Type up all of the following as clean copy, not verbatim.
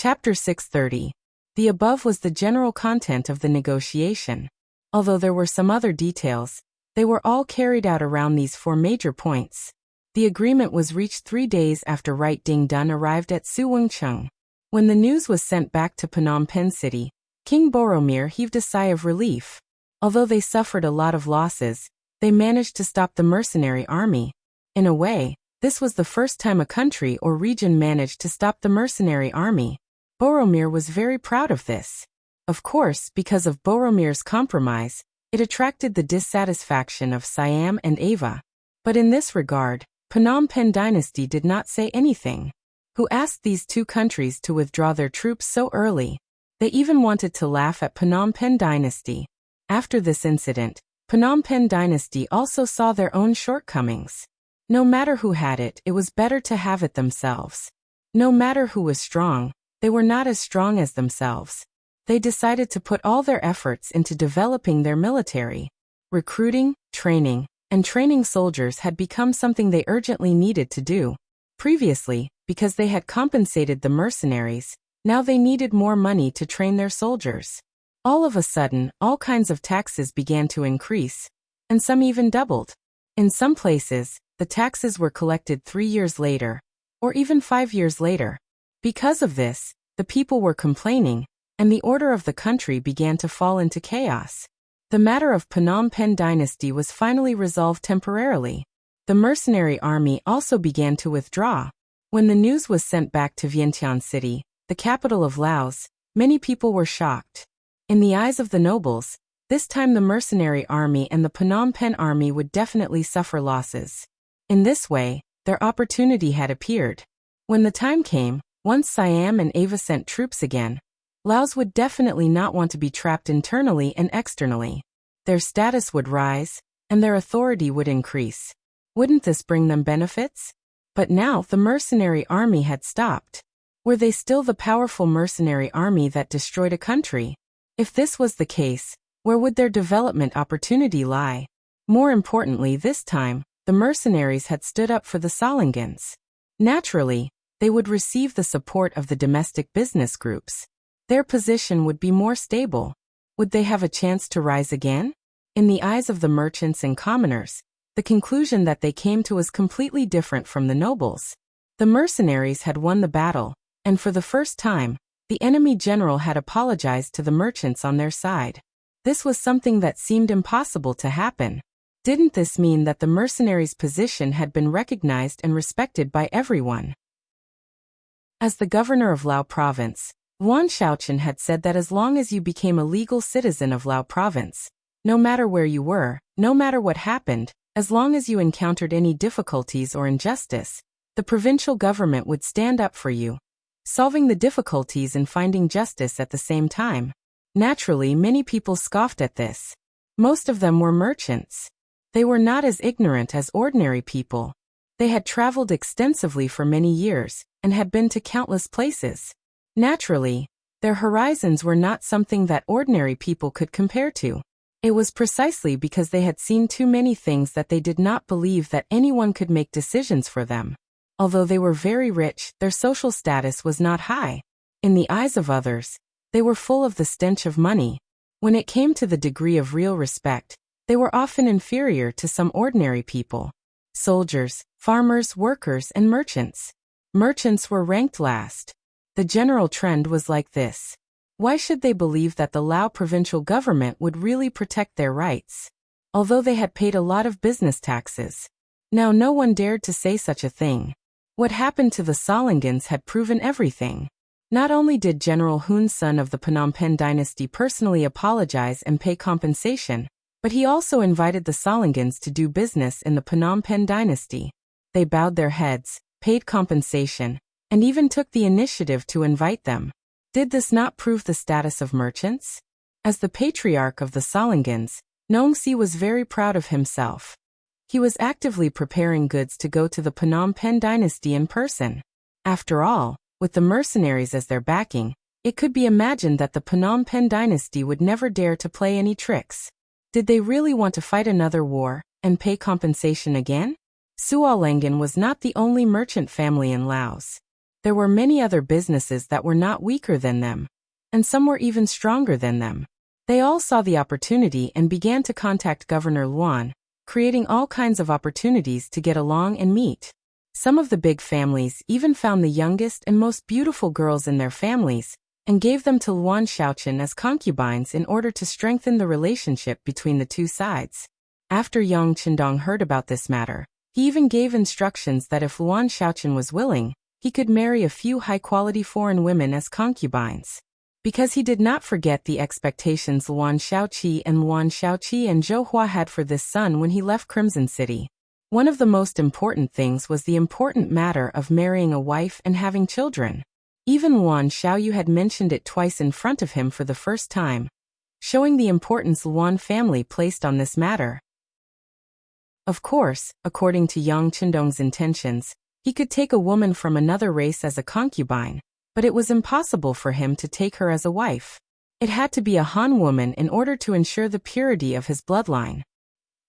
Chapter 630. The above was the general content of the negotiation. Although there were some other details, they were all carried out around these four major points. The agreement was reached 3 days after Right Ding Dun arrived at Suwungcheng. When the news was sent back to Phnom Penh City, King Boromir heaved a sigh of relief. Although they suffered a lot of losses, they managed to stop the mercenary army. In a way, this was the first time a country or region managed to stop the mercenary army. Boromir was very proud of this. Of course, because of Boromir's compromise, it attracted the dissatisfaction of Siam and Ava. But in this regard, Phnom Penh Dynasty did not say anything. Who asked these two countries to withdraw their troops so early? They even wanted to laugh at Phnom Penh Dynasty. After this incident, Phnom Penh Dynasty also saw their own shortcomings. No matter who had it, it was better to have it themselves. No matter who was strong, they were not as strong as themselves. They decided to put all their efforts into developing their military. Recruiting, training, and training soldiers had become something they urgently needed to do. Previously, because they had compensated the mercenaries, now they needed more money to train their soldiers. All of a sudden, all kinds of taxes began to increase, and some even doubled. In some places, the taxes were collected 3 years later, or even 5 years later. Because of this, the people were complaining, and the order of the country began to fall into chaos. The matter of Phnom Penh Dynasty was finally resolved temporarily. The mercenary army also began to withdraw. When the news was sent back to Vientiane City, the capital of Laos, many people were shocked. In the eyes of the nobles, this time the mercenary army and the Phnom Penh army would definitely suffer losses. In this way, their opportunity had appeared. When the time came, once Siam and Ava sent troops again, Laos would definitely not want to be trapped internally and externally. Their status would rise, and their authority would increase. Wouldn't this bring them benefits? But now the mercenary army had stopped. Were they still the powerful mercenary army that destroyed a country? If this was the case, where would their development opportunity lie? More importantly, this time, the mercenaries had stood up for the Solingans. Naturally, they would receive the support of the domestic business groups. Their position would be more stable. Would they have a chance to rise again? In the eyes of the merchants and commoners, the conclusion that they came to was completely different from the nobles. The mercenaries had won the battle, and for the first time, the enemy general had apologized to the merchants on their side. This was something that seemed impossible to happen. Didn't this mean that the mercenaries' position had been recognized and respected by everyone? As the governor of Lao Province, Yuan Shaochen had said that as long as you became a legal citizen of Lao Province, no matter where you were, no matter what happened, as long as you encountered any difficulties or injustice, the provincial government would stand up for you, solving the difficulties and finding justice at the same time. Naturally, many people scoffed at this. Most of them were merchants. They were not as ignorant as ordinary people. They had traveled extensively for many years, and had been to countless places. Naturally, their horizons were not something that ordinary people could compare to. It was precisely because they had seen too many things that they did not believe that anyone could make decisions for them. Although they were very rich, their social status was not high. In the eyes of others, they were full of the stench of money. When it came to the degree of real respect, they were often inferior to some ordinary people. Soldiers, farmers, workers, and merchants. Merchants were ranked last. The general trend was like this. Why should they believe that the Lao provincial government would really protect their rights? Although they had paid a lot of business taxes. Now no one dared to say such a thing. What happened to the Solingans had proven everything. Not only did General Hun Sun of the Phnom Penh Dynasty personally apologize and pay compensation, but he also invited the Solingans to do business in the Phnom Penh Dynasty. They bowed their heads, paid compensation, and even took the initiative to invite them. Did this not prove the status of merchants? As the patriarch of the Solingans, Nongsi was very proud of himself. He was actively preparing goods to go to the Phnom Penh Dynasty in person. After all, with the mercenaries as their backing, it could be imagined that the Phnom Penh Dynasty would never dare to play any tricks. Did they really want to fight another war, and pay compensation again? Sualangan was not the only merchant family in Laos. There were many other businesses that were not weaker than them, and some were even stronger than them. They all saw the opportunity and began to contact Governor Luan, creating all kinds of opportunities to get along and meet. Some of the big families even found the youngest and most beautiful girls in their families and gave them to Luan Shaochen as concubines in order to strengthen the relationship between the two sides. After Yang Qindong heard about this matter, he even gave instructions that if Luan Shaochen was willing, he could marry a few high-quality foreign women as concubines. Because he did not forget the expectations Luan Shaoqi and Zhou Hua had for this son when he left Crimson City. One of the most important things was the important matter of marrying a wife and having children. Even Luan Xiaoyu had mentioned it twice in front of him for the first time, showing the importance Luan family placed on this matter. Of course, according to Yang Qindong's intentions, he could take a woman from another race as a concubine, but it was impossible for him to take her as a wife. It had to be a Han woman in order to ensure the purity of his bloodline.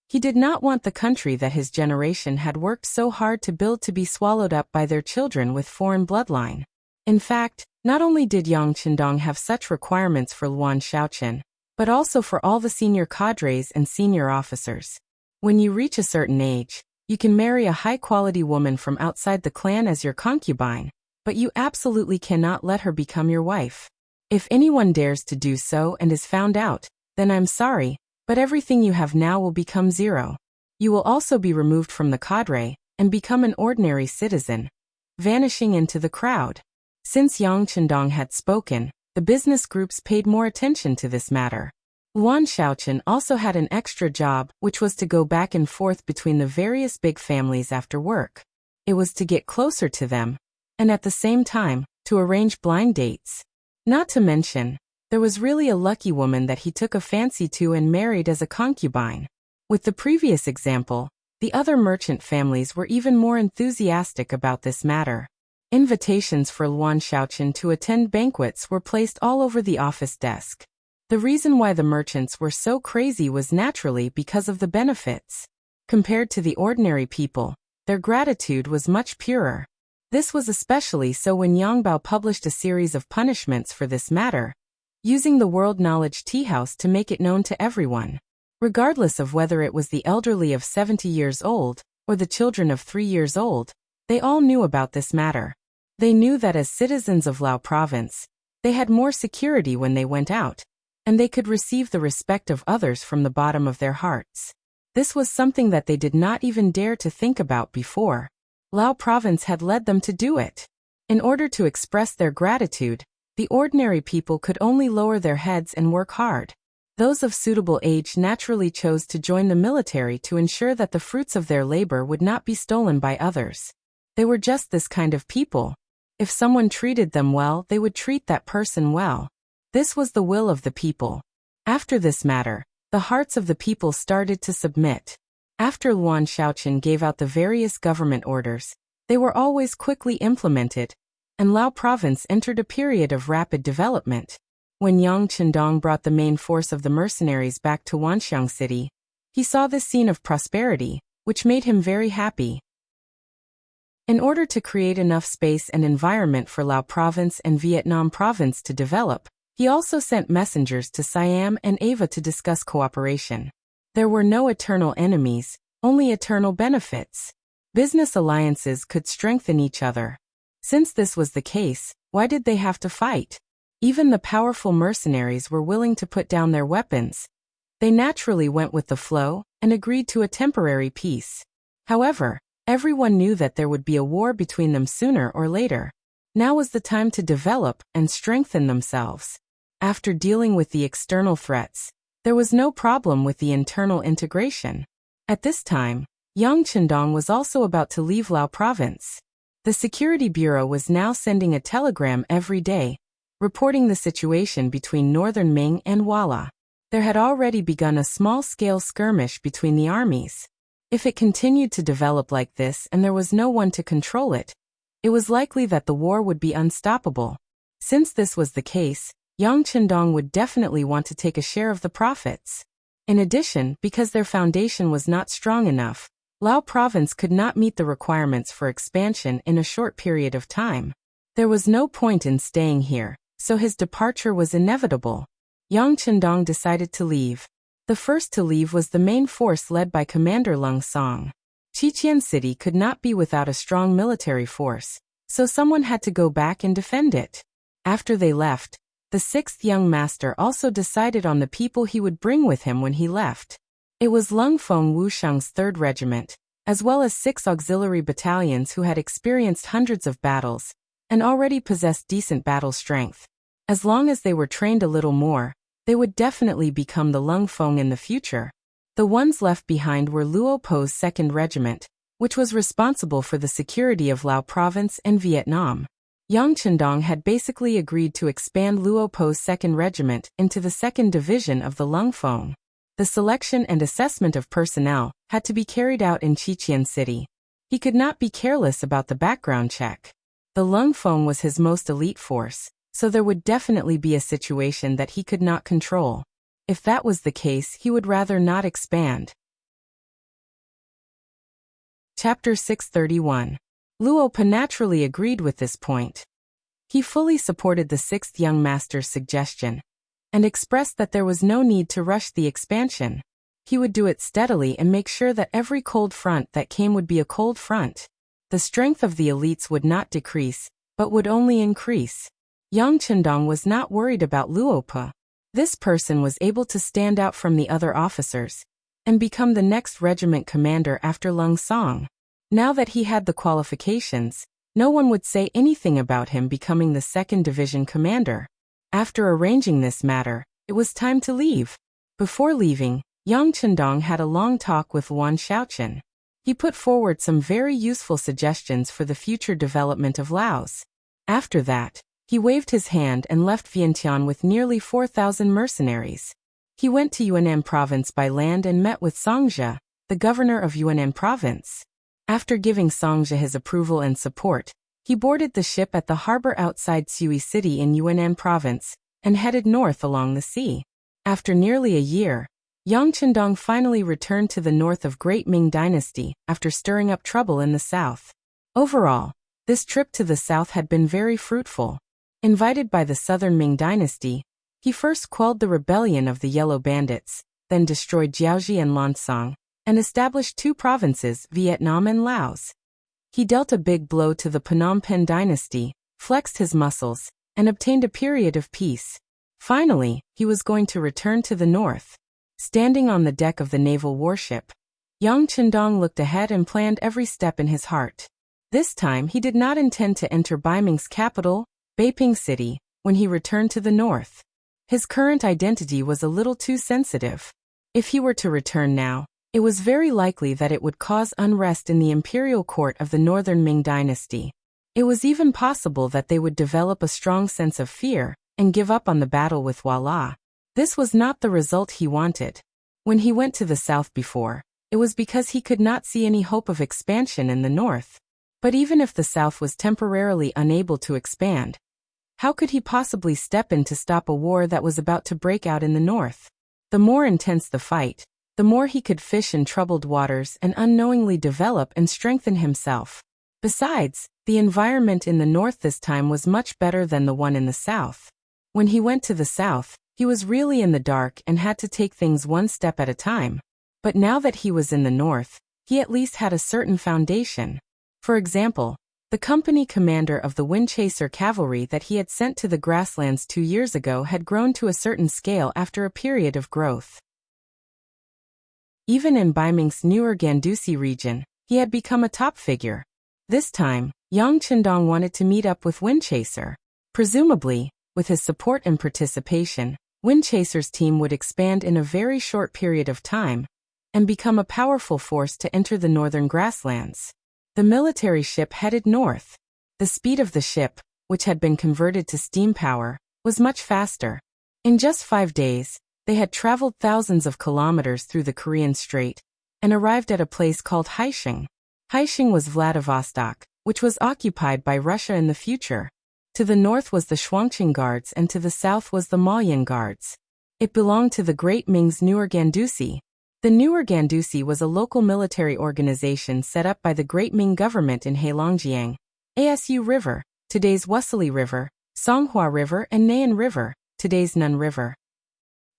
He did not want the country that his generation had worked so hard to build to be swallowed up by their children with foreign bloodline. In fact, not only did Yang Qindong have such requirements for Luan Shaochen, but also for all the senior cadres and senior officers. When you reach a certain age, you can marry a high-quality woman from outside the clan as your concubine, but you absolutely cannot let her become your wife. If anyone dares to do so and is found out, then I'm sorry, but everything you have now will become zero. You will also be removed from the cadre and become an ordinary citizen, vanishing into the crowd. Since Yang Qindong had spoken, the business groups paid more attention to this matter. Luan Shaochen also had an extra job, which was to go back and forth between the various big families after work. It was to get closer to them, and at the same time, to arrange blind dates. Not to mention, there was really a lucky woman that he took a fancy to and married as a concubine. With the previous example, the other merchant families were even more enthusiastic about this matter. Invitations for Luan Shaochen to attend banquets were placed all over the office desk. The reason why the merchants were so crazy was naturally because of the benefits. Compared to the ordinary people, their gratitude was much purer. This was especially so when Yang Bao published a series of punishments for this matter, using the World Knowledge Tea House to make it known to everyone. Regardless of whether it was the elderly of 70 years old or the children of 3 years old, they all knew about this matter. They knew that as citizens of Lao Province, they had more security when they went out, and they could receive the respect of others from the bottom of their hearts. This was something that they did not even dare to think about before. Lao Province had led them to do it. In order to express their gratitude, the ordinary people could only lower their heads and work hard. Those of suitable age naturally chose to join the military to ensure that the fruits of their labor would not be stolen by others. They were just this kind of people. If someone treated them well, they would treat that person well. This was the will of the people. After this matter, the hearts of the people started to submit. After Luan Shaochen gave out the various government orders, they were always quickly implemented, and Lao Province entered a period of rapid development. When Yang Qindong brought the main force of the mercenaries back to Wanxiang City, he saw this scene of prosperity, which made him very happy. In order to create enough space and environment for Lao Province and Vietnam Province to develop, he also sent messengers to Siam and Ava to discuss cooperation. There were no eternal enemies, only eternal benefits. Business alliances could strengthen each other. Since this was the case, why did they have to fight? Even the powerful mercenaries were willing to put down their weapons. They naturally went with the flow and agreed to a temporary peace. However, everyone knew that there would be a war between them sooner or later. Now was the time to develop and strengthen themselves. After dealing with the external threats, there was no problem with the internal integration. At this time, Yang Qindong was also about to leave Lao Province. The Security Bureau was now sending a telegram every day, reporting the situation between Northern Ming and Walla. There had already begun a small-scale skirmish between the armies. If it continued to develop like this and there was no one to control it, it was likely that the war would be unstoppable. Since this was the case, Yang Qindong would definitely want to take a share of the profits. In addition, because their foundation was not strong enough, Lao Province could not meet the requirements for expansion in a short period of time. There was no point in staying here, so his departure was inevitable. Yang Chendong decided to leave. The first to leave was the main force led by Commander Lung Song. Qiqian City could not be without a strong military force, so someone had to go back and defend it. After they left, the sixth young master also decided on the people he would bring with him when he left. It was Lung Feng Wusheng's 3rd Regiment, as well as 6 auxiliary battalions who had experienced hundreds of battles and already possessed decent battle strength. As long as they were trained a little more, they would definitely become the Lung Feng in the future. The ones left behind were Luo Po's 2nd Regiment, which was responsible for the security of Lao Province and Vietnam. Yang Chendong had basically agreed to expand Luo Po's 2nd Regiment into the 2nd Division of the Lung Feng. The selection and assessment of personnel had to be carried out in Qiqian City. He could not be careless about the background check. The Lung Feng was his most elite force, so there would definitely be a situation that he could not control. If that was the case, he would rather not expand. Chapter 631. Luo Pa naturally agreed with this point. He fully supported the 6th young master's suggestion, and expressed that there was no need to rush the expansion. He would do it steadily and make sure that every cold front that came would be a cold front. The strength of the elites would not decrease, but would only increase. Yang Chendong was not worried about Luo Pa. This person was able to stand out from the other officers and become the next regiment commander after Lung Song. Now that he had the qualifications, no one would say anything about him becoming the 2nd Division commander. After arranging this matter, it was time to leave. Before leaving, Yang Chendong had a long talk with Wan Xiaochen. He put forward some very useful suggestions for the future development of Laos. After that, he waved his hand and left Vientiane with nearly 4,000 mercenaries. He went to Yunnan Province by land and met with Songzhe, the governor of Yunnan Province. After giving Songzhe his approval and support, he boarded the ship at the harbor outside Sui City in Yunnan Province and headed north along the sea. After nearly a year, Yang Chendong finally returned to the north of Great Ming Dynasty after stirring up trouble in the south. Overall, this trip to the south had been very fruitful. Invited by the southern Ming Dynasty, he first quelled the rebellion of the Yellow Bandits, then destroyed Jiaoji and Lansang, and established 2 provinces, Vietnam and Laos. He dealt a big blow to the Phnom Penh Dynasty, flexed his muscles, and obtained a period of peace. Finally, he was going to return to the north. Standing on the deck of the naval warship, Yang Chendong looked ahead and planned every step in his heart. This time he did not intend to enter Baiming's capital, Beiping City, when he returned to the north. His current identity was a little too sensitive. If he were to return now, it was very likely that it would cause unrest in the imperial court of the northern Ming Dynasty. It was even possible that they would develop a strong sense of fear and give up on the battle with Wala. This was not the result he wanted. When he went to the south before, it was because he could not see any hope of expansion in the north. But even if the south was temporarily unable to expand, how could he possibly step in to stop a war that was about to break out in the north? The more intense the fight, the more he could fish in troubled waters and unknowingly develop and strengthen himself. Besides, the environment in the north this time was much better than the one in the south. When he went to the south, he was really in the dark and had to take things one step at a time. But now that he was in the north, he at least had a certain foundation. For example, the company commander of the Windchaser cavalry that he had sent to the grasslands 2 years ago had grown to a certain scale after a period of growth. Even in Baiming's newer Gandusi region, he had become a top figure. This time, Yang Chendong wanted to meet up with Windchaser. Presumably, with his support and participation, Windchaser's team would expand in a very short period of time and become a powerful force to enter the northern grasslands. The military ship headed north. The speed of the ship, which had been converted to steam power, was much faster. In just 5 days, they had traveled thousands of kilometers through the Korean Strait and arrived at a place called Haisheng. Haisheng was Vladivostok, which was occupied by Russia in the future. To the north was the Shuangqing Guards and to the south was the Maoyan Guards. It belonged to the Great Ming's newer Gandusi. The newer Gandusi was a local military organization set up by the Great Ming government in Heilongjiang, Asu River, today's Wasuli River, Songhua River and Nayan River, today's Nun River.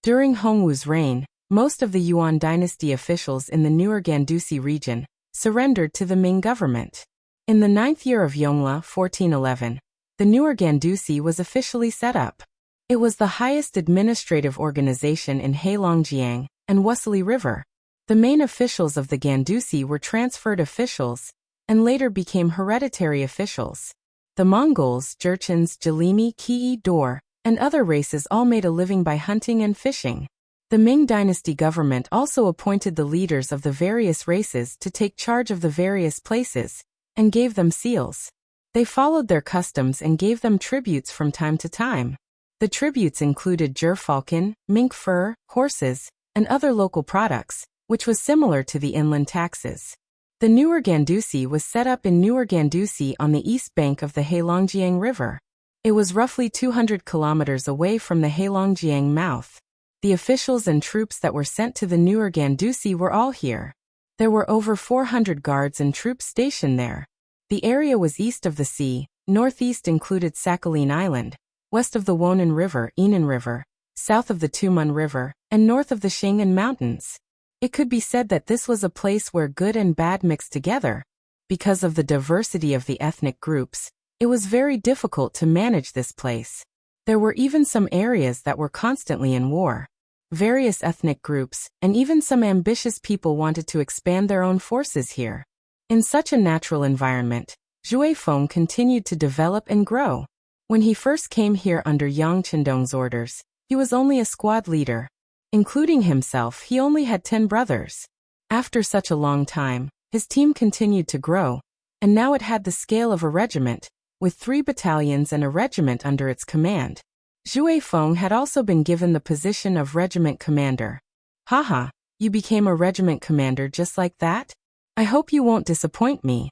During Hongwu's reign, most of the Yuan dynasty officials in the newer Gandusi region surrendered to the Ming government. In the 9th year of Yongle 1411, the newer Gandusi was officially set up. It was the highest administrative organization in Heilongjiang and Wasuli River. The main officials of the Gandusi were transferred officials and later became hereditary officials. The Mongols, Jurchens, Jalimi, Ki'i, Dor, and other races all made a living by hunting and fishing. The Ming dynasty government also appointed the leaders of the various races to take charge of the various places and gave them seals. They followed their customs and gave them tributes from time to time. The tributes included gerfalcon, mink fur, horses, and other local products, which was similar to the inland taxes. The newer Gandusi was set up in Newer Gandusi on the east bank of the Heilongjiang River. It was roughly 200 kilometers away from the Heilongjiang mouth. The officials and troops that were sent to the newer Gandusi were all here. There were over 400 guards and troops stationed there. The area was east of the sea, northeast included Sakhalin Island, west of the Wonan River, Enan River, south of the Tumun River, and north of the Shingan Mountains. It could be said that this was a place where good and bad mixed together. Because of the diversity of the ethnic groups, it was very difficult to manage this place. There were even some areas that were constantly in war. Various ethnic groups, and even some ambitious people wanted to expand their own forces here. In such a natural environment, Zhui Feng continued to develop and grow. When he first came here under Yang Qindong's orders, he was only a squad leader. Including himself, he only had 10 brothers. After such a long time, his team continued to grow, and now it had the scale of a regiment, with 3 battalions and a regiment under its command. Zhui Feng had also been given the position of regiment commander. Haha, you became a regiment commander just like that? I hope you won't disappoint me.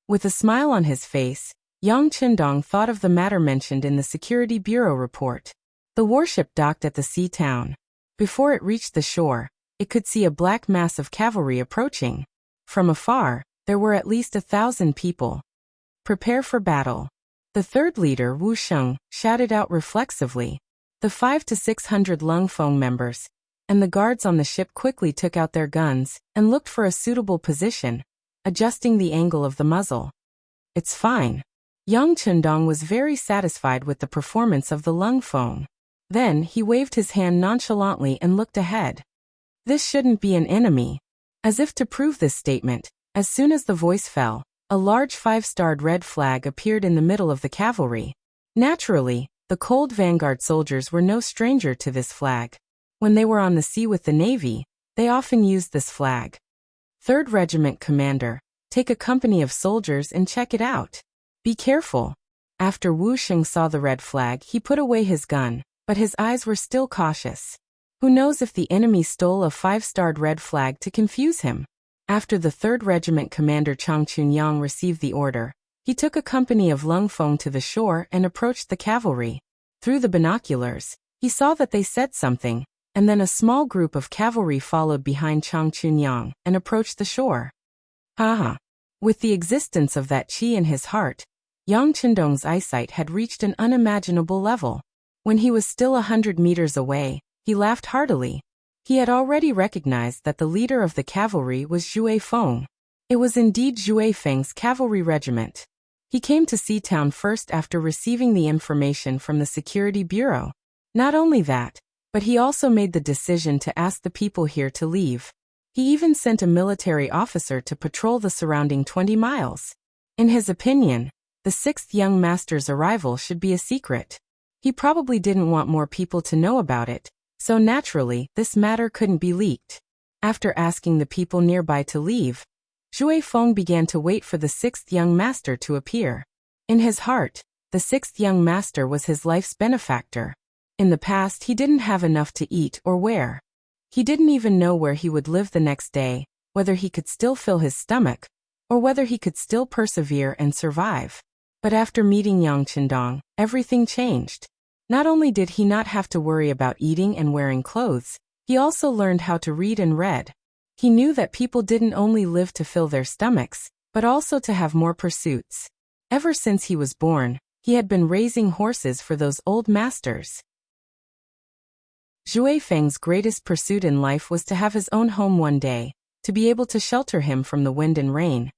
With a smile on his face, Yang Qindong thought of the matter mentioned in the Security Bureau report. The warship docked at the sea town. Before it reached the shore, it could see a black mass of cavalry approaching. From afar, there were at least 1,000 people. Prepare for battle. The third leader, Wu Sheng, shouted out reflexively. The 500 to 600 Lung Feng members and the guards on the ship quickly took out their guns and looked for a suitable position, adjusting the angle of the muzzle. It's fine. Yang Qindong was very satisfied with the performance of the Lung Feng. Then he waved his hand nonchalantly and looked ahead. This shouldn't be an enemy. As if to prove this statement, as soon as the voice fell, a large 5-starred red flag appeared in the middle of the cavalry. Naturally, the cold vanguard soldiers were no stranger to this flag. When they were on the sea with the Navy, they often used this flag. 3rd Regiment Commander, take a company of soldiers and check it out. Be careful. After Wu Sheng saw the red flag, he put away his gun, but his eyes were still cautious. Who knows if the enemy stole a 5-starred red flag to confuse him? After the 3rd Regiment Commander Chang Chunyang received the order, he took a company of Lung Feng to the shore and approached the cavalry. Through the binoculars, he saw that they said something, and then a small group of cavalry followed behind Chang Chunyang and approached the shore. Haha. With the existence of that qi in his heart, Yang Qindong's eyesight had reached an unimaginable level. When he was still 100 meters away, he laughed heartily. He had already recognized that the leader of the cavalry was Zhui Feng. It was indeed Zhui Feng's cavalry regiment. He came to Seatown first after receiving the information from the Security Bureau. Not only that, but he also made the decision to ask the people here to leave. He even sent a military officer to patrol the surrounding 20 miles. In his opinion, the 6th young master's arrival should be a secret. He probably didn't want more people to know about it, so naturally, this matter couldn't be leaked. After asking the people nearby to leave, Zhui Feng began to wait for the 6th young master to appear. In his heart, the 6th young master was his life's benefactor. In the past, he didn't have enough to eat or wear. He didn't even know where he would live the next day, whether he could still fill his stomach, or whether he could still persevere and survive. But after meeting Yang Qindong, everything changed. Not only did he not have to worry about eating and wearing clothes, he also learned how to read and read. He knew that people didn't only live to fill their stomachs, but also to have more pursuits. Ever since he was born, he had been raising horses for those old masters. Zhui Feng's greatest pursuit in life was to have his own home one day, to be able to shelter him from the wind and rain,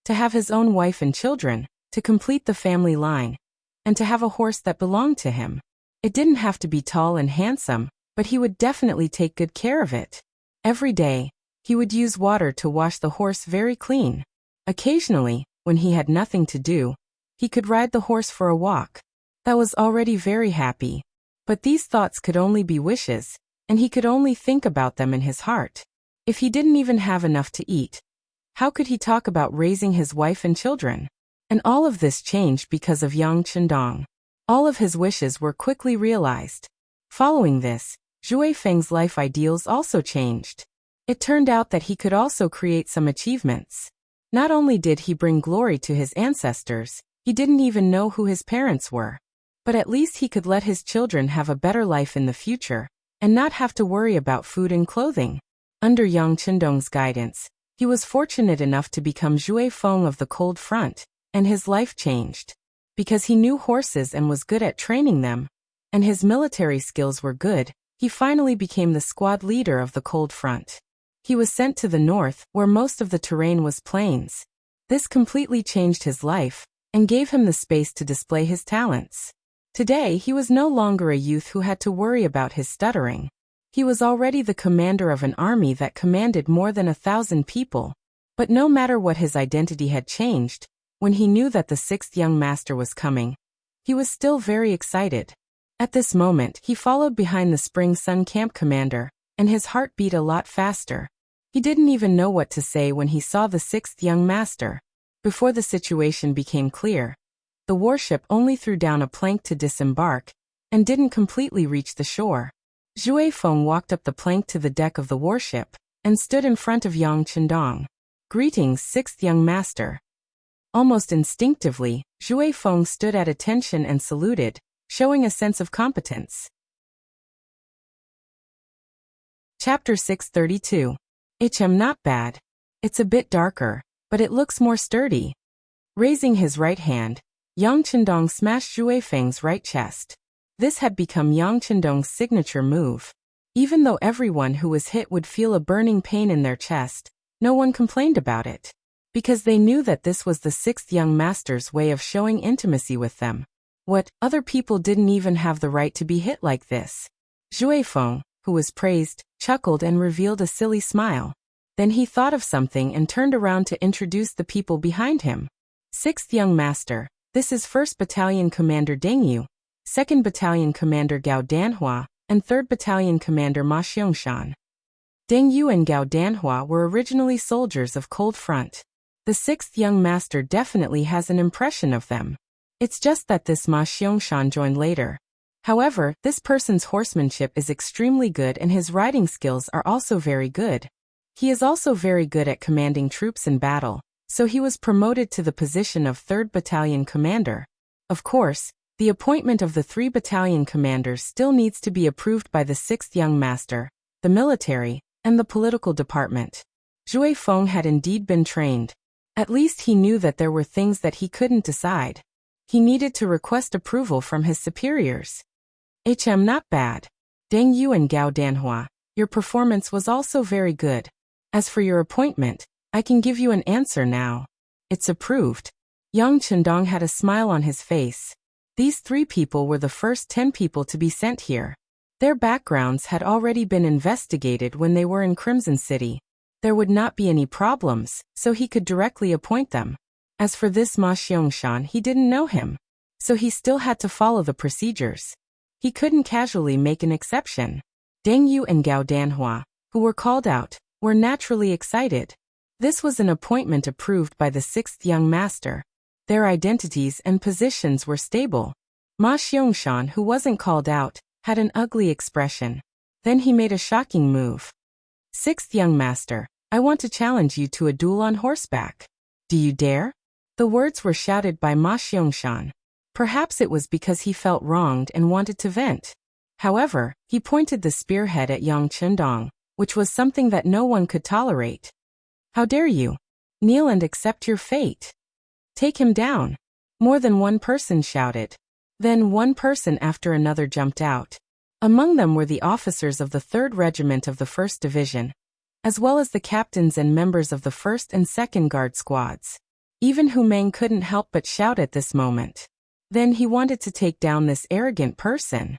to have his own wife and children, to complete the family line, and to have a horse that belonged to him. It didn't have to be tall and handsome, but he would definitely take good care of it. Every day, he would use water to wash the horse very clean. Occasionally, when he had nothing to do, he could ride the horse for a walk. That was already very happy. But these thoughts could only be wishes, and he could only think about them in his heart. If he didn't even have enough to eat, how could he talk about raising his wife and children? And all of this changed because of Yang Chendong. All of his wishes were quickly realized. Following this, Zhui Feng's life ideals also changed. It turned out that he could also create some achievements. Not only did he bring glory to his ancestors, he didn't even know who his parents were. But at least he could let his children have a better life in the future, and not have to worry about food and clothing. Under Yang Chendong's guidance, he was fortunate enough to become Zhui Feng of the Cold Front, and his life changed. Because he knew horses and was good at training them, and his military skills were good, he finally became the squad leader of the Cold Front. He was sent to the north, where most of the terrain was plains. This completely changed his life, and gave him the space to display his talents. Today he was no longer a youth who had to worry about his stuttering. He was already the commander of an army that commanded more than 1,000 people. But no matter what his identity had changed, when he knew that the sixth young master was coming, he was still very excited. At this moment he followed behind the Spring Sun camp commander, and his heart beat a lot faster. He didn't even know what to say when he saw the sixth young master. Before the situation became clear, the warship only threw down a plank to disembark, and didn't completely reach the shore. Zhui Feng walked up the plank to the deck of the warship, and stood in front of Yang Chendong. "Greetings, sixth young master." Almost instinctively, Zhui Feng stood at attention and saluted, showing a sense of competence. Chapter 632. Not bad. It's a bit darker, but it looks more sturdy. Raising his right hand, Yang Chendong smashed Zhui Feng's right chest. This had become Yang Chendong's signature move. Even though everyone who was hit would feel a burning pain in their chest, no one complained about it. Because they knew that this was the sixth young master's way of showing intimacy with them. Other people didn't even have the right to be hit like this. Zhui Feng, who was praised, chuckled and revealed a silly smile. Then he thought of something and turned around to introduce the people behind him. "Sixth young master, this is 1st Battalion Commander Deng Yu, 2nd Battalion Commander Gao Danhua, and 3rd Battalion Commander Ma Xiangshan." Deng Yu and Gao Danhua were originally soldiers of Cold Front. The sixth young master definitely has an impression of them. It's just that this Ma Xiangshan joined later. However, this person's horsemanship is extremely good and his riding skills are also very good. He is also very good at commanding troops in battle, so he was promoted to the position of 3rd Battalion Commander. Of course, the appointment of the 3 battalion commanders still needs to be approved by the 6th young master, the military, and the political department. Zhui Feng had indeed been trained. At least he knew that there were things that he couldn't decide. He needed to request approval from his superiors. Not bad. Deng Yu and Gao Danhua, your performance was also very good. As for your appointment, I can give you an answer now. It's approved. Yang Chendong had a smile on his face. These 3 people were the first 10 people to be sent here. Their backgrounds had already been investigated when they were in Crimson City. There would not be any problems, so he could directly appoint them. As for this Ma Xiangshan, he didn't know him, so he still had to follow the procedures. He couldn't casually make an exception. Deng Yu and Gao Danhua, who were called out, were naturally excited. This was an appointment approved by the 6th young master. Their identities and positions were stable. Ma Xiangshan, who wasn't called out, had an ugly expression. Then he made a shocking move. 6th young master, I want to challenge you to a duel on horseback. Do you dare? The words were shouted by Ma Xiangshan. Perhaps it was because he felt wronged and wanted to vent. However, he pointed the spearhead at Yang Chendong, which was something that no one could tolerate. How dare you? Kneel and accept your fate. Take him down. More than one person shouted. Then one person after another jumped out. Among them were the officers of the 3rd Regiment of the 1st Division, as well as the captains and members of the 1st and 2nd Guard squads. Even Hu Meng couldn't help but shout at this moment. Then he wanted to take down this arrogant person.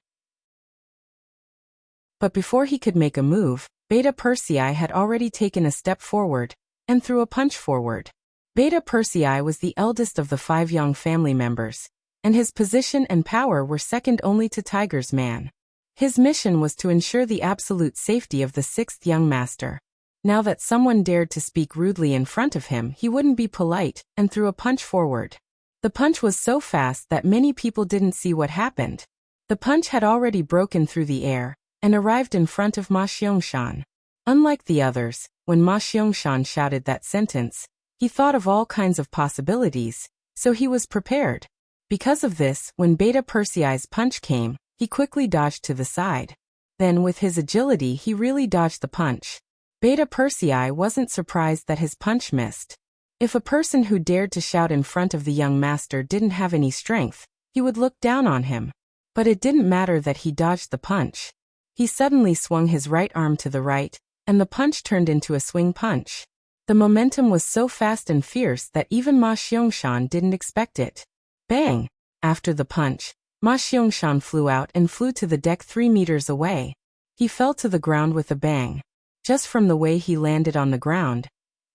But before he could make a move, Beta Persei had already taken a step forward and threw a punch forward. Beta Persei was the eldest of the 5 young family members, and his position and power were second only to Tiger's man. His mission was to ensure the absolute safety of the 6th young master. Now that someone dared to speak rudely in front of him, he wouldn't be polite and threw a punch forward. The punch was so fast that many people didn't see what happened. The punch had already broken through the air and arrived in front of Ma Xiangshan. Unlike the others, when Ma Xiangshan shouted that sentence, he thought of all kinds of possibilities, so he was prepared. Because of this, when Beta Persei's punch came, he quickly dodged to the side. Then with his agility he really dodged the punch. Beta Persei wasn't surprised that his punch missed. If a person who dared to shout in front of the young master didn't have any strength, he would look down on him. But it didn't matter that he dodged the punch. He suddenly swung his right arm to the right, and the punch turned into a swing punch. The momentum was so fast and fierce that even Ma Xiangshan didn't expect it. Bang! After the punch, Ma Xiangshan flew out and flew to the deck 3 meters away. He fell to the ground with a bang. Just from the way he landed on the ground,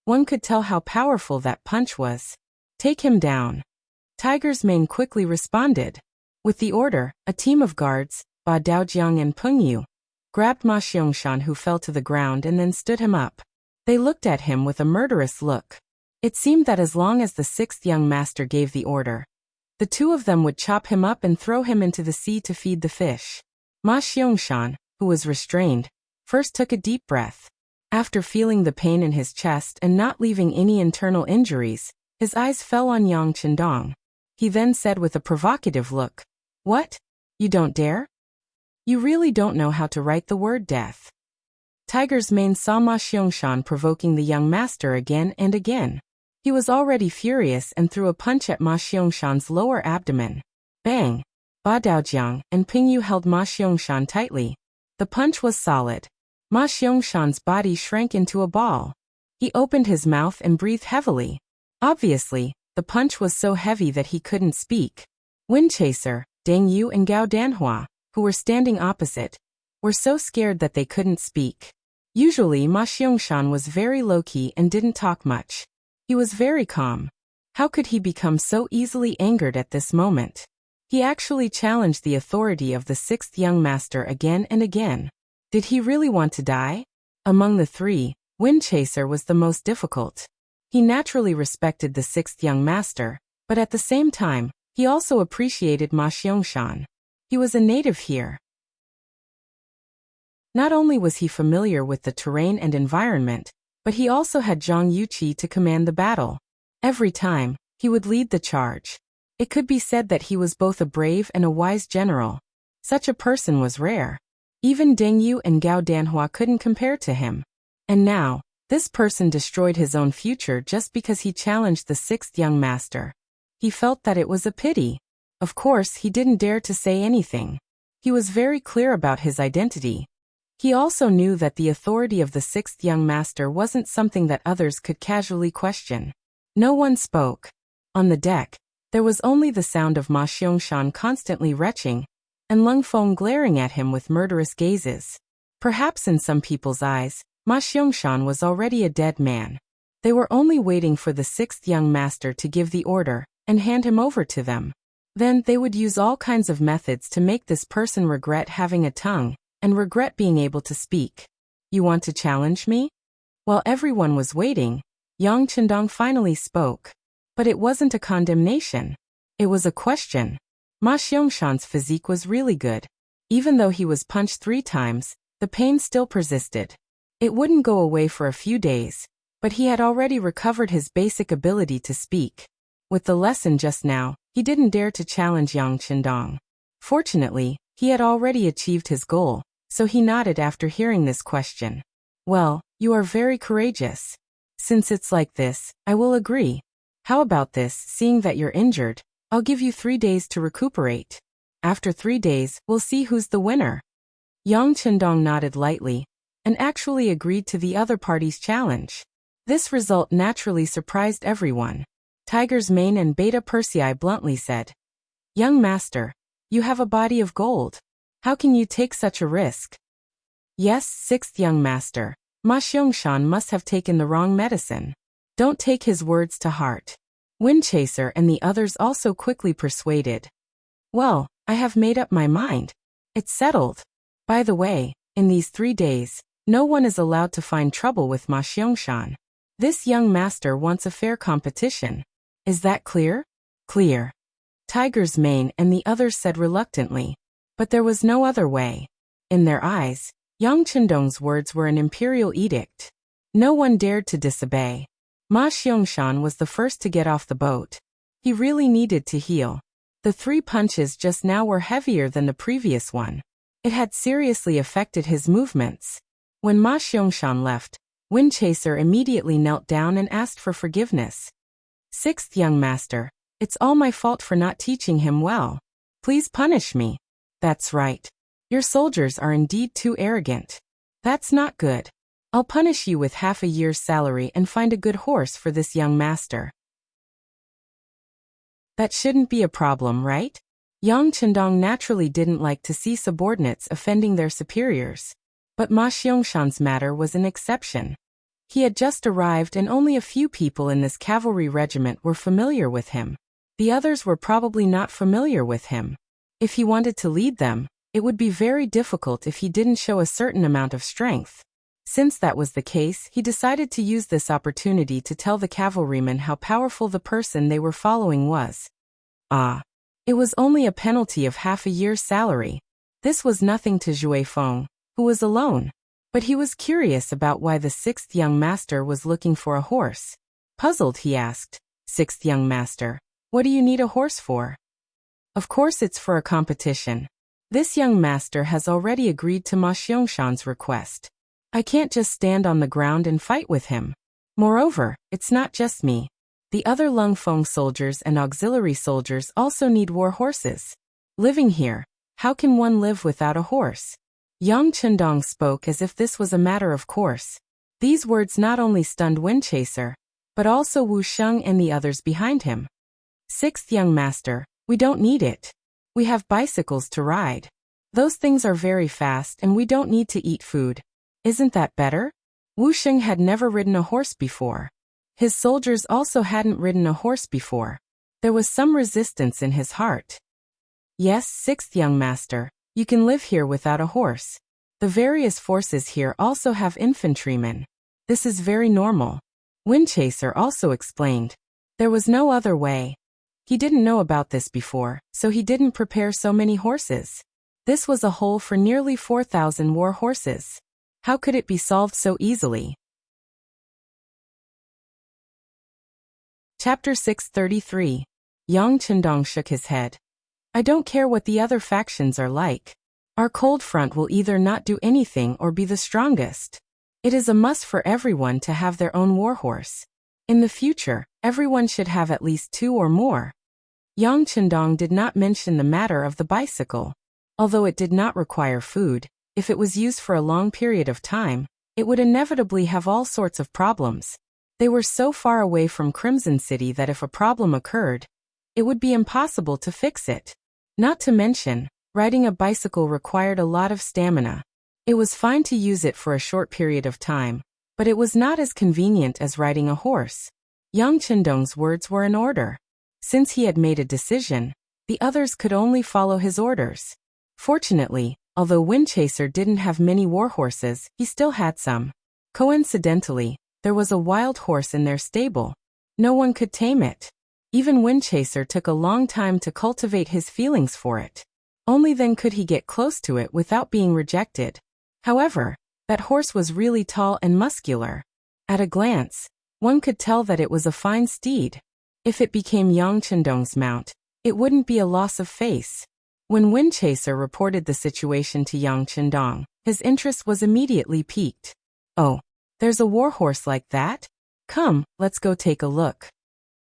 one could tell how powerful that punch was. Take him down. Tiger's mane quickly responded. With the order, a team of guards, Ba Daojiang and Peng Yu, grabbed Ma Xiangshan, who fell to the ground, and then stood him up. They looked at him with a murderous look. It seemed that as long as the 6th young master gave the order, the 2 of them would chop him up and throw him into the sea to feed the fish. Ma Xiangshan, who was restrained, first took a deep breath. After feeling the pain in his chest and not leaving any internal injuries, his eyes fell on Yang Chendong. He then said with a provocative look, "What? You don't dare? You really don't know how to write the word death." Tiger's mane saw Ma Xiangshan provoking the young master again and again. He was already furious and threw a punch at Ma Xiangshan's lower abdomen. Bang! Ba Daojiang and Ping Yu held Ma Xiangshan tightly. The punch was solid. Ma Xiangshan's body shrank into a ball. He opened his mouth and breathed heavily. Obviously, the punch was so heavy that he couldn't speak. Windchaser, Deng Yu and Gao Danhua, who were standing opposite, were so scared that they couldn't speak. Usually Ma Xiangshan was very low-key and didn't talk much. He was very calm. How could he become so easily angered at this moment? He actually challenged the authority of the 6th young master again and again. Did he really want to die? Among the 3, Windchaser was the most difficult. He naturally respected the 6th young master, but at the same time, he also appreciated Ma Xiangshan. He was a native here. Not only was he familiar with the terrain and environment, but he also had Zhang Yuqi to command the battle. Every time, he would lead the charge. It could be said that he was both a brave and a wise general. Such a person was rare. Even Deng Yu and Gao Danhua couldn't compare to him. And now, this person destroyed his own future just because he challenged the 6th young master. He felt that it was a pity. Of course, he didn't dare to say anything. He was very clear about his identity. He also knew that the authority of the 6th young master wasn't something that others could casually question. No one spoke. On the deck, there was only the sound of Ma Xiangshan constantly retching, and Lung Feng glaring at him with murderous gazes. Perhaps in some people's eyes, Ma Xiangshan was already a dead man. They were only waiting for the 6th young master to give the order and hand him over to them. Then they would use all kinds of methods to make this person regret having a tongue and regret being able to speak. "You want to challenge me?" While everyone was waiting, Yang Chendong finally spoke. But it wasn't a condemnation. It was a question. Ma Xiangshan's physique was really good. Even though he was punched 3 times, the pain still persisted. It wouldn't go away for a few days, but he had already recovered his basic ability to speak. With the lesson just now, he didn't dare to challenge Yang Chendong. Fortunately, he had already achieved his goal, so he nodded after hearing this question. "Well, you are very courageous. Since it's like this, I will agree. How about this, seeing that you're injured, I'll give you 3 days to recuperate. After 3 days, we'll see who's the winner. Yang Chendong nodded lightly, and actually agreed to the other party's challenge. This result naturally surprised everyone. Tiger's Mane and Beta Persei bluntly said, "Young master, you have a body of gold. How can you take such a risk?" "Yes, sixth young master. Ma Xiangshan must have taken the wrong medicine. Don't take his words to heart." Windchaser and the others also quickly persuaded. "Well, I have made up my mind. It's settled. By the way, in these 3 days, no one is allowed to find trouble with Ma Xiangshan. This young master wants a fair competition. Is that clear?" "Clear." Tiger's Mane and the others said reluctantly. But there was no other way. In their eyes, Yang Chendong's words were an imperial edict. No one dared to disobey. Ma Xiangshan was the first to get off the boat. He really needed to heal. The 3 punches just now were heavier than the previous one. It had seriously affected his movements. When Ma Xiangshan left, Windchaser immediately knelt down and asked for forgiveness. "Sixth young master, it's all my fault for not teaching him well. Please punish me." "That's right. Your soldiers are indeed too arrogant. That's not good. I'll punish you with half a year's salary and find a good horse for this young master." That shouldn't be a problem, right? Yang Chendong naturally didn't like to see subordinates offending their superiors. But Ma Xiangshan's matter was an exception. He had just arrived and only a few people in this cavalry regiment were familiar with him. The others were probably not familiar with him. If he wanted to lead them, it would be very difficult if he didn't show a certain amount of strength. Since that was the case, he decided to use this opportunity to tell the cavalrymen how powerful the person they were following was. It was only a penalty of half a year's salary. This was nothing to Zhui Feng, who was alone. But he was curious about why the 6th young master was looking for a horse. Puzzled, he asked, "6th young master, what do you need a horse for?" "Of course it's for a competition. This young master has already agreed to Ma Xiangshan's request. I can't just stand on the ground and fight with him. Moreover, it's not just me. The other Lung Feng soldiers and auxiliary soldiers also need war horses. Living here, how can one live without a horse?" Yang Chendong spoke as if this was a matter of course. These words not only stunned Windchaser, but also Wu Sheng and the others behind him. "Sixth young master, we don't need it. We have bicycles to ride. Those things are very fast and we don't need to eat food. Isn't that better?" Wu Sheng had never ridden a horse before. His soldiers also hadn't ridden a horse before. There was some resistance in his heart. "Yes, sixth young master, you can live here without a horse. The various forces here also have infantrymen. This is very normal." Windchaser also explained. There was no other way. He didn't know about this before, so he didn't prepare so many horses. This was a hole for nearly 4,000 war horses. How could it be solved so easily? Chapter 633. Yang Chendong shook his head. "I don't care what the other factions are like. Our cold front will either not do anything or be the strongest. It is a must for everyone to have their own warhorse. In the future, everyone should have at least 2 or more." Yang Chendong did not mention the matter of the bicycle. Although it did not require food, if it was used for a long period of time, it would inevitably have all sorts of problems. They were so far away from Crimson City that if a problem occurred, it would be impossible to fix it. Not to mention, riding a bicycle required a lot of stamina. It was fine to use it for a short period of time, but it was not as convenient as riding a horse. Yang Chendong's words were in order. Since he had made a decision, the others could only follow his orders. Fortunately, although Windchaser didn't have many warhorses, he still had some. Coincidentally, there was a wild horse in their stable. No one could tame it. Even Windchaser took a long time to cultivate his feelings for it. Only then could he get close to it without being rejected. However, that horse was really tall and muscular. At a glance, one could tell that it was a fine steed. If it became Yang Chendong's mount, it wouldn't be a loss of face. When Windchaser reported the situation to Yang Chendong, his interest was immediately piqued. "Oh, there's a warhorse like that? Come, let's go take a look."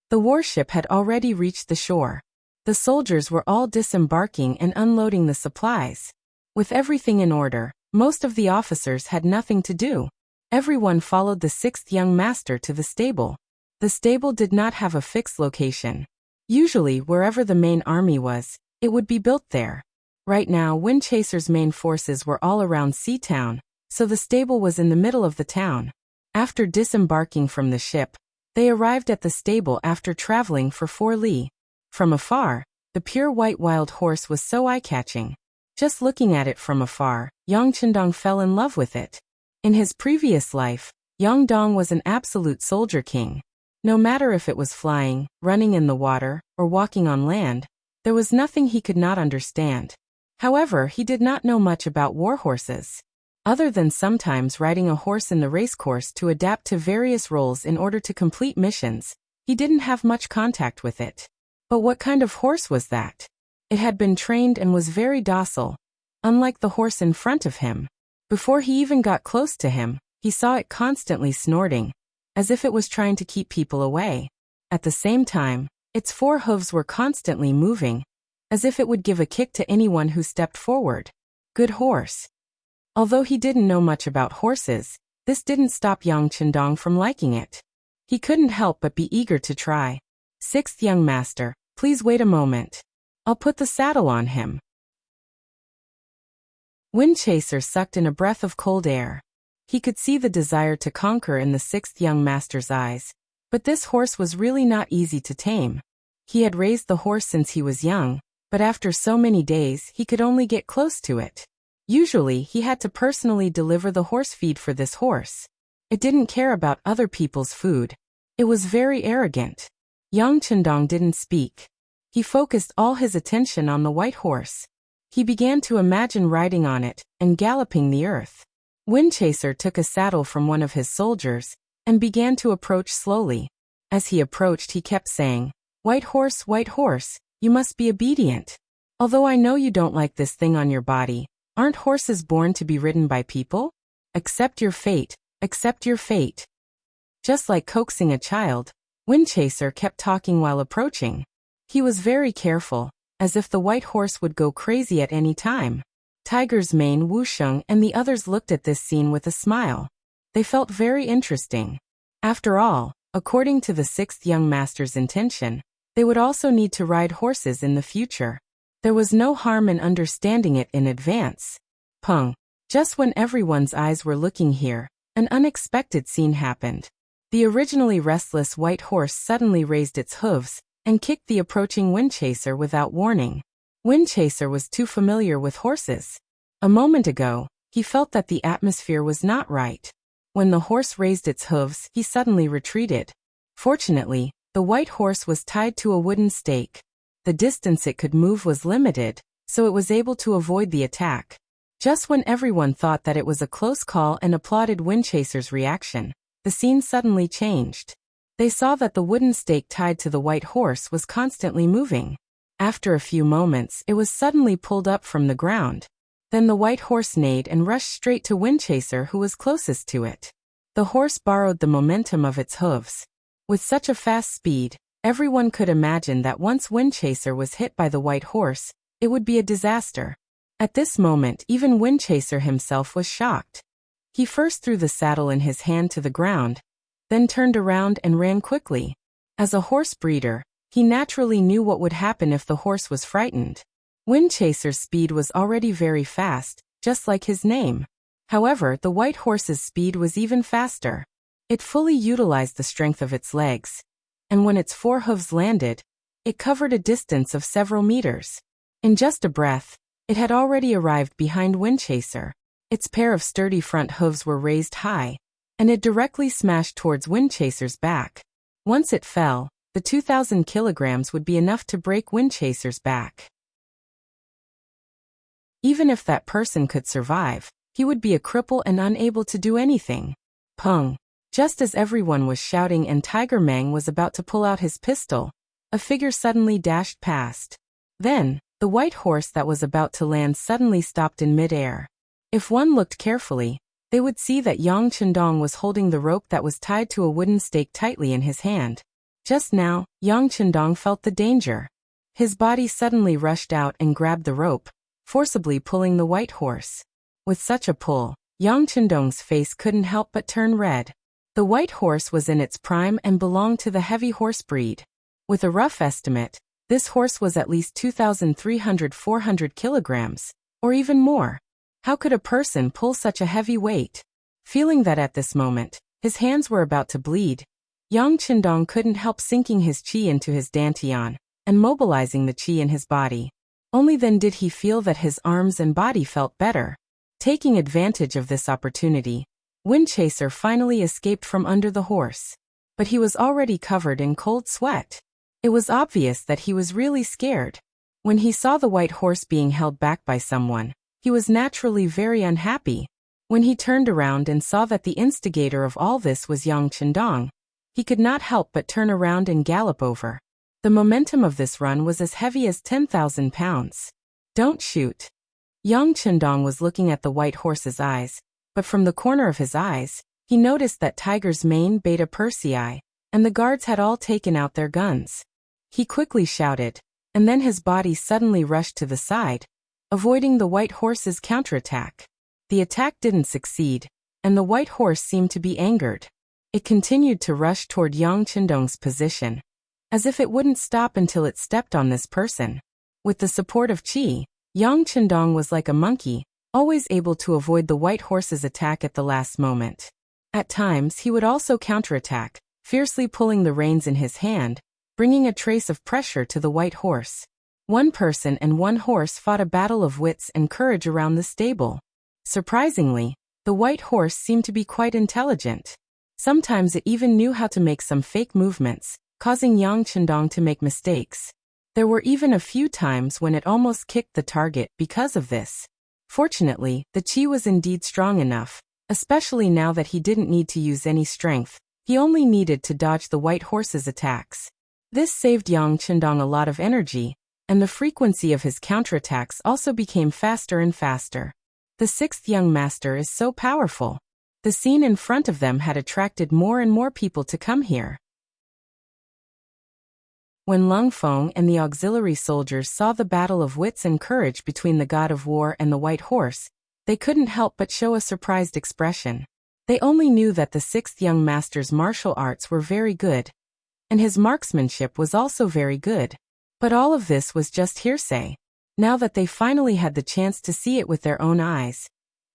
The warship had already reached the shore. The soldiers were all disembarking and unloading the supplies. With everything in order, most of the officers had nothing to do. Everyone followed the sixth young master to the stable. The stable did not have a fixed location. Usually, wherever the main army was, it would be built there. Right now, Windchaser's main forces were all around Seatown, so the stable was in the middle of the town. After disembarking from the ship, they arrived at the stable after traveling for 4 li. From afar, the pure white wild horse was so eye-catching. Just looking at it from afar, Yang Chendong fell in love with it. In his previous life, Yang Dong was an absolute soldier king. No matter if it was flying, running in the water, or walking on land, there was nothing he could not understand. However, he did not know much about war horses. Other than sometimes riding a horse in the racecourse to adapt to various roles in order to complete missions, he didn't have much contact with it. But what kind of horse was that? It had been trained and was very docile, unlike the horse in front of him. Before he even got close to him, he saw it constantly snorting, as if it was trying to keep people away. At the same time, its 4 hooves were constantly moving, as if it would give a kick to anyone who stepped forward. Good horse. Although he didn't know much about horses, this didn't stop Yang Chendong from liking it. He couldn't help but be eager to try. Sixth young master, please wait a moment. I'll put the saddle on him. Windchaser sucked in a breath of cold air. He could see the desire to conquer in the sixth young master's eyes. But this horse was really not easy to tame. He had raised the horse since he was young, but after so many days he could only get close to it. Usually he had to personally deliver the horse feed for this horse. It didn't care about other people's food. It was very arrogant. Yang Chendong didn't speak. He focused all his attention on the white horse. He began to imagine riding on it and galloping the earth. Windchaser took a saddle from one of his soldiers and began to approach slowly. As he approached, he kept saying, white horse, you must be obedient. Although I know you don't like this thing on your body, aren't horses born to be ridden by people? Accept your fate, accept your fate." Just like coaxing a child, Windchaser kept talking while approaching. He was very careful, as if the white horse would go crazy at any time. Tiger's mane, Wusheng, and the others looked at this scene with a smile. They felt very interesting. After all, according to the sixth young master's intention, they would also need to ride horses in the future. There was no harm in understanding it in advance. Pung. Just when everyone's eyes were looking here, an unexpected scene happened. The originally restless white horse suddenly raised its hooves and kicked the approaching Windchaser without warning. Windchaser was too familiar with horses. A moment ago, he felt that the atmosphere was not right. When the horse raised its hooves, he suddenly retreated. Fortunately, the white horse was tied to a wooden stake. The distance it could move was limited, so it was able to avoid the attack. Just when everyone thought that it was a close call and applauded Windchaser's reaction, the scene suddenly changed. They saw that the wooden stake tied to the white horse was constantly moving. After a few moments, it was suddenly pulled up from the ground. Then the white horse neighed and rushed straight to Windchaser, who was closest to it. The horse borrowed the momentum of its hooves. With such a fast speed, everyone could imagine that once Windchaser was hit by the white horse, it would be a disaster. At this moment, even Windchaser himself was shocked. He first threw the saddle in his hand to the ground, then turned around and ran quickly. As a horse breeder, he naturally knew what would happen if the horse was frightened. Windchaser's speed was already very fast, just like his name. However, the white horse's speed was even faster. It fully utilized the strength of its legs, and when its 4 hooves landed, it covered a distance of several meters. In just a breath, it had already arrived behind Windchaser. Its pair of sturdy front hooves were raised high, and it directly smashed towards Windchaser's back. Once it fell, the 2,000 kilograms would be enough to break Windchaser's back. Even if that person could survive, he would be a cripple and unable to do anything. Pung. Just as everyone was shouting and Tiger Mang was about to pull out his pistol, a figure suddenly dashed past. Then, the white horse that was about to land suddenly stopped in midair. If one looked carefully, they would see that Yang Chendong was holding the rope that was tied to a wooden stake tightly in his hand. Just now, Yang Chendong felt the danger. His body suddenly rushed out and grabbed the rope, forcibly pulling the white horse. With such a pull, Yang Chendong's face couldn't help but turn red. The white horse was in its prime and belonged to the heavy horse breed. With a rough estimate, this horse was at least 2,300–400 kilograms, or even more. How could a person pull such a heavy weight? Feeling that at this moment, his hands were about to bleed, Yang Chendong couldn't help sinking his qi into his dantian and mobilizing the qi in his body. Only then did he feel that his arms and body felt better. Taking advantage of this opportunity, Windchaser finally escaped from under the horse. But he was already covered in cold sweat. It was obvious that he was really scared. When he saw the white horse being held back by someone, he was naturally very unhappy. When he turned around and saw that the instigator of all this was Yang Chendong, he could not help but turn around and gallop over. The momentum of this run was as heavy as 10,000 pounds. Don't shoot. Yang Chendong was looking at the white horse's eyes, but from the corner of his eyes, he noticed that Tiger's main Beta Persei and the guards had all taken out their guns. He quickly shouted, and then his body suddenly rushed to the side, avoiding the white horse's counterattack. The attack didn't succeed, and the white horse seemed to be angered. It continued to rush toward Yang Chendong's position, as if it wouldn't stop until it stepped on this person. With the support of qi, Yang Chendong was like a monkey, always able to avoid the white horse's attack at the last moment. At times he would also counterattack, fiercely pulling the reins in his hand, bringing a trace of pressure to the white horse. One person and one horse fought a battle of wits and courage around the stable. Surprisingly, the white horse seemed to be quite intelligent. Sometimes it even knew how to make some fake movements, causing Yang Chendong to make mistakes. There were even a few times when it almost kicked the target because of this. Fortunately, the qi was indeed strong enough, especially now that he didn't need to use any strength. He only needed to dodge the white horse's attacks. This saved Yang Chendong a lot of energy, and the frequency of his counterattacks also became faster and faster. The sixth young master is so powerful. The scene in front of them had attracted more and more people to come here. When Lung Feng and the auxiliary soldiers saw the battle of wits and courage between the god of war and the white horse, they couldn't help but show a surprised expression. They only knew that the sixth young master's martial arts were very good, and his marksmanship was also very good. But all of this was just hearsay. Now that they finally had the chance to see it with their own eyes,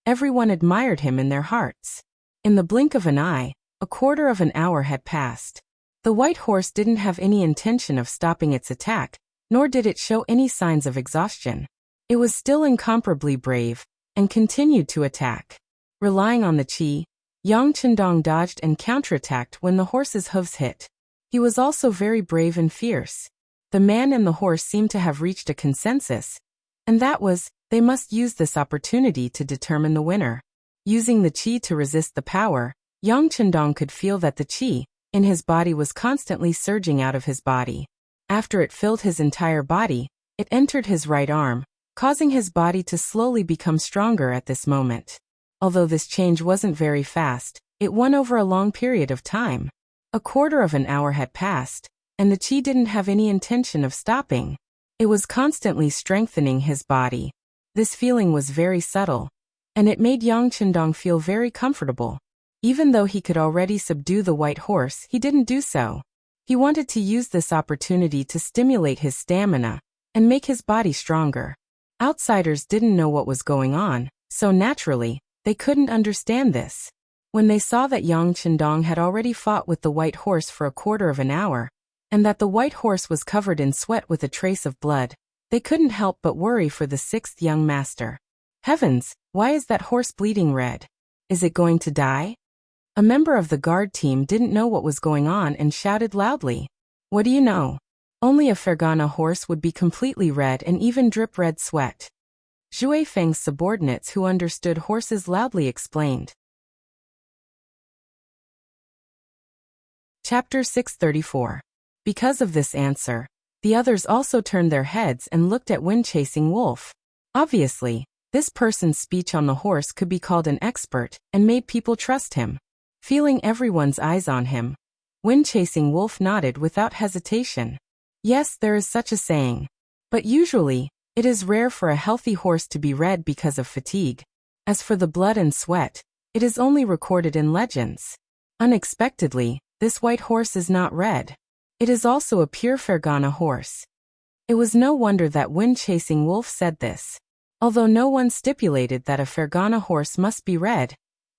everyone admired him in their hearts. In the blink of an eye, a quarter of an hour had passed. The white horse didn't have any intention of stopping its attack, nor did it show any signs of exhaustion. It was still incomparably brave, and continued to attack. Relying on the qi, Yang Chendong dodged and counterattacked when the horse's hooves hit. He was also very brave and fierce. The man and the horse seemed to have reached a consensus, and that was, they must use this opportunity to determine the winner. Using the qi to resist the power, Yang Chendong could feel that the qi in his body was constantly surging out of his body. After it filled his entire body, it entered his right arm, causing his body to slowly become stronger at this moment. Although this change wasn't very fast, it won over a long period of time. A quarter of an hour had passed, and the qi didn't have any intention of stopping. It was constantly strengthening his body. This feeling was very subtle, and it made Yang Chendong feel very comfortable. Even though he could already subdue the white horse, he didn't do so. He wanted to use this opportunity to stimulate his stamina and make his body stronger. Outsiders didn't know what was going on, so naturally, they couldn't understand this. When they saw that Yang Chendong had already fought with the white horse for a quarter of an hour, and that the white horse was covered in sweat with a trace of blood, they couldn't help but worry for the sixth young master. Heavens, why is that horse bleeding red? Is it going to die? A member of the guard team didn't know what was going on and shouted loudly. What do you know? Only a Fergana horse would be completely red and even drip red sweat. Zhui Feng's subordinates who understood horses loudly explained. Chapter 634. Because of this answer, the others also turned their heads and looked at Wind-Chasing Wolf. Obviously, this person's speech on the horse could be called an expert and made people trust him. Feeling everyone's eyes on him, Wind-Chasing Wolf nodded without hesitation. Yes, there is such a saying. But usually, it is rare for a healthy horse to be red because of fatigue. As for the blood and sweat, it is only recorded in legends. Unexpectedly, this white horse is not red. It is also a pure Fergana horse. It was no wonder that wind-chasing wolf said this. Although no one stipulated that a Fergana horse must be red,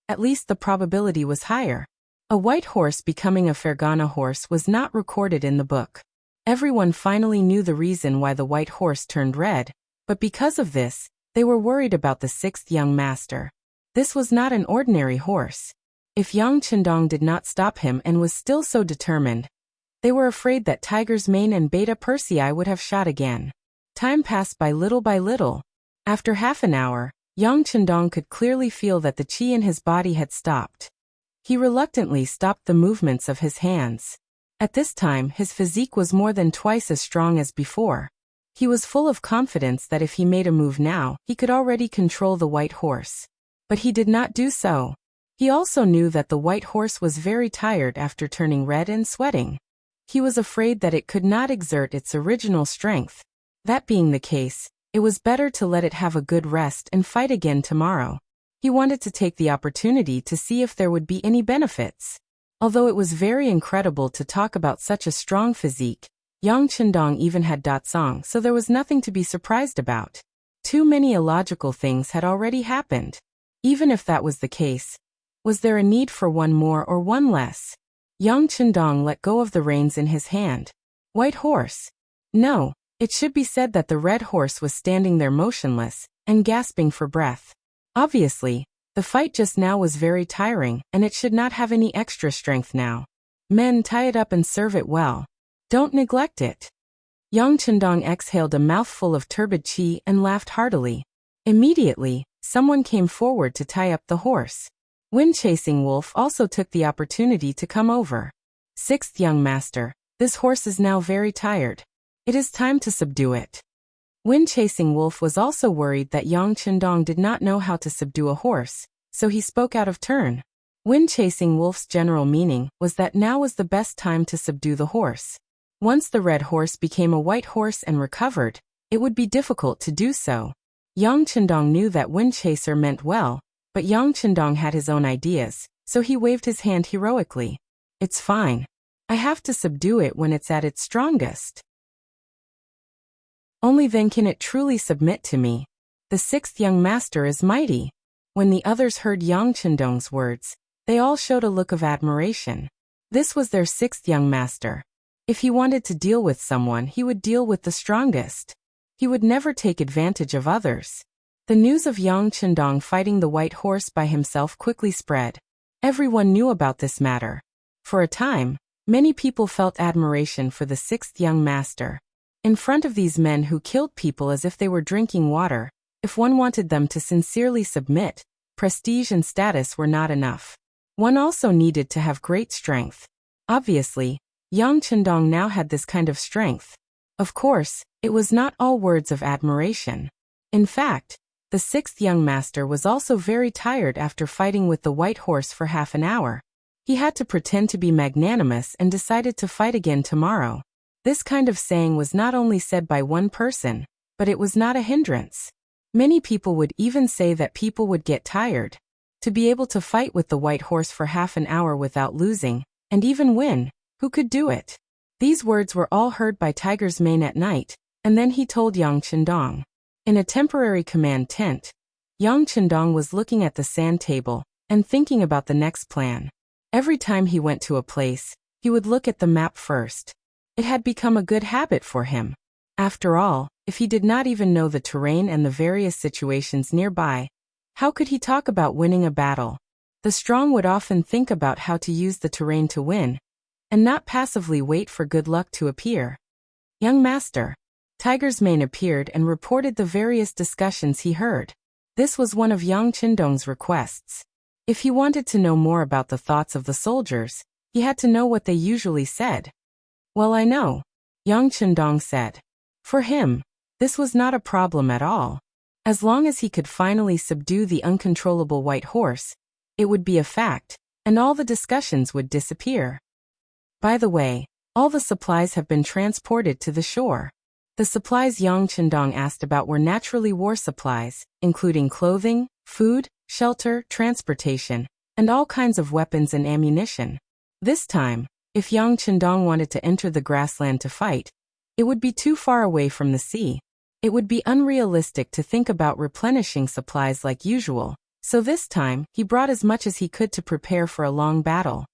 at least the probability was higher. A white horse becoming a Fergana horse was not recorded in the book. Everyone finally knew the reason why the white horse turned red, but because of this, they were worried about the sixth young master. This was not an ordinary horse. If Yang Chendong did not stop him and was still so determined, they were afraid that Tiger's Mane and Beta Persei would have shot again. Time passed by little by little. After half an hour, Yang Chendong could clearly feel that the qi in his body had stopped. He reluctantly stopped the movements of his hands. At this time, his physique was more than twice as strong as before. He was full of confidence that if he made a move now, he could already control the white horse. But he did not do so. He also knew that the white horse was very tired after turning red and sweating. He was afraid that it could not exert its original strength. That being the case, it was better to let it have a good rest and fight again tomorrow. He wanted to take the opportunity to see if there would be any benefits. Although it was very incredible to talk about such a strong physique, Yang Chendong even had Datsang, so there was nothing to be surprised about. Too many illogical things had already happened. Even if that was the case, was there a need for one more or one less? Yang Chendong let go of the reins in his hand. White horse. No, it should be said that the red horse was standing there motionless and gasping for breath. Obviously, the fight just now was very tiring, and it should not have any extra strength now. Men, tie it up and serve it well. Don't neglect it. Yang Chendong exhaled a mouthful of turbid qi and laughed heartily. Immediately, someone came forward to tie up the horse. Wind-chasing wolf also took the opportunity to come over. Sixth young master, this horse is now very tired. It is time to subdue it. Wind-chasing wolf was also worried that Yang Chendong did not know how to subdue a horse, so he spoke out of turn. Wind-chasing wolf's general meaning was that now was the best time to subdue the horse. Once the red horse became a white horse and recovered, it would be difficult to do so. Yang Chendong knew that Wind-chaser meant well, but Yang Chendong had his own ideas, so he waved his hand heroically. It's fine. I have to subdue it when it's at its strongest. Only then can it truly submit to me. The sixth young master is mighty. When the others heard Yang Chendong's words, they all showed a look of admiration. This was their sixth young master. If he wanted to deal with someone, he would deal with the strongest. He would never take advantage of others. The news of Yang Chendong fighting the white horse by himself quickly spread. Everyone knew about this matter. For a time, many people felt admiration for the sixth young master. In front of these men who killed people as if they were drinking water, if one wanted them to sincerely submit, prestige and status were not enough. One also needed to have great strength. Obviously, Yang Chendong now had this kind of strength. Of course, it was not all words of admiration. In fact, the sixth young master was also very tired after fighting with the white horse for half an hour. He had to pretend to be magnanimous and decided to fight again tomorrow. This kind of saying was not only said by one person, but it was not a hindrance. Many people would even say that people would get tired. To be able to fight with the white horse for half an hour without losing, and even win, who could do it? These words were all heard by Tiger's Mane at night, and then he told Yang Chendong. In a temporary command tent, Yang Chendong was looking at the sand table and thinking about the next plan. Every time he went to a place, he would look at the map first. It had become a good habit for him. After all, if he did not even know the terrain and the various situations nearby, how could he talk about winning a battle? The strong would often think about how to use the terrain to win, and not passively wait for good luck to appear. Young master. Tiger's Mane appeared and reported the various discussions he heard. This was one of Yang Chendong's requests. If he wanted to know more about the thoughts of the soldiers, he had to know what they usually said. Well, I know, Yang Chendong said. For him, this was not a problem at all. As long as he could finally subdue the uncontrollable white horse, it would be a fact, and all the discussions would disappear. By the way, All the supplies have been transported to the shore. The supplies Yang Chendong asked about were naturally war supplies, including clothing, food, shelter, transportation, and all kinds of weapons and ammunition. This time, if Yang Chendong wanted to enter the grassland to fight, it would be too far away from the sea. It would be unrealistic to think about replenishing supplies like usual, so this time, he brought as much as he could to prepare for a long battle.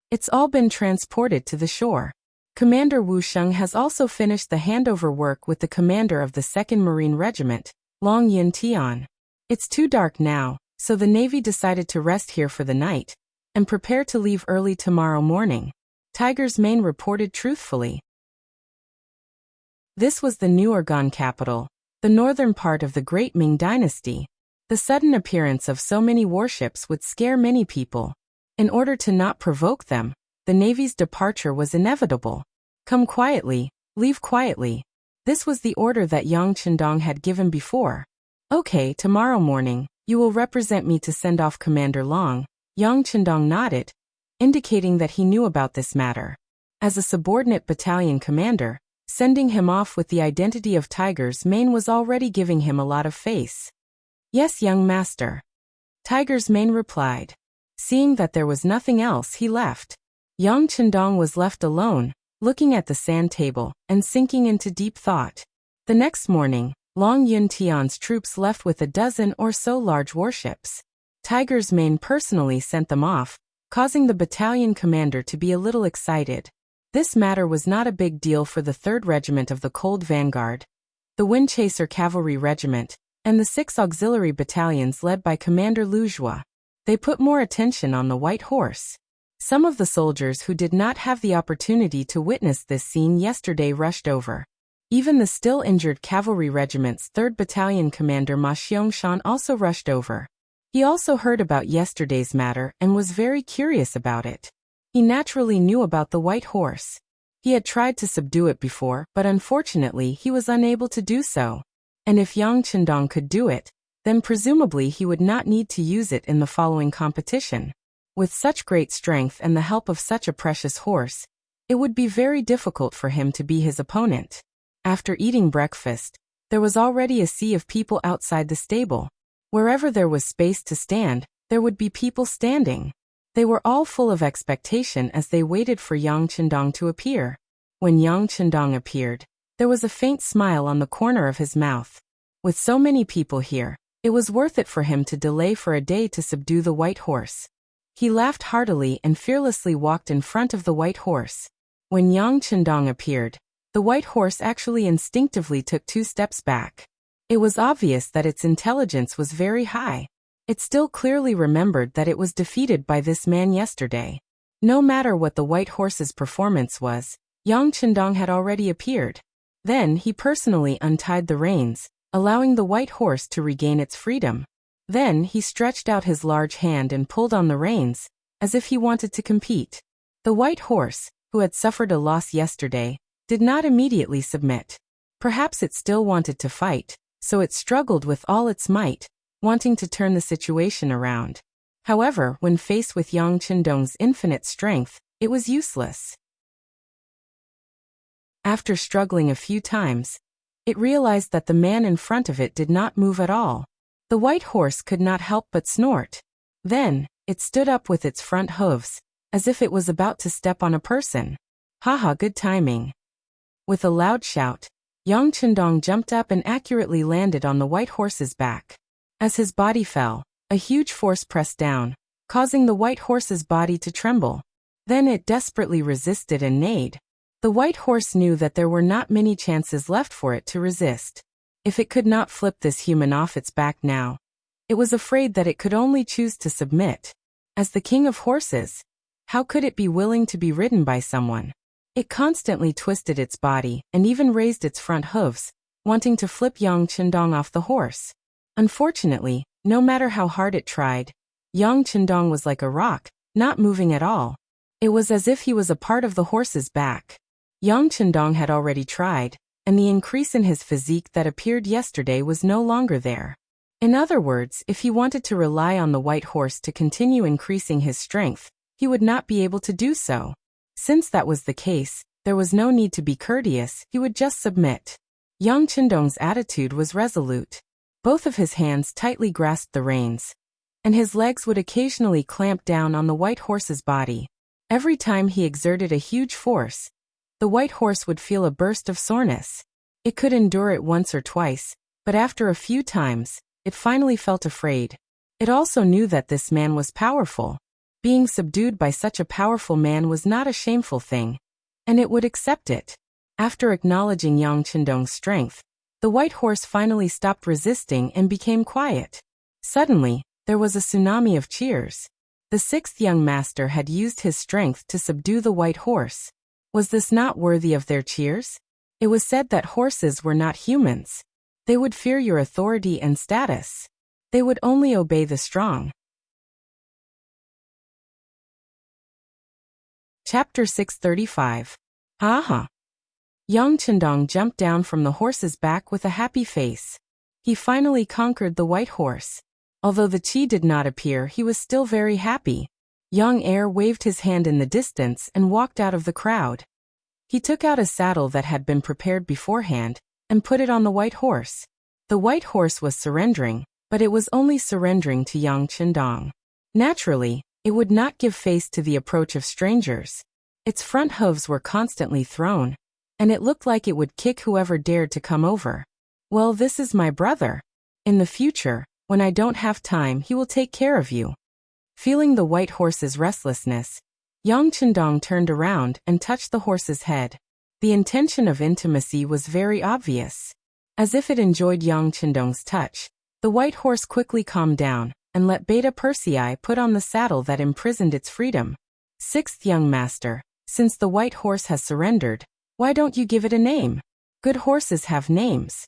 It's all been transported to the shore. Commander Wu Sheng has also finished the handover work with the commander of the 2nd Marine Regiment, Long Yun Tian. It's too dark now, so the Navy decided to rest here for the night and prepare to leave early tomorrow morning. Tiger's Mane reported truthfully. This was the New Urgan capital, the northern part of the Great Ming Dynasty. The sudden appearance of so many warships would scare many people. In order to not provoke them, the Navy's departure was inevitable. Come quietly, leave quietly. This was the order that Yang Chendong had given before. Okay, tomorrow morning, you will represent me to send off Commander Long. Yang Chendong nodded, indicating that he knew about this matter. As a subordinate battalion commander, sending him off with the identity of Tiger's Mane was already giving him a lot of face. Yes, young master. Tiger's Mane replied. Seeing that there was nothing else, he left. Yang Chendong was left alone, looking at the sand table and sinking into deep thought. The next morning, Long Yun Tian's troops left with a dozen or so large warships. Tiger's Mane personally sent them off, causing the battalion commander to be a little excited. This matter was not a big deal for the 3rd Regiment of the Cold Vanguard, the Windchaser Cavalry Regiment, and the 6 auxiliary battalions led by Commander Lu Zhua. They put more attention on the White Horse. Some of the soldiers who did not have the opportunity to witness this scene yesterday rushed over. Even the still injured Cavalry Regiment's 3rd Battalion Commander Ma Xiangshan also rushed over. He also heard about yesterday's matter and was very curious about it. He naturally knew about the White Horse. He had tried to subdue it before, but unfortunately he was unable to do so. And if Yang Chendong could do it, then presumably he would not need to use it in the following competition. With such great strength and the help of such a precious horse, it would be very difficult for him to be his opponent. After eating breakfast, there was already a sea of people outside the stable. Wherever there was space to stand, there would be people standing. They were all full of expectation as they waited for Yang Chendong to appear. When Yang Chendong appeared, there was a faint smile on the corner of his mouth. With so many people here, it was worth it for him to delay for a day to subdue the White Horse. He laughed heartily and fearlessly walked in front of the White Horse. When Yang Chendong appeared, the White Horse actually instinctively took 2 steps back. It was obvious that its intelligence was very high. It still clearly remembered that it was defeated by this man yesterday. No matter what the White Horse's performance was, Yang Chendong had already appeared. Then he personally untied the reins, allowing the White Horse to regain its freedom. Then he stretched out his large hand and pulled on the reins, as if he wanted to compete. The White Horse, who had suffered a loss yesterday, did not immediately submit. Perhaps it still wanted to fight, so it struggled with all its might, wanting to turn the situation around. However, when faced with Yang Chendong's infinite strength, it was useless. After struggling a few times, it realized that the man in front of it did not move at all. The White Horse could not help but snort. Then, it stood up with its front hooves, as if it was about to step on a person. Haha, good timing. With a loud shout, Yang Chendong jumped up and accurately landed on the White Horse's back. As his body fell, a huge force pressed down, causing the White Horse's body to tremble. Then it desperately resisted and neighed. The White Horse knew that there were not many chances left for it to resist. If it could not flip this human off its back now, it was afraid that it could only choose to submit. As the king of horses, how could it be willing to be ridden by someone? It constantly twisted its body and even raised its front hooves, wanting to flip Yang Chendong off the horse. Unfortunately, no matter how hard it tried, Yang Chendong was like a rock, not moving at all. It was as if he was a part of the horse's back. Yang Chendong had already tried, and the increase in his physique that appeared yesterday was no longer there. In other words, if he wanted to rely on the White Horse to continue increasing his strength, he would not be able to do so. Since that was the case, There was no need to be courteous, he would just submit. Yang Chendong's attitude was resolute. Both of his hands tightly grasped the reins, and his legs would occasionally clamp down on the white horse's body. Every time he exerted a huge force, the white horse would feel a burst of soreness. It could endure it once or twice, but after a few times, it finally felt afraid. It also knew that this man was powerful. Being subdued by such a powerful man was not a shameful thing, and it would accept it. After acknowledging Yang Chendong's strength, the white horse finally stopped resisting and became quiet. Suddenly, there was a tsunami of cheers. The sixth young master had used his strength to subdue the white horse. Was this not worthy of their cheers? It was said that horses were not humans. They would fear your authority and status. They would only obey the strong. Chapter 635. Aha! Yang Chendong jumped down from the horse's back with a happy face. He finally conquered the white horse. Although the qi did not appear, he was still very happy. Yang Air waved his hand in the distance and walked out of the crowd. He took out a saddle that had been prepared beforehand and put it on the white horse. The white horse was surrendering, but it was only surrendering to Yang Chendong. Naturally, it would not give face to the approach of strangers. Its front hooves were constantly thrown, and it looked like it would kick whoever dared to come over. Well, this is my brother. In the future, when I don't have time, he will take care of you. Feeling the white horse's restlessness, Yang Chendong turned around and touched the horse's head. The intention of intimacy was very obvious. As if it enjoyed Yang Chendong's touch, the white horse quickly calmed down and let Beta Persei put on the saddle that imprisoned its freedom. Sixth young master, since the white horse has surrendered, why don't you give it a name? Good horses have names.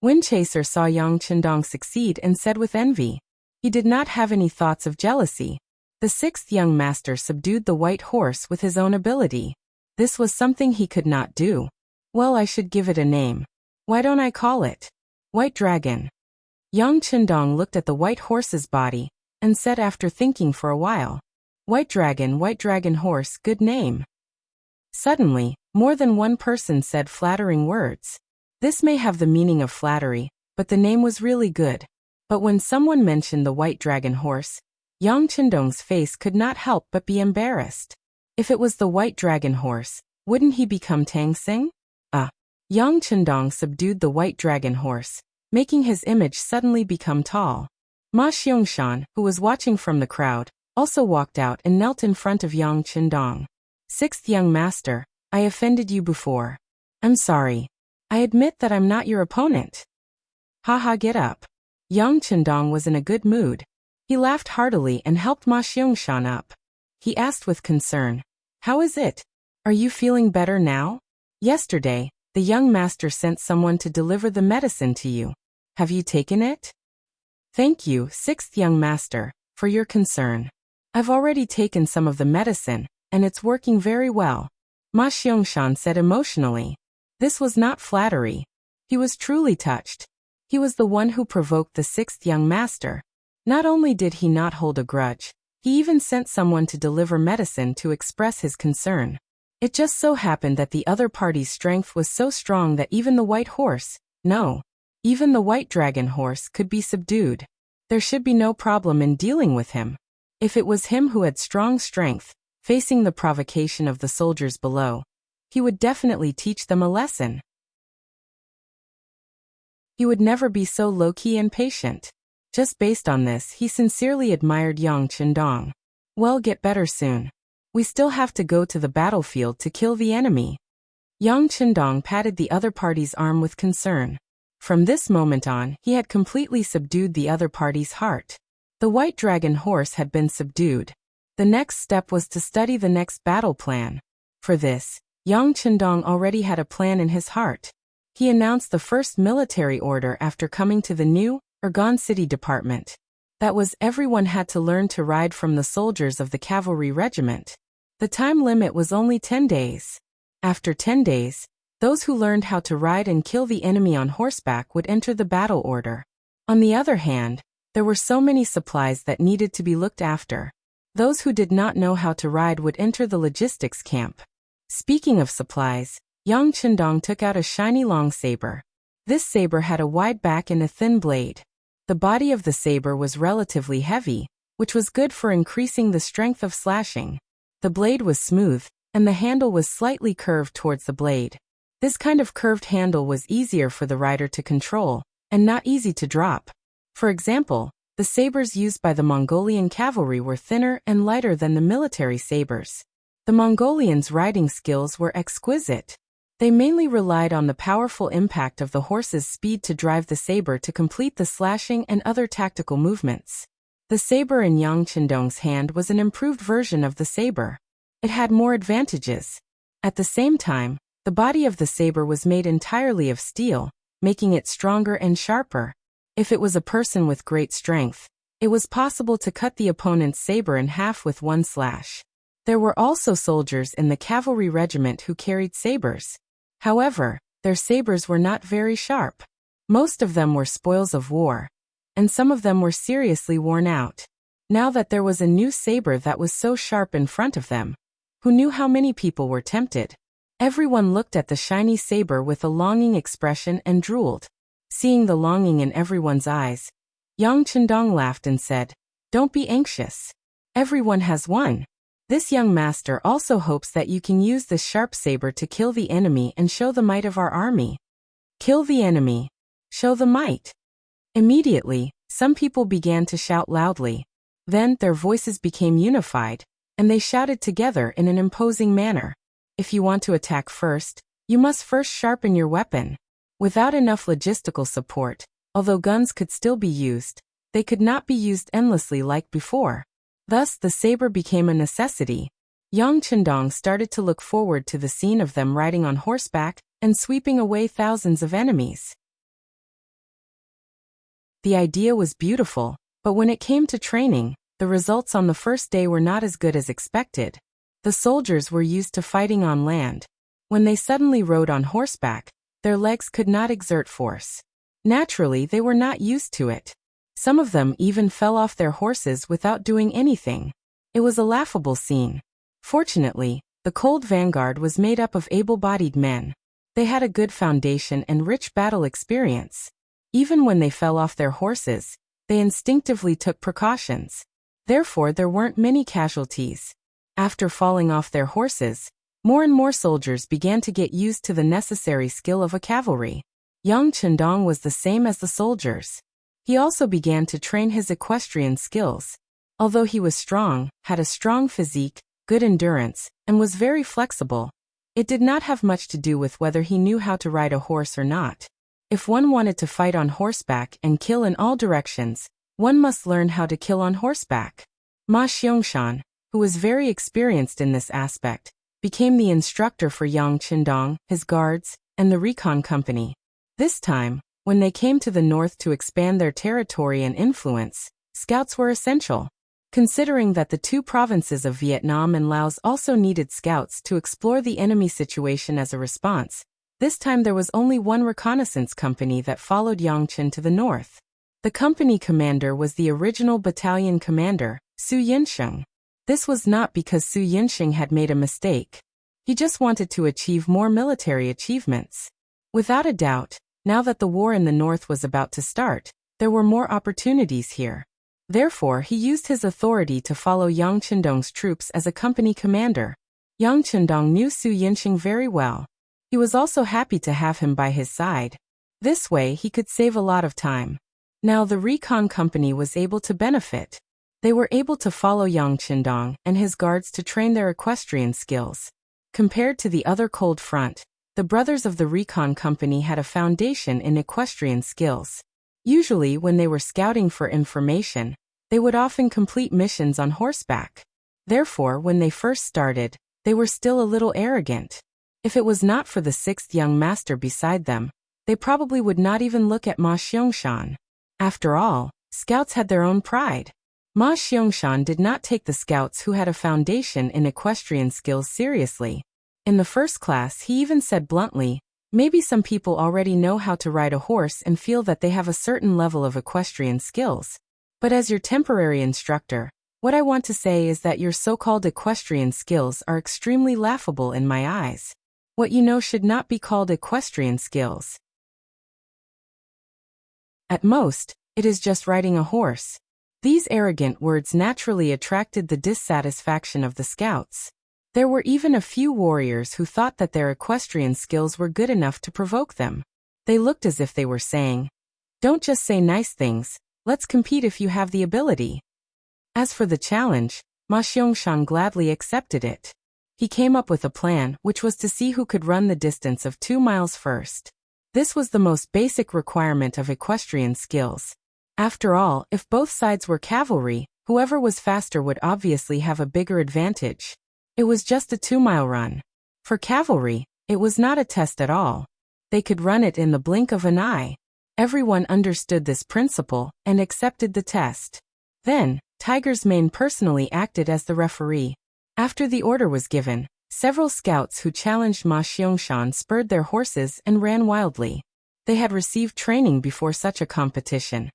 Windchaser saw Yang Chendong succeed and said with envy. He did not have any thoughts of jealousy. The sixth young master subdued the white horse with his own ability. This was something he could not do. Well, I should give it a name. Why don't I call it White Dragon? Yang Chendong looked at the white horse's body and said after thinking for a while, White Dragon horse, good name. Suddenly, more than one person said flattering words. This may have the meaning of flattery, but the name was really good. But when someone mentioned the White Dragon horse, Yang Chendong's face could not help but be embarrassed. If it was the White Dragon horse, wouldn't he become Tang Xing? Yang Chendong subdued the White Dragon horse, making his image suddenly become tall. Ma Xiangshan, who was watching from the crowd, also walked out and knelt in front of Yang Chendong. Sixth young master, I offended you before. I'm sorry. I admit that I'm not your opponent. Haha, get up. Yang Chendong was in a good mood. He laughed heartily and helped Ma Xiangshan up. He asked with concern, How is it? Are you feeling better now? Yesterday, the young master sent someone to deliver the medicine to you. Have you taken it? Thank you, sixth young master, for your concern. I've already taken some of the medicine, and it's working very well. Ma Xiangshan said emotionally. This was not flattery. He was truly touched. He was the one who provoked the sixth young master. Not only did he not hold a grudge, he even sent someone to deliver medicine to express his concern. It just so happened that the other party's strength was so strong that even the white horse, no, even the White Dragon horse could be subdued. There should be no problem in dealing with him. If it was him who had strong strength, facing the provocation of the soldiers below, he would definitely teach them a lesson. He would never be so low-key and patient. Just based on this, he sincerely admired Yang Chendong. Well, get better soon. We still have to go to the battlefield to kill the enemy. Yang Chendong patted the other party's arm with concern. From this moment on, he had completely subdued the other party's heart. The White Dragon horse had been subdued. The next step was to study the next battle plan. For this, Yang Chendong already had a plan in his heart. He announced the first military order after coming to the new Ergon City Department. That was, everyone had to learn to ride from the soldiers of the cavalry regiment. The time limit was only 10 days. After 10 days, those who learned how to ride and kill the enemy on horseback would enter the battle order. On the other hand, there were so many supplies that needed to be looked after. Those who did not know how to ride would enter the logistics camp. Speaking of supplies, Yang Chendong took out a shiny long saber. This saber had a wide back and a thin blade. The body of the saber was relatively heavy, which was good for increasing the strength of slashing. The blade was smooth, and the handle was slightly curved towards the blade. This kind of curved handle was easier for the rider to control, and not easy to drop. For example, the sabers used by the Mongolian cavalry were thinner and lighter than the military sabers. The Mongolians' riding skills were exquisite. They mainly relied on the powerful impact of the horse's speed to drive the saber to complete the slashing and other tactical movements. The saber in Yang Chendong's hand was an improved version of the saber. It had more advantages. At the same time, the body of the saber was made entirely of steel, making it stronger and sharper. If it was a person with great strength, it was possible to cut the opponent's saber in half with one slash. There were also soldiers in the cavalry regiment who carried sabers. However, their sabers were not very sharp. Most of them were spoils of war, and some of them were seriously worn out. Now that there was a new saber that was so sharp in front of them, who knew how many people were tempted? Everyone looked at the shiny saber with a longing expression and drooled. Seeing the longing in everyone's eyes, Yang Chendong laughed and said, "Don't be anxious. Everyone has one. This young master also hopes that you can use this sharp saber to kill the enemy and show the might of our army." Kill the enemy. Show the might. Immediately, some people began to shout loudly. Then their voices became unified, and they shouted together in an imposing manner. If you want to attack first, you must first sharpen your weapon. Without enough logistical support, although guns could still be used, they could not be used endlessly like before. Thus the saber became a necessity. Yang Chendong started to look forward to the scene of them riding on horseback and sweeping away thousands of enemies. The idea was beautiful, but when it came to training, the results on the first day were not as good as expected. The soldiers were used to fighting on land. When they suddenly rode on horseback, their legs could not exert force. Naturally, they were not used to it. Some of them even fell off their horses without doing anything. It was a laughable scene. Fortunately, the cold vanguard was made up of able-bodied men. They had a good foundation and rich battle experience. Even when they fell off their horses, they instinctively took precautions. Therefore, there weren't many casualties. After falling off their horses, more and more soldiers began to get used to the necessary skill of a cavalry. Yang Chendong was the same as the soldiers. He also began to train his equestrian skills. Although he was strong, had a strong physique, good endurance, and was very flexible, it did not have much to do with whether he knew how to ride a horse or not. If one wanted to fight on horseback and kill in all directions, one must learn how to kill on horseback. Ma Xiangshan, who was very experienced in this aspect, became the instructor for Yang Chendong, his guards, and the recon company. This time, when they came to the north to expand their territory and influence, scouts were essential. Considering that the two provinces of Vietnam and Laos also needed scouts to explore the enemy situation as a response, this time there was only one reconnaissance company that followed Yang Chen to the north. The company commander was the original battalion commander, Su Yinsheng. This was not because Su Yinsheng had made a mistake. He just wanted to achieve more military achievements. Without a doubt, now that the war in the north was about to start, there were more opportunities here. Therefore, he used his authority to follow Yang Chendong's troops as a company commander. Yang Chendong knew Su Yinsheng very well. He was also happy to have him by his side. This way, he could save a lot of time. Now the recon company was able to benefit. They were able to follow Yang Chendong and his guards to train their equestrian skills. Compared to the other cold front, the brothers of the recon company had a foundation in equestrian skills. Usually when they were scouting for information, they would often complete missions on horseback. Therefore, when they first started, they were still a little arrogant. If it was not for the sixth young master beside them, they probably would not even look at Ma Xiangshan. After all, scouts had their own pride. Ma Xiangshan did not take the scouts who had a foundation in equestrian skills seriously. In the first class, he even said bluntly, "Maybe some people already know how to ride a horse and feel that they have a certain level of equestrian skills. But as your temporary instructor, What I want to say is that your so-called equestrian skills are extremely laughable in my eyes. What you know should not be called equestrian skills. At most, it is just riding a horse. These arrogant words naturally attracted the dissatisfaction of the scouts. There were even a few warriors who thought that their equestrian skills were good enough to provoke them. They looked as if they were saying, "Don't just say nice things, let's compete if you have the ability." As for the challenge, Ma Xiangshan gladly accepted it. He came up with a plan, which was to see who could run the distance of 2 miles first. This was the most basic requirement of equestrian skills. After all, if both sides were cavalry, whoever was faster would obviously have a bigger advantage. It was just a 2-mile run. For cavalry, it was not a test at all. They could run it in the blink of an eye. Everyone understood this principle and accepted the test. Then, Tiger's Mane personally acted as the referee. After the order was given, several scouts who challenged Ma Xiangshan spurred their horses and ran wildly. They had received training before such a competition,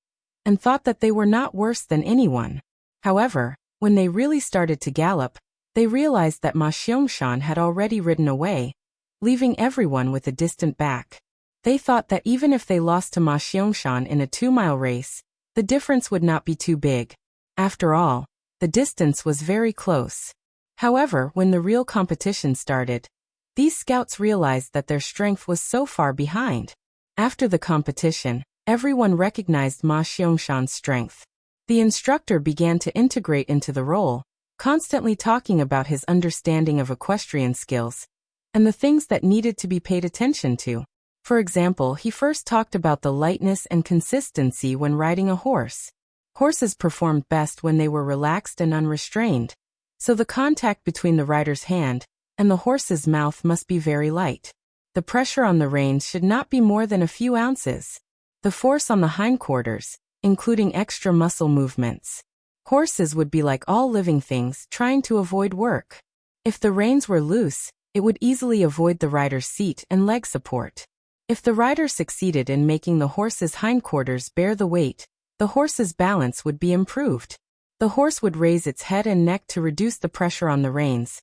and thought that they were not worse than anyone. However, when they really started to gallop, they realized that Ma Xiangshan had already ridden away, leaving everyone with a distant back. They thought that even if they lost to Ma Xiangshan in a 2-mile race, the difference would not be too big. After all, the distance was very close. However, when the real competition started, these scouts realized that their strength was so far behind. After the competition, everyone recognized Ma Xiangshan's strength. The instructor began to integrate into the role, constantly talking about his understanding of equestrian skills and the things that needed to be paid attention to. For example, he first talked about the lightness and consistency when riding a horse. Horses performed best when they were relaxed and unrestrained, so the contact between the rider's hand and the horse's mouth must be very light. The pressure on the reins should not be more than a few ounces. The force on the hindquarters, including extra muscle movements. Horses would be like all living things trying to avoid work. If the reins were loose, it would easily avoid the rider's seat and leg support. If the rider succeeded in making the horse's hindquarters bear the weight, the horse's balance would be improved. The horse would raise its head and neck to reduce the pressure on the reins,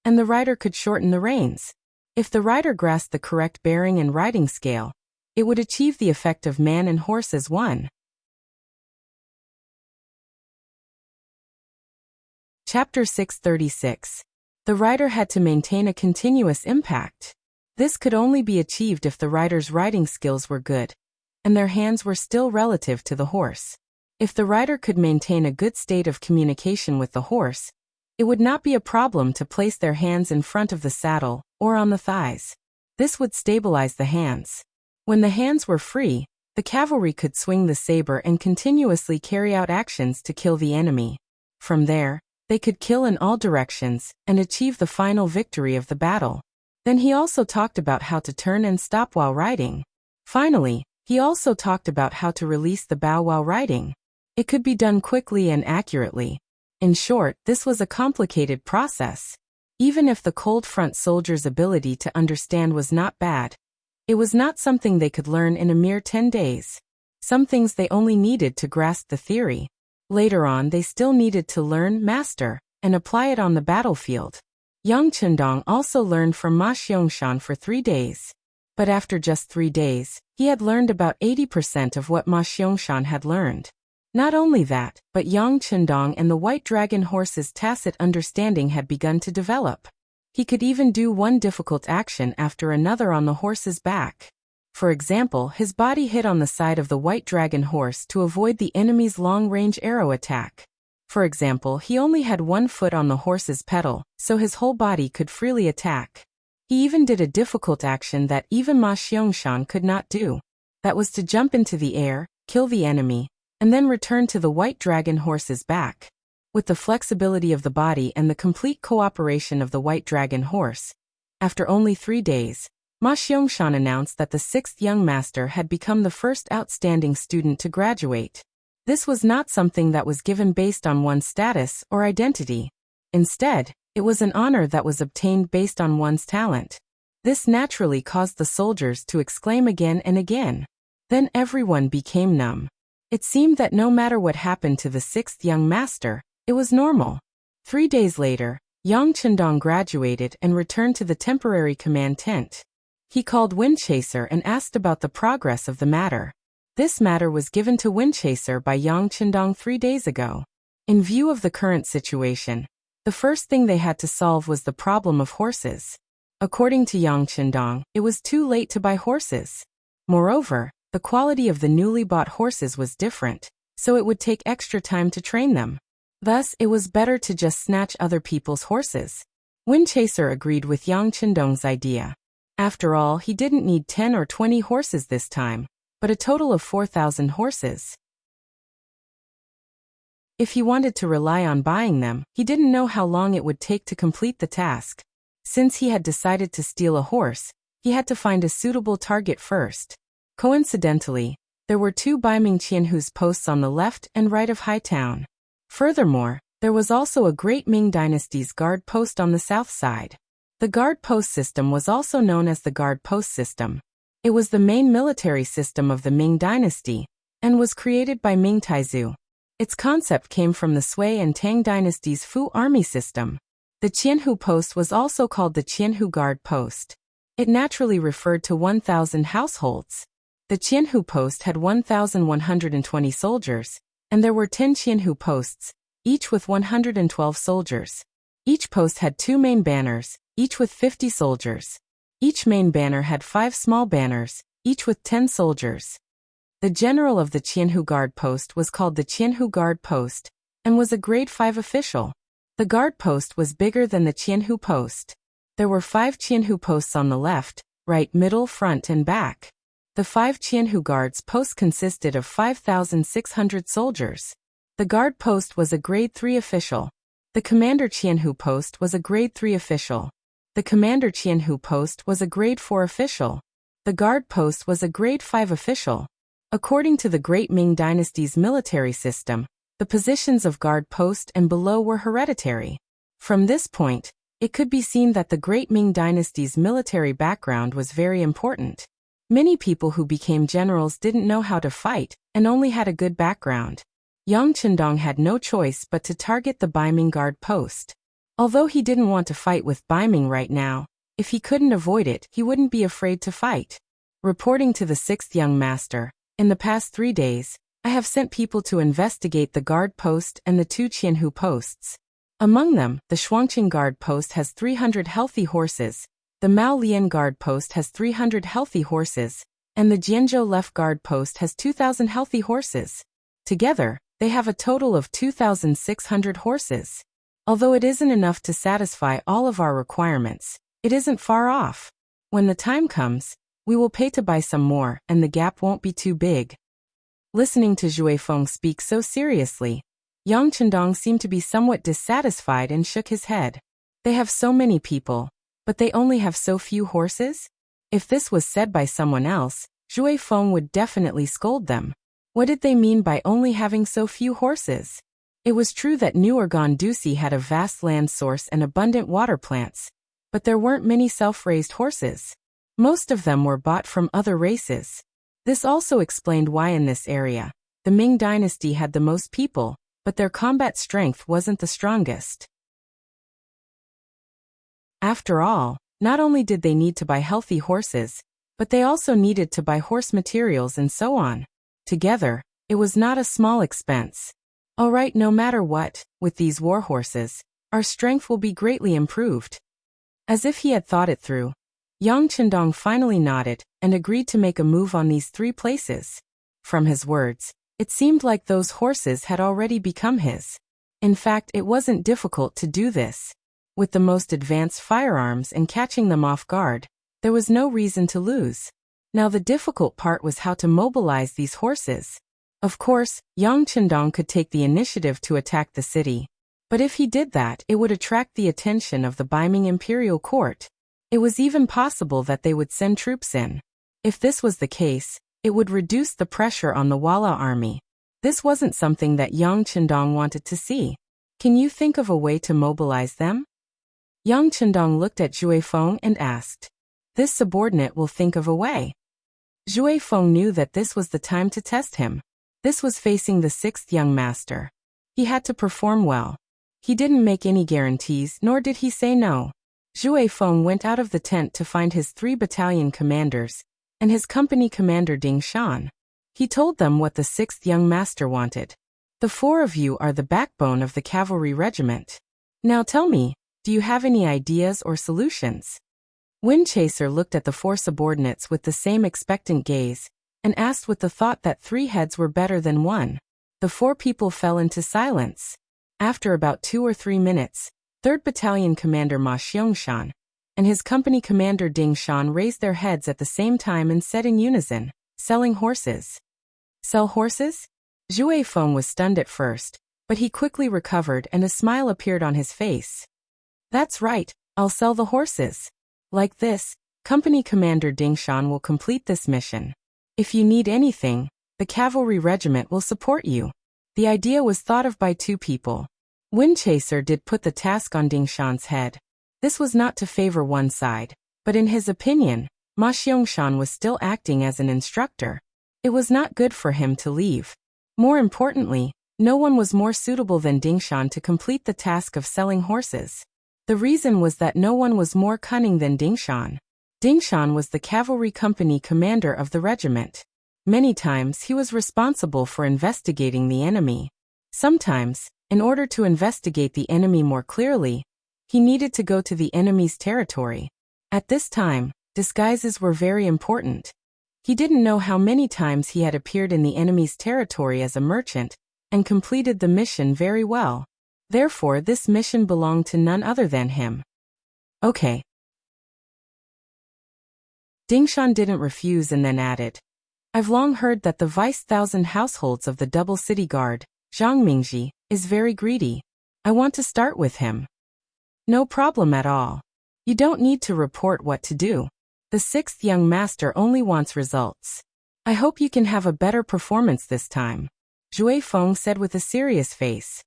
and the rider could shorten the reins. If the rider grasped the correct bearing and riding scale, it would achieve the effect of man and horse as one. Chapter 636. The rider had to maintain a continuous impact. This could only be achieved if the rider's riding skills were good, and their hands were still relative to the horse. If the rider could maintain a good state of communication with the horse, it would not be a problem to place their hands in front of the saddle or on the thighs. This would stabilize the hands. When the hands were free, the cavalry could swing the saber and continuously carry out actions to kill the enemy. From there, they could kill in all directions and achieve the final victory of the battle. Then he also talked about how to turn and stop while riding. Finally, he also talked about how to release the bow while riding. It could be done quickly and accurately. In short, this was a complicated process. Even if the cold front soldier's ability to understand was not bad, it was not something they could learn in a mere 10 days. Some things they only needed to grasp the theory. Later on, they still needed to learn, master, and apply it on the battlefield. Yang Chendong also learned from Ma Xiangshan for 3 days. But after just 3 days, he had learned about 80% of what Ma Xiangshan had learned. Not only that, but Yang Chendong and the White Dragon horse's tacit understanding had begun to develop. He could even do one difficult action after another on the horse's back. For example, his body hit on the side of the White Dragon horse to avoid the enemy's long-range arrow attack. For example, he only had one foot on the horse's pedal, so his whole body could freely attack. He even did a difficult action that even Ma Xiangshan could not do. That was to jump into the air, kill the enemy, and then return to the White Dragon horse's back. With the flexibility of the body and the complete cooperation of the White Dragon horse, after only 3 days, Ma Xiangshan announced that the 6th young master had become the first outstanding student to graduate. This was not something that was given based on one's status or identity. Instead, it was an honor that was obtained based on one's talent. This naturally caused the soldiers to exclaim again and again. Then everyone became numb. It seemed that no matter what happened to the 6th young master, It was normal. 3 days later, Yang Chendong graduated and returned to the temporary command tent. He called Windchaser and asked about the progress of the matter. This matter was given to Windchaser by Yang Chendong 3 days ago. In view of the current situation, the first thing they had to solve was the problem of horses. According to Yang Chendong, it was too late to buy horses. Moreover, the quality of the newly bought horses was different, so it would take extra time to train them. Thus, it was better to just snatch other people's horses. Windchaser agreed with Yang Chendong's idea. After all, he didn't need 10 or 20 horses this time, but a total of 4,000 horses. If he wanted to rely on buying them, he didn't know how long it would take to complete the task. Since he had decided to steal a horse, he had to find a suitable target first. Coincidentally, there were 2 Baiming Qianhu's posts on the left and right of Hightown. Furthermore, there was also a great Ming Dynasty's guard post on the south side. The guard post system was also known as the guard post system. It was the main military system of the Ming Dynasty, and was created by Ming Taizu. Its concept came from the Sui and Tang Dynasty's Fu army system. The Qianhu post was also called the Qianhu guard post. It naturally referred to 1,000 households. The Qianhu post had 1,120 soldiers, and there were 10 Qianhu posts, each with 112 soldiers. Each post had 2 main banners, each with 50 soldiers. Each main banner had 5 small banners, each with 10 soldiers. The general of the Qianhu guard post was called the Qianhu guard post, and was a grade 5 official. The guard post was bigger than the Qianhu post. There were 5 Qianhu posts on the left, right, middle, front, and back. The 5 Qianhu guards posts consisted of 5,600 soldiers. The guard post was a grade 3 official. The commander Qianhu post was a grade 3 official. The commander Qianhu post was a grade 4 official. The guard post was a grade 5 official. According to the Great Ming Dynasty's military system, the positions of guard post and below were hereditary. From this point, it could be seen that the Great Ming Dynasty's military background was very important. Many people who became generals didn't know how to fight, and only had a good background. Yang Chendong had no choice but to target the Baiming guard post. Although he didn't want to fight with Baiming right now, if he couldn't avoid it, he wouldn't be afraid to fight. Reporting to the 6th young master, in the past 3 days, I have sent people to investigate the guard post and the 2 Qianhu posts. Among them, the Shuangqing guard post has 300 healthy horses, the Mao Lian guard post has 300 healthy horses, and the Jianzhou left guard post has 2,000 healthy horses. Together, they have a total of 2,600 horses. Although it isn't enough to satisfy all of our requirements, it isn't far off. When the time comes, we will pay to buy some more, and the gap won't be too big. Listening to Zhui Feng speak so seriously, Yang Chendong seemed to be somewhat dissatisfied and shook his head. They have so many people, but they only have so few horses? If this was said by someone else, Zhui Feng would definitely scold them. What did they mean by only having so few horses? It was true that New Dusi had a vast land source and abundant water plants, but there weren't many self-raised horses. Most of them were bought from other races. This also explained why in this area, the Ming Dynasty had the most people, but their combat strength wasn't the strongest. After all, not only did they need to buy healthy horses, but they also needed to buy horse materials and so on. Together, it was not a small expense. All right, no matter what, with these war horses, our strength will be greatly improved. As if he had thought it through, Yang Chendong finally nodded and agreed to make a move on these 3 places. From his words, it seemed like those horses had already become his. In fact, it wasn't difficult to do this. With the most advanced firearms and catching them off guard, there was no reason to lose. Now the difficult part was how to mobilize these horses. Of course, Yang Chendong could take the initiative to attack the city. But if he did that, it would attract the attention of the Baiming imperial court. It was even possible that they would send troops in. If this was the case, it would reduce the pressure on the Walla army. This wasn't something that Yang Chendong wanted to see. Can you think of a way to mobilize them? Yang Chendong looked at Zhui Feng and asked. This subordinate will think of a way. Zhui Feng knew that this was the time to test him. This was facing the 6th young master. He had to perform well. He didn't make any guarantees, nor did he say no. Zhu Feng went out of the tent to find his 3 battalion commanders and his company commander Ding Shan. He told them what the 6th young master wanted. The 4 of you are the backbone of the cavalry regiment. Now tell me, do you have any ideas or solutions? Wind Chaser looked at the 4 subordinates with the same expectant gaze and asked with the thought that 3 heads were better than 1. The 4 people fell into silence. After about 2 or 3 minutes, 3rd Battalion Commander Ma Xiangshan and his company commander Ding Shan raised their heads at the same time and said in unison, "Selling horses." Sell horses? Zhu Feng was stunned at first, but he quickly recovered and a smile appeared on his face. "That's right, I'll sell the horses. Like this, company commander Ding Shan will complete this mission. If you need anything, the cavalry regiment will support you." The idea was thought of by 2 people. Wind Chaser did put the task on Ding Shan's head. This was not to favor one side, but in his opinion, Ma Xiangshan was still acting as an instructor. It was not good for him to leave. More importantly, no one was more suitable than Ding Shan to complete the task of selling horses. The reason was that no one was more cunning than Ding Shan. Ding Shan was the cavalry company commander of the regiment. Many times he was responsible for investigating the enemy. Sometimes, in order to investigate the enemy more clearly, he needed to go to the enemy's territory. At this time, disguises were very important. He didn't know how many times he had appeared in the enemy's territory as a merchant and completed the mission very well. Therefore, this mission belonged to none other than him. Okay. Ding Shan didn't refuse and then added, "I've long heard that the vice-thousand households of the double city guard, Zhang Mingji, is very greedy. I want to start with him." "No problem at all. You don't need to report what to do. The 6th young master only wants results. I hope you can have a better performance this time," Zhu Feng said with a serious face.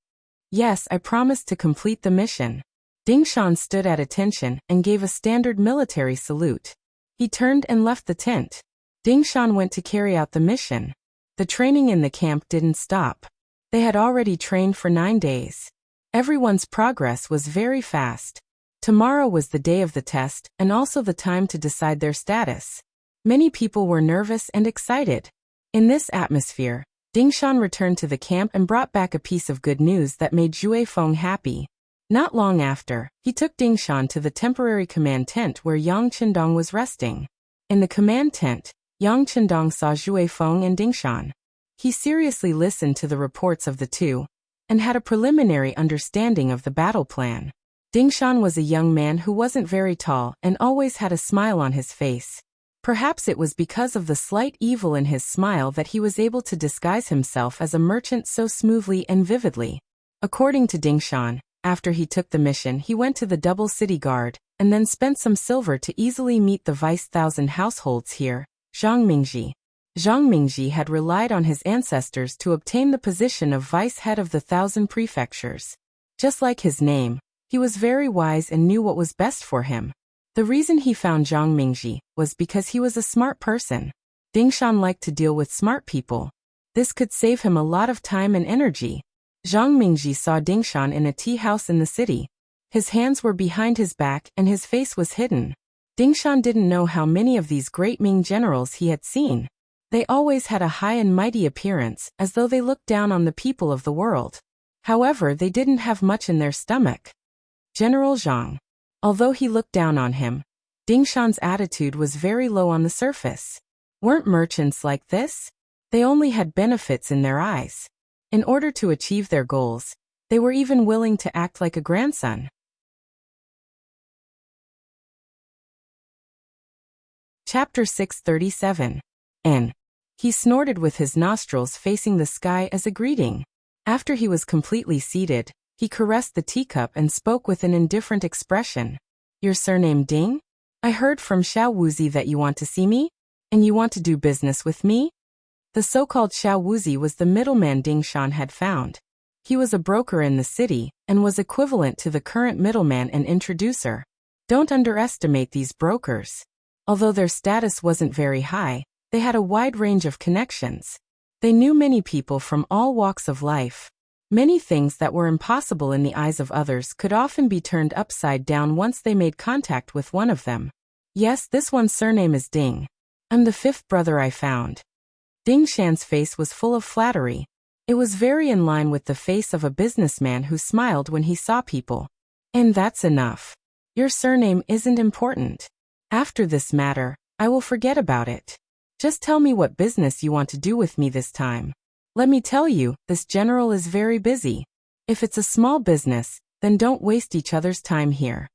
"Yes, I promise to complete the mission." Ding Shan stood at attention and gave a standard military salute. He turned and left the tent. Ding Shan went to carry out the mission. The training in the camp didn't stop. They had already trained for 9 days. Everyone's progress was very fast. Tomorrow was the day of the test and also the time to decide their status. Many people were nervous and excited. In this atmosphere, Ding Shan returned to the camp and brought back a piece of good news that made Zhu Feng happy. Not long after, he took Ding Shan to the temporary command tent where Yang Qindong was resting. In the command tent, Yang Qindong saw Zhu Feng and Ding Shan. He seriously listened to the reports of the 2 and had a preliminary understanding of the battle plan. Ding Shan was a young man who wasn't very tall and always had a smile on his face. Perhaps it was because of the slight evil in his smile that he was able to disguise himself as a merchant so smoothly and vividly. According to Ding Shan, after he took the mission, he went to the double city guard and then spent some silver to easily meet the vice-thousand households here, Zhang Mingji. Zhang Mingji had relied on his ancestors to obtain the position of vice-head of the 1,000 prefectures. Just like his name, he was very wise and knew what was best for him. The reason he found Zhang Mingji was because he was a smart person. Ding Shan liked to deal with smart people. This could save him a lot of time and energy. Zhang Mingji saw Ding Shan in a tea house in the city. His hands were behind his back and his face was hidden. Ding Shan didn't know how many of these great Ming generals he had seen. They always had a high and mighty appearance, as though they looked down on the people of the world. However, they didn't have much in their stomach. General Zhang. Although he looked down on him, Ding Shan's attitude was very low on the surface. Weren't merchants like this? They only had benefits in their eyes. In order to achieve their goals, they were even willing to act like a grandson. Chapter 637. N. He snorted with his nostrils facing the sky as a greeting. After he was completely seated, he caressed the teacup and spoke with an indifferent expression. "Your surname Ding? I heard from Xiao Wuzi that you want to see me? And you want to do business with me?" The so-called Xiao Wuzi was the middleman Ding Shan had found. He was a broker in the city and was equivalent to the current middleman and introducer. Don't underestimate these brokers. Although their status wasn't very high, they had a wide range of connections. They knew many people from all walks of life. Many things that were impossible in the eyes of others could often be turned upside down once they made contact with one of them. Yes, this one's surname is Ding. I'm the fifth brother I found. Ding Shan's face was full of flattery. It was very in line with the face of a businessman who smiled when he saw people. And that's enough. Your surname isn't important. After this matter, I will forget about it. Just tell me what business you want to do with me this time. Let me tell you, this general is very busy. If it's a small business, then don't waste each other's time here.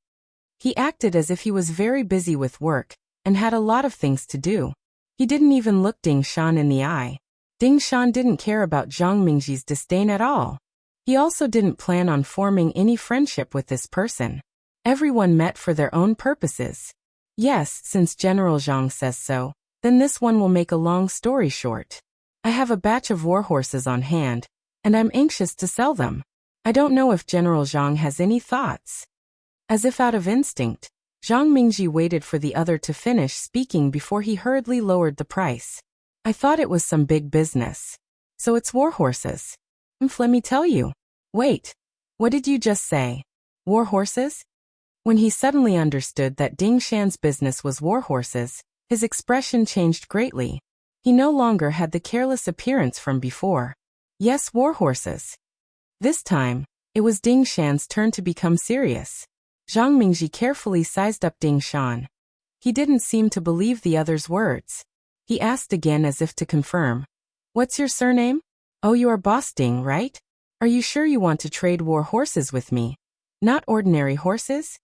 He acted as if he was very busy with work and had a lot of things to do. He didn't even look Ding Shan in the eye. Ding Shan didn't care about Zhang Mingji's disdain at all. He also didn't plan on forming any friendship with this person. Everyone met for their own purposes. Yes, since General Zhang says so, then this one will make a long story short. I have a batch of warhorses on hand, and I'm anxious to sell them. I don't know if General Zhang has any thoughts. As if out of instinct, Zhang Mingji waited for the other to finish speaking before he hurriedly lowered the price. I thought it was some big business. So it's warhorses. Let me tell you. Wait. What did you just say? Warhorses? When he suddenly understood that Ding Shan's business was warhorses, his expression changed greatly. He no longer had the careless appearance from before. Yes, warhorses. This time, it was Ding Shan's turn to become serious. Zhang Mingji carefully sized up Ding Shan. He didn't seem to believe the other's words. He asked again as if to confirm. What's your surname? Oh, you are Boss Ding, right? Are you sure you want to trade war horses with me? Not ordinary horses?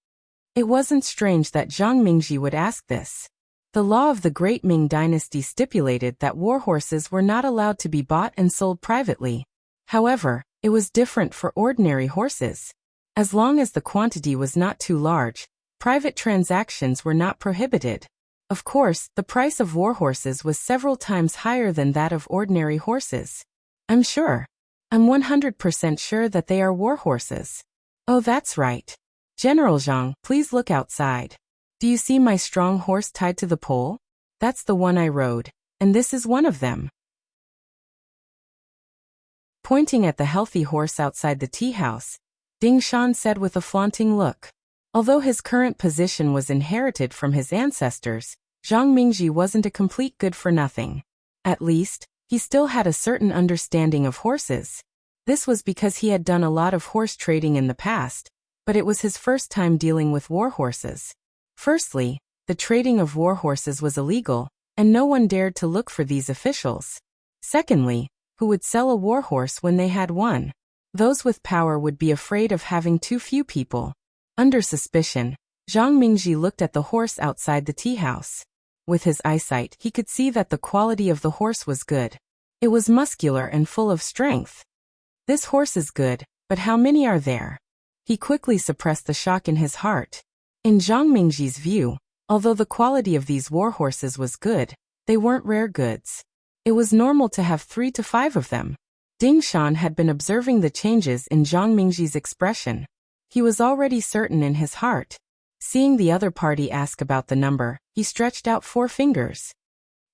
It wasn't strange that Zhang Mingji would ask this. The law of the Great Ming Dynasty stipulated that warhorses were not allowed to be bought and sold privately. However, it was different for ordinary horses. As long as the quantity was not too large, private transactions were not prohibited. Of course, the price of warhorses was several times higher than that of ordinary horses. I'm 100% sure that they are warhorses. Oh, that's right. General Zhang, please look outside. Do you see my strong horse tied to the pole? That's the one I rode, and this is one of them. Pointing at the healthy horse outside the tea house, Ding Shan said with a flaunting look. Although his current position was inherited from his ancestors, Zhang Mingji wasn't a complete good-for-nothing. At least, he still had a certain understanding of horses. This was because he had done a lot of horse trading in the past, but it was his first time dealing with warhorses. Firstly, the trading of warhorses was illegal, and no one dared to look for these officials. Secondly, who would sell a warhorse when they had one? Those with power would be afraid of having too few people. Under suspicion, Zhang Mingji looked at the horse outside the tea house. With his eyesight, he could see that the quality of the horse was good. It was muscular and full of strength. This horse is good, but how many are there? He quickly suppressed the shock in his heart. In Zhang Mingji's view, although the quality of these warhorses was good, they weren't rare goods. It was normal to have 3 to 5 of them. Ding Shan had been observing the changes in Zhang Mingji's expression. He was already certain in his heart. Seeing the other party ask about the number, he stretched out 4 fingers.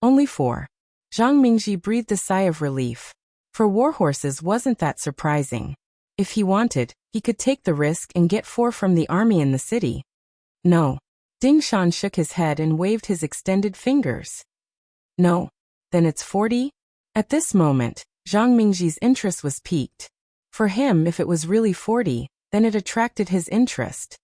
Only 4. Zhang Mingji breathed a sigh of relief. For warhorses wasn't that surprising. If he wanted, he could take the risk and get 4 from the army in the city. No. Ding Shan shook his head and waved his extended fingers. No. Then it's 40? At this moment, Zhang Mingji's interest was piqued. For him, if it was really 40, then it attracted his interest.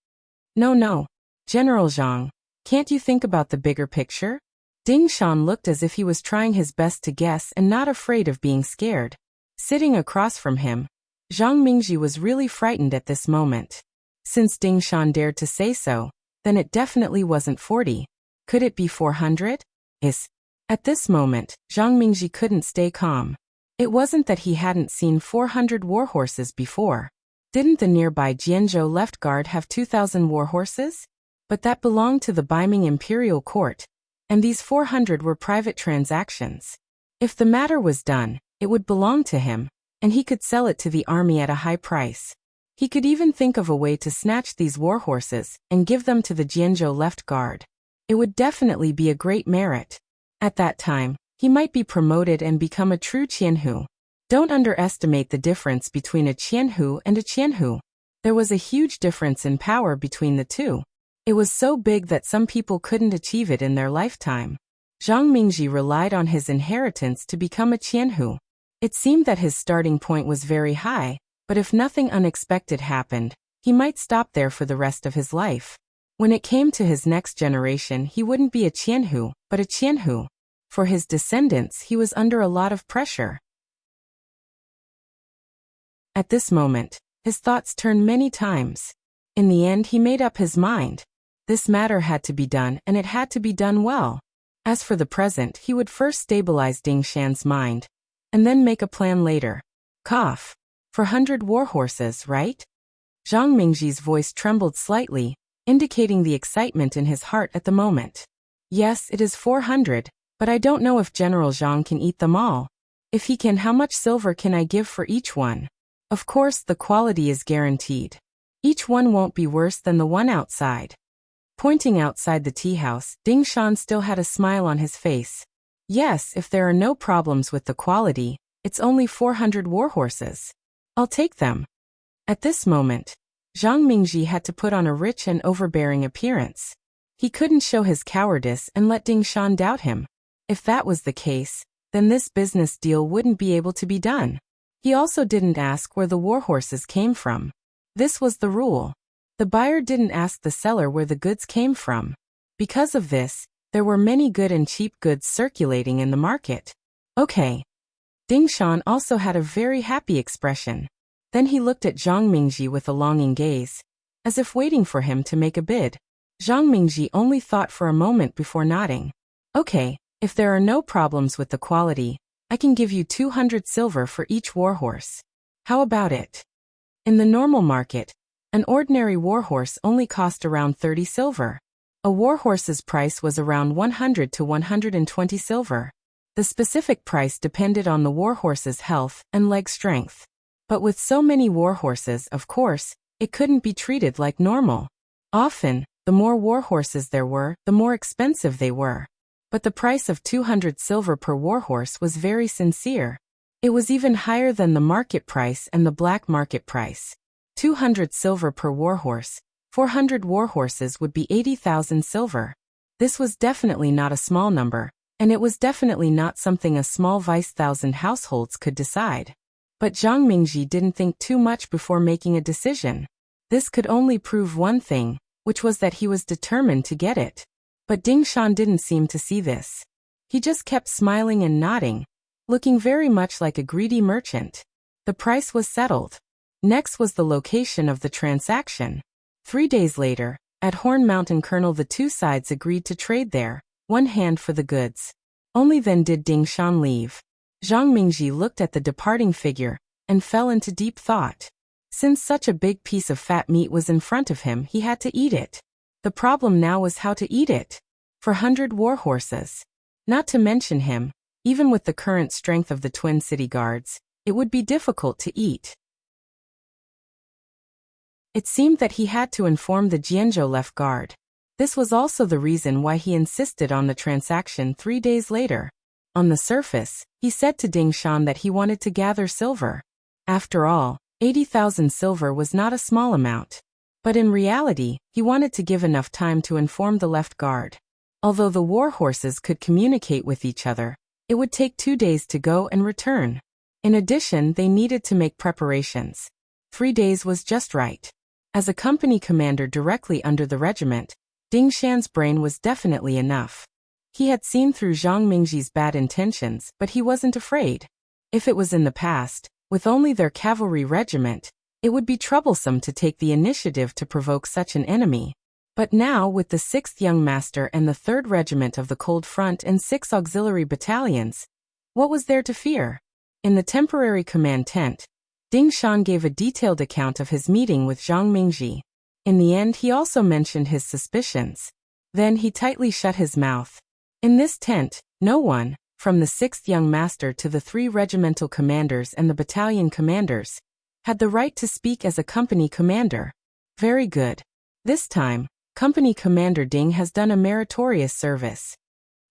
No. General Zhang, can't you think about the bigger picture? Ding Shan looked as if he was trying his best to guess and not afraid of being scared. Sitting across from him, Zhang Mingji was really frightened at this moment. Since Ding Shan dared to say so, then it definitely wasn't 40. Could it be 400? At this moment, Zhang Mingji couldn't stay calm. It wasn't that he hadn't seen 400 warhorses before. Didn't the nearby Jianzhou Left Guard have 2,000 warhorses? But that belonged to the Beiming Imperial Court, and these 400 were private transactions. If the matter was done, it would belong to him, and he could sell it to the army at a high price. He could even think of a way to snatch these warhorses and give them to the Jianzhou Left Guard. It would definitely be a great merit. At that time, he might be promoted and become a true Qianhu. Don't underestimate the difference between a Qianhu and a Qianhu. There was a huge difference in power between the two. It was so big that some people couldn't achieve it in their lifetime. Zhang Mingji relied on his inheritance to become a Qianhu. It seemed that his starting point was very high, but if nothing unexpected happened, he might stop there for the rest of his life. When it came to his next generation, he wouldn't be a Qianhu, but a Qianhu. For his descendants, he was under a lot of pressure. At this moment, his thoughts turned many times. In the end, he made up his mind. This matter had to be done, and it had to be done well. As for the present, he would first stabilize Ding Shan's mind, and then make a plan later. Cough. For 100 warhorses, right? Zhang Mingji's voice trembled slightly, indicating the excitement in his heart at the moment. Yes, it is 400, but I don't know if General Zhang can eat them all. If he can, how much silver can I give for each one? Of course, the quality is guaranteed. Each one won't be worse than the one outside. Pointing outside the tea house, Ding Shan still had a smile on his face. Yes, if there are no problems with the quality, it's only 400 warhorses. I'll take them. At this moment, Zhang Mingji had to put on a rich and overbearing appearance. He couldn't show his cowardice and let Ding Shan doubt him. If that was the case, then this business deal wouldn't be able to be done. He also didn't ask where the warhorses came from. This was the rule. The buyer didn't ask the seller where the goods came from. Because of this, there were many good and cheap goods circulating in the market. Okay. Ding Shan also had a very happy expression. Then he looked at Zhang Mingji with a longing gaze, as if waiting for him to make a bid. Zhang Mingji only thought for a moment before nodding. Okay, if there are no problems with the quality, I can give you 200 silver for each warhorse. How about it? In the normal market, an ordinary warhorse only cost around 30 silver. A warhorse's price was around 100 to 120 silver. The specific price depended on the warhorse's health and leg strength. But with so many warhorses, of course, it couldn't be treated like normal. Often, the more warhorses there were, the more expensive they were. But the price of 200 silver per warhorse was very sincere. It was even higher than the market price and the black market price. 200 silver per warhorse, 400 warhorses would be 80,000 silver. This was definitely not a small number, and it was definitely not something a small vice-thousand households could decide. But Zhang Mingji didn't think too much before making a decision. This could only prove one thing, which was that he was determined to get it. But Ding Shan didn't seem to see this. He just kept smiling and nodding, looking very much like a greedy merchant. The price was settled. Next was the location of the transaction. 3 days later, at Horn Mountain Colonel, the two sides agreed to trade there, one hand for the goods. Only then did Ding Shan leave. Zhang Mingji looked at the departing figure and fell into deep thought. Since such a big piece of fat meat was in front of him, he had to eat it. The problem now was how to eat it. For 100 warhorses. Not to mention him, even with the current strength of the Twin City Guards, it would be difficult to eat. It seemed that he had to inform the Jianzhou left guard. This was also the reason why he insisted on the transaction 3 days later. On the surface, he said to Ding Shan that he wanted to gather silver. After all, 80,000 silver was not a small amount. But in reality, he wanted to give enough time to inform the left guard. Although the warhorses could communicate with each other, it would take 2 days to go and return. In addition, they needed to make preparations. 3 days was just right. As a company commander directly under the regiment, Ding Shan's brain was definitely enough. He had seen through Zhang Mingji's bad intentions, but he wasn't afraid. If it was in the past, with only their cavalry regiment, it would be troublesome to take the initiative to provoke such an enemy. But now, with the 6th Young Master and the 3rd Regiment of the Cold Front and 6 auxiliary battalions, what was there to fear? In the temporary command tent, Ding Shan gave a detailed account of his meeting with Zhang Mingji. In the end, he also mentioned his suspicions. Then he tightly shut his mouth. In this tent, no one, from the 6th Young Master to the 3 regimental commanders and the battalion commanders, had the right to speak as a company commander. Very good. This time, Company Commander Ding has done a meritorious service.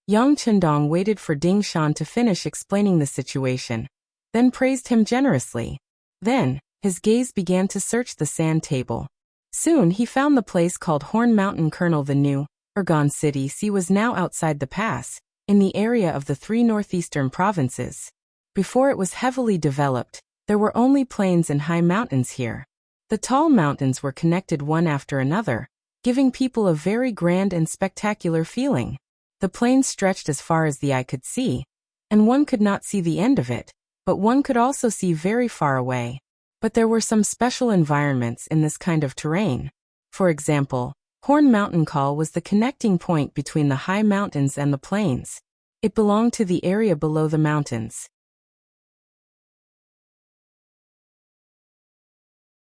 Yang Chendong waited for Ding Shan to finish explaining the situation, then praised him generously. Then, his gaze began to search the sand table. Soon he found the place called Horn Mountain. Colonel the new Ergon City was now outside the pass, in the area of the 3 northeastern provinces. Before it was heavily developed, there were only plains and high mountains here. The tall mountains were connected one after another, giving people a very grand and spectacular feeling. The plains stretched as far as the eye could see, and one could not see the end of it, but one could also see very far away. But there were some special environments in this kind of terrain. For example, Horn Mountain Call was the connecting point between the high mountains and the plains. It belonged to the area below the mountains.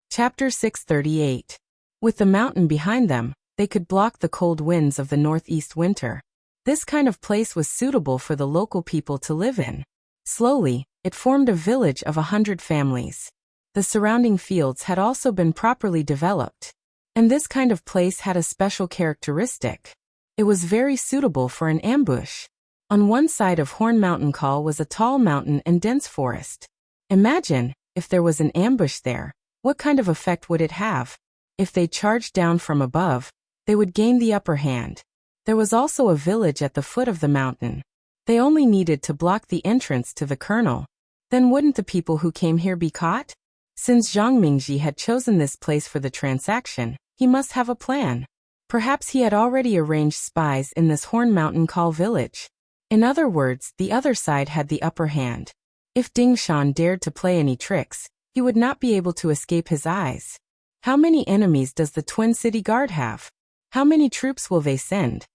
Chapter 638. With the mountain behind them, they could block the cold winds of the northeast winter. This kind of place was suitable for the local people to live in. Slowly, it formed a village of 100 families. The surrounding fields had also been properly developed. And this kind of place had a special characteristic. It was very suitable for an ambush. On one side of Horn Mountain Call was a tall mountain and dense forest. Imagine, if there was an ambush there, what kind of effect would it have? If they charged down from above, they would gain the upper hand. There was also a village at the foot of the mountain. They only needed to block the entrance to the kernel. Then wouldn't the people who came here be caught? Since Zhang Mingji had chosen this place for the transaction, he must have a plan. Perhaps he had already arranged spies in this Horn Mountain Call village. In other words, the other side had the upper hand. If Ding Shan dared to play any tricks, he would not be able to escape his eyes. How many enemies does the Twin City Guard have? How many troops will they send?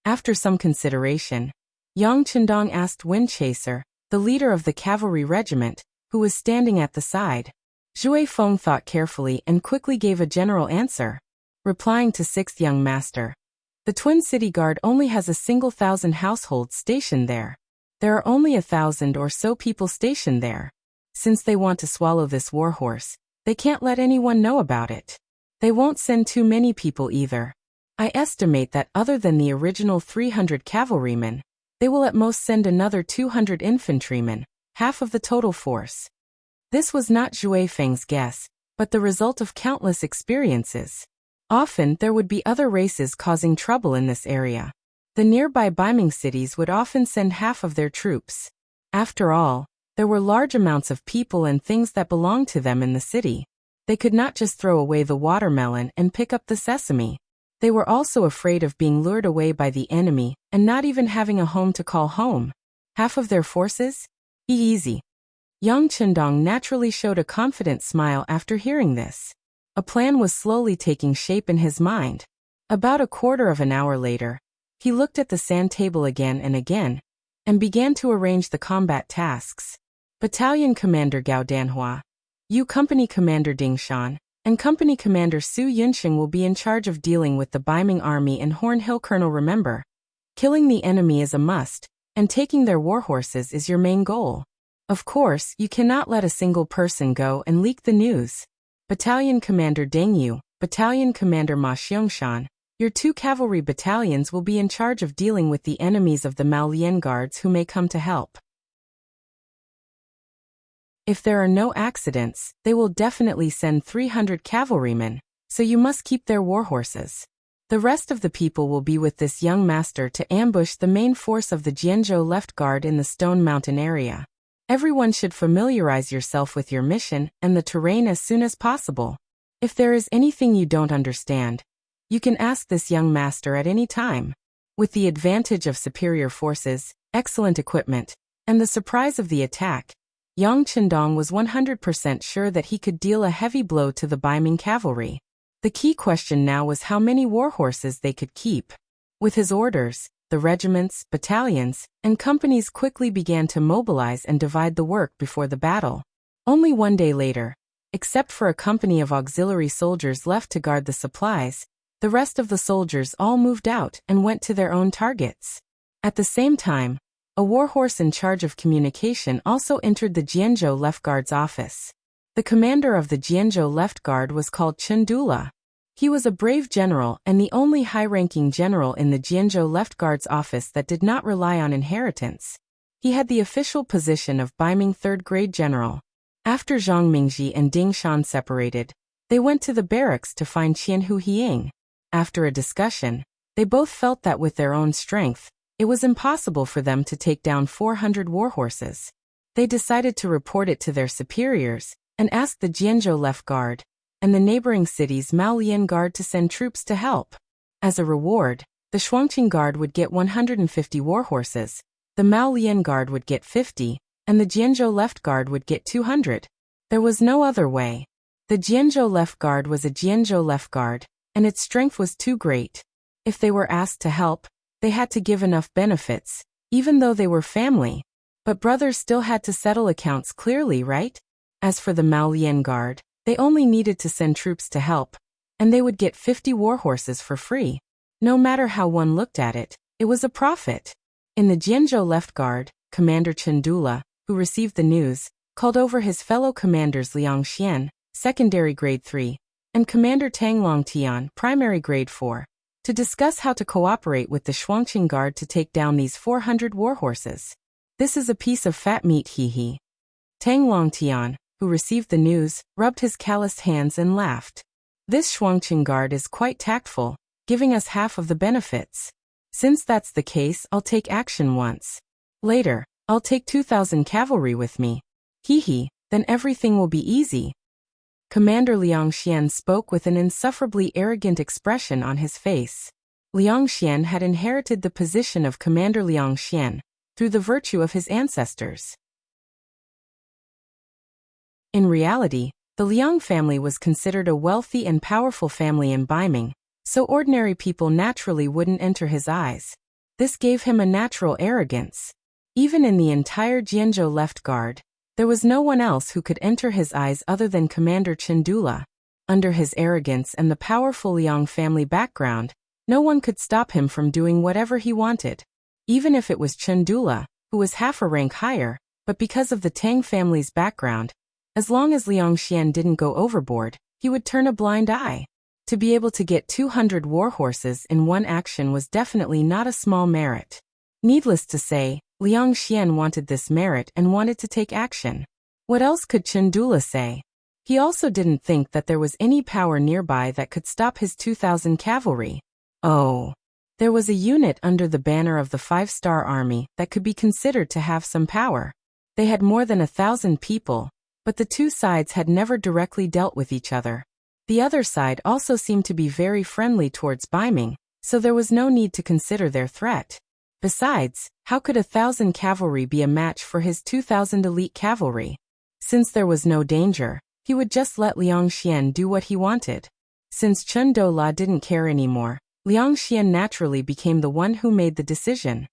After some consideration, Yang Chendong asked Wind Chaser, the leader of the cavalry regiment, who was standing at the side. Zhui Feng thought carefully and quickly gave a general answer, replying to 6th young master. The Twin City Guard only has a single 1,000 households stationed there. There are only 1,000 or so people stationed there. Since they want to swallow this warhorse, they can't let anyone know about it. They won't send too many people either. I estimate that other than the original 300 cavalrymen, they will at most send another 200 infantrymen, half of the total force. This was not Zhui Feng's guess, but the result of countless experiences. Often there would be other races causing trouble in this area. The nearby Baiming cities would often send half of their troops. After all, there were large amounts of people and things that belonged to them in the city. They could not just throw away the watermelon and pick up the sesame. They were also afraid of being lured away by the enemy and not even having a home to call home. Half of their forces? Easy. Yang Chendong naturally showed a confident smile after hearing this. A plan was slowly taking shape in his mind. About a quarter of an hour later, he looked at the sand table again and began to arrange the combat tasks. Battalion Commander Gao Danhua, you Company Commander Ding Shan, and Company Commander Su Yunxing will be in charge of dealing with the Baiming Army and Horn Hill. Colonel, remember, killing the enemy is a must, and taking their warhorses is your main goal. Of course, you cannot let a single person go and leak the news. Battalion Commander Deng Yu, Battalion Commander Ma Xiangshan, your 2 cavalry battalions will be in charge of dealing with the enemies of the Maolian guards who may come to help. If there are no accidents, they will definitely send 300 cavalrymen, so you must keep their warhorses. The rest of the people will be with this young master to ambush the main force of the Jianzhou left guard in the Stone Mountain area. Everyone should familiarize yourself with your mission and the terrain as soon as possible. If there is anything you don't understand, you can ask this young master at any time. With the advantage of superior forces, excellent equipment, and the surprise of the attack, Yang Chendong was 100% sure that he could deal a heavy blow to the Baiming cavalry. The key question now was how many warhorses they could keep. With his orders, the regiments, battalions, and companies quickly began to mobilize and divide the work before the battle. Only one day later, except for a company of auxiliary soldiers left to guard the supplies, the rest of the soldiers all moved out and went to their own targets. At the same time, a warhorse in charge of communication also entered the Jianzhou Left Guard's office. The commander of the Jianzhou Left Guard was called Chen Dula. He was a brave general and the only high-ranking general in the Jianzhou Left Guard's office that did not rely on inheritance. He had the official position of Baiming third-grade general. After Zhang Mingji and Ding Shan separated, they went to the barracks to find Qianhu Hiying. After a discussion, they both felt that with their own strength, it was impossible for them to take down 400 warhorses. They decided to report it to their superiors and asked the Jianzhou Left Guard and the neighboring city's Maolian Guard to send troops to help. As a reward, the Shuangqing Guard would get 150 warhorses, the Maolian Guard would get 50, and the Jianzhou Left Guard would get 200. There was no other way. The Jianzhou Left Guard was a Jianzhou Left Guard, and its strength was too great. If they were asked to help, they had to give enough benefits, even though they were family. But brothers still had to settle accounts clearly, right? As for the Maolian Guard, they only needed to send troops to help, and they would get 50 warhorses for free. No matter how one looked at it, it was a profit. In the Jianzhou Left Guard, Commander Chen Dula, who received the news, called over his fellow commanders Liang Xian, secondary grade 3, and Commander Tang Longtian, primary grade 4, to discuss how to cooperate with the Shuangqing Guard to take down these 400 warhorses. This is a piece of fat meat, he. Tang Longtian, who received the news, rubbed his calloused hands and laughed. This Shuangqing Guard is quite tactful, giving us half of the benefits. Since that's the case, I'll take action once. Later, I'll take 2,000 cavalry with me. Then everything will be easy. Commander Liang Xian spoke with an insufferably arrogant expression on his face. Liang Xian had inherited the position of Commander Liang Xian through the virtue of his ancestors. In reality, the Liang family was considered a wealthy and powerful family in Baiming, so ordinary people naturally wouldn't enter his eyes. This gave him a natural arrogance. Even in the entire Jianzhou Left Guard, there was no one else who could enter his eyes other than Commander Chen Dula. Under his arrogance and the powerful Liang family background, no one could stop him from doing whatever he wanted. Even if it was Chen Dula, who was half a rank higher, but because of the Tang family's background, as long as Liang Xian didn't go overboard, he would turn a blind eye. To be able to get 200 warhorses in one action was definitely not a small merit. Needless to say, Liang Xian wanted this merit and wanted to take action. What else could Chen Dula say? He also didn't think that there was any power nearby that could stop his 2,000 cavalry. Oh. There was a unit under the banner of the 5-star army that could be considered to have some power. They had more than 1,000 people, but the two sides had never directly dealt with each other. The other side also seemed to be very friendly towards Baiming, so there was no need to consider their threat. Besides, how could 1,000 cavalry be a match for his 2,000 elite cavalry? Since there was no danger, he would just let Liang Xian do what he wanted. Since Chen Dola didn't care anymore, Liang Xian naturally became the one who made the decision.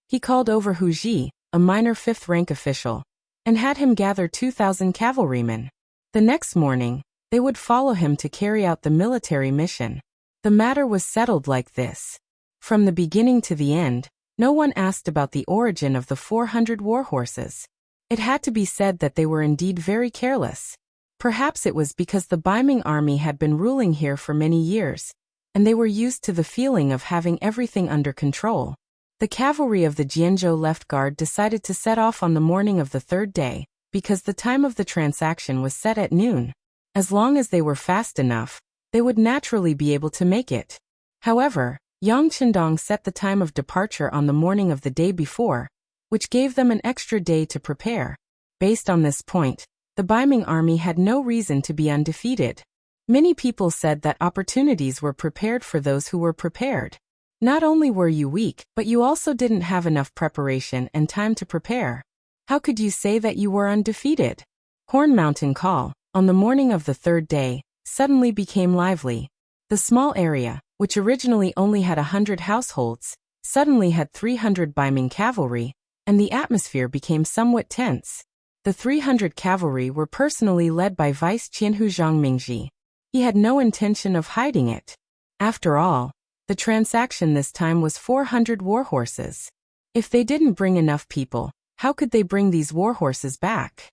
He called over Hu Ji, a minor 5th-rank official, and had him gather 2,000 cavalrymen. The next morning, they would follow him to carry out the military mission. The matter was settled like this. From the beginning to the end, no one asked about the origin of the 400 warhorses. It had to be said that they were indeed very careless. Perhaps it was because the Baiming army had been ruling here for many years, and they were used to the feeling of having everything under control. The cavalry of the Jianzhou Left Guard decided to set off on the morning of the 3rd day, because the time of the transaction was set at noon. As long as they were fast enough, they would naturally be able to make it. However, Yang Qindong set the time of departure on the morning of the day before, which gave them an extra day to prepare. Based on this point, the Baiming army had no reason to be undefeated. Many people said that opportunities were prepared for those who were prepared. Not only were you weak, but you also didn't have enough preparation and time to prepare. How could you say that you were undefeated? Horn Mountain Call, on the morning of the 3rd day, suddenly became lively. The small area, which originally only had 100 households, suddenly had 300 Baiming cavalry, and the atmosphere became somewhat tense. The 300 cavalry were personally led by Vice Qianhu Zhang Mingji. He had no intention of hiding it. After all, the transaction this time was 400 warhorses. If they didn't bring enough people, how could they bring these warhorses back?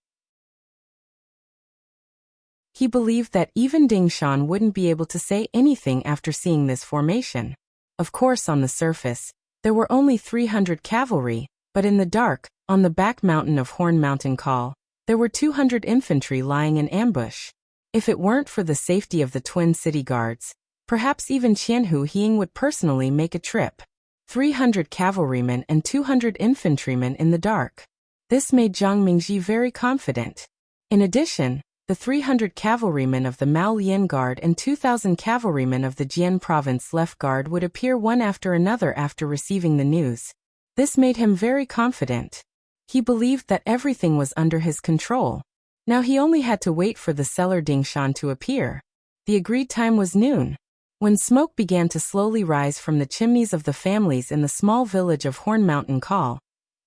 He believed that even Ding Shan wouldn't be able to say anything after seeing this formation. Of course, on the surface, there were only 300 cavalry, but in the dark, On the back mountain of Horn Mountain Call, there were 200 infantry lying in ambush. If it weren't for the safety of the twin city guards, perhaps even Qianhu Hiying would personally make a trip. 300 cavalrymen and 200 infantrymen in the dark. This made Zhang Mingji very confident. In addition, the 300 cavalrymen of the Mao Lian Guard and 2,000 cavalrymen of the Jian Province Left Guard would appear one after another after receiving the news. This made him very confident. He believed that everything was under his control. Now he only had to wait for the seller Dingshan to appear. The agreed time was noon. When smoke began to slowly rise from the chimneys of the families in the small village of Horn Mountain Call,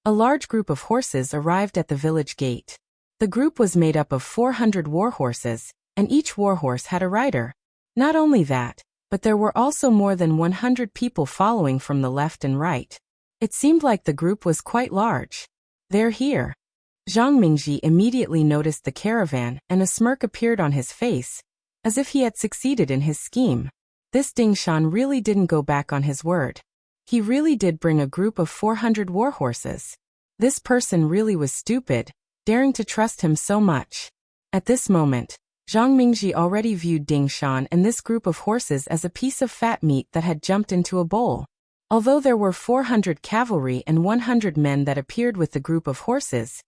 a large group of horses arrived at the village gate. The group was made up of 400 war horses, and each war horse had a rider. Not only that, but there were also more than 100 people following from the left and right. It seemed like the group was quite large. "They're here." Zhang Mingji immediately noticed the caravan, and a smirk appeared on his face, as if he had succeeded in his scheme. This Dingshan really didn't go back on his word. He really did bring a group of 400 war horses. This person really was stupid, daring to trust him so much. At this moment, Zhang Mingji already viewed Dingshan and this group of horses as a piece of fat meat that had jumped into a bowl. Although there were 400 cavalry and 100 men that appeared with the group of horses,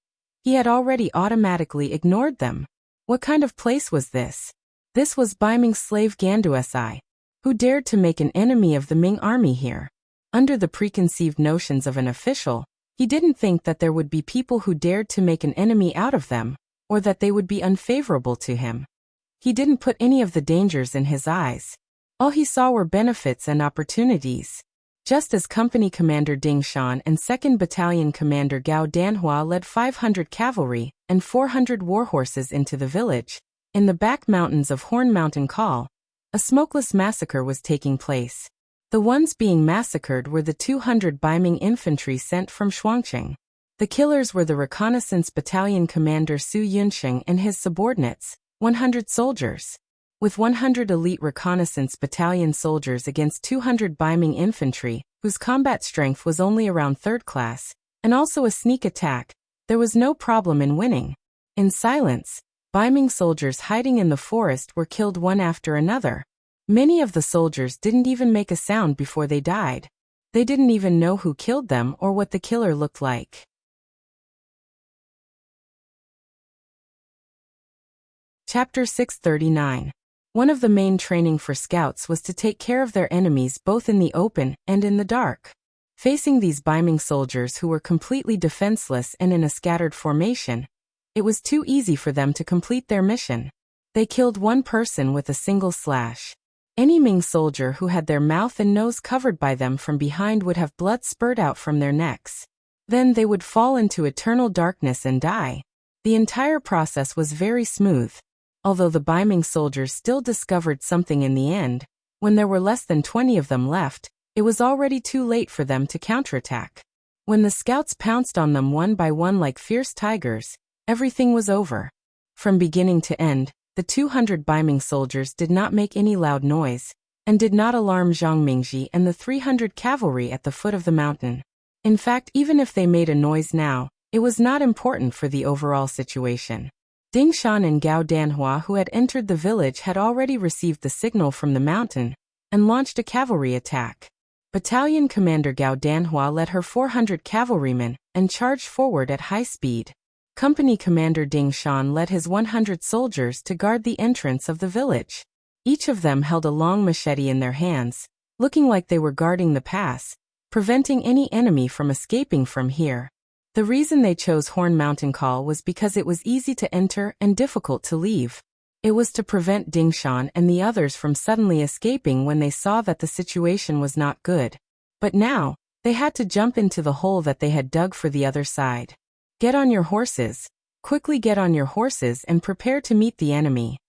he had already automatically ignored them. What kind of place was this? This was Baiming's slave Gandusi, who dared to make an enemy of the Ming army here. Under the preconceived notions of an official, he didn't think that there would be people who dared to make an enemy out of them, or that they would be unfavorable to him. He didn't put any of the dangers in his eyes. All he saw were benefits and opportunities. Just as Company Commander Ding Shan and 2nd Battalion Commander Gao Danhua led 500 cavalry and 400 war horses into the village, in the back mountains of Horn Mountain Call, a smokeless massacre was taking place. The ones being massacred were the 200 Baiming infantry sent from Shuangqing. The killers were the Reconnaissance Battalion Commander Su Yunsheng and his subordinates, 100 soldiers. With 100 elite Reconnaissance Battalion soldiers against 200 Baiming infantry, whose combat strength was only around 3rd class, and also a sneak attack, there was no problem in winning. In silence, Baiming soldiers hiding in the forest were killed one after another. Many of the soldiers didn't even make a sound before they died. They didn't even know who killed them or what the killer looked like. Chapter 639. One of the main training for scouts was to take care of their enemies both in the open and in the dark. Facing these Baiming soldiers who were completely defenseless and in a scattered formation, it was too easy for them to complete their mission. They killed one person with a single slash. Any Ming soldier who had their mouth and nose covered by them from behind would have blood spurt out from their necks. Then they would fall into eternal darkness and die. The entire process was very smooth. Although the Baiming soldiers still discovered something in the end, when there were less than 20 of them left, it was already too late for them to counterattack. When the scouts pounced on them one by one like fierce tigers, everything was over. From beginning to end, the 200 Baiming soldiers did not make any loud noise, and did not alarm Zhang Mingji and the 300 cavalry at the foot of the mountain. In fact, even if they made a noise now, it was not important for the overall situation. Ding Shan and Gao Danhua, who had entered the village, had already received the signal from the mountain, and launched a cavalry attack. Battalion Commander Gao Danhua led her 400 cavalrymen, and charged forward at high speed. Company Commander Ding Shan led his 100 soldiers to guard the entrance of the village. Each of them held a long machete in their hands, looking like they were guarding the pass, preventing any enemy from escaping from here. The reason they chose Horn Mountain Call was because it was easy to enter and difficult to leave. It was to prevent Ding Shan and the others from suddenly escaping when they saw that the situation was not good. But now, they had to jump into the hole that they had dug for the other side. Get on your horses. Quickly get on your horses and prepare to meet the enemy.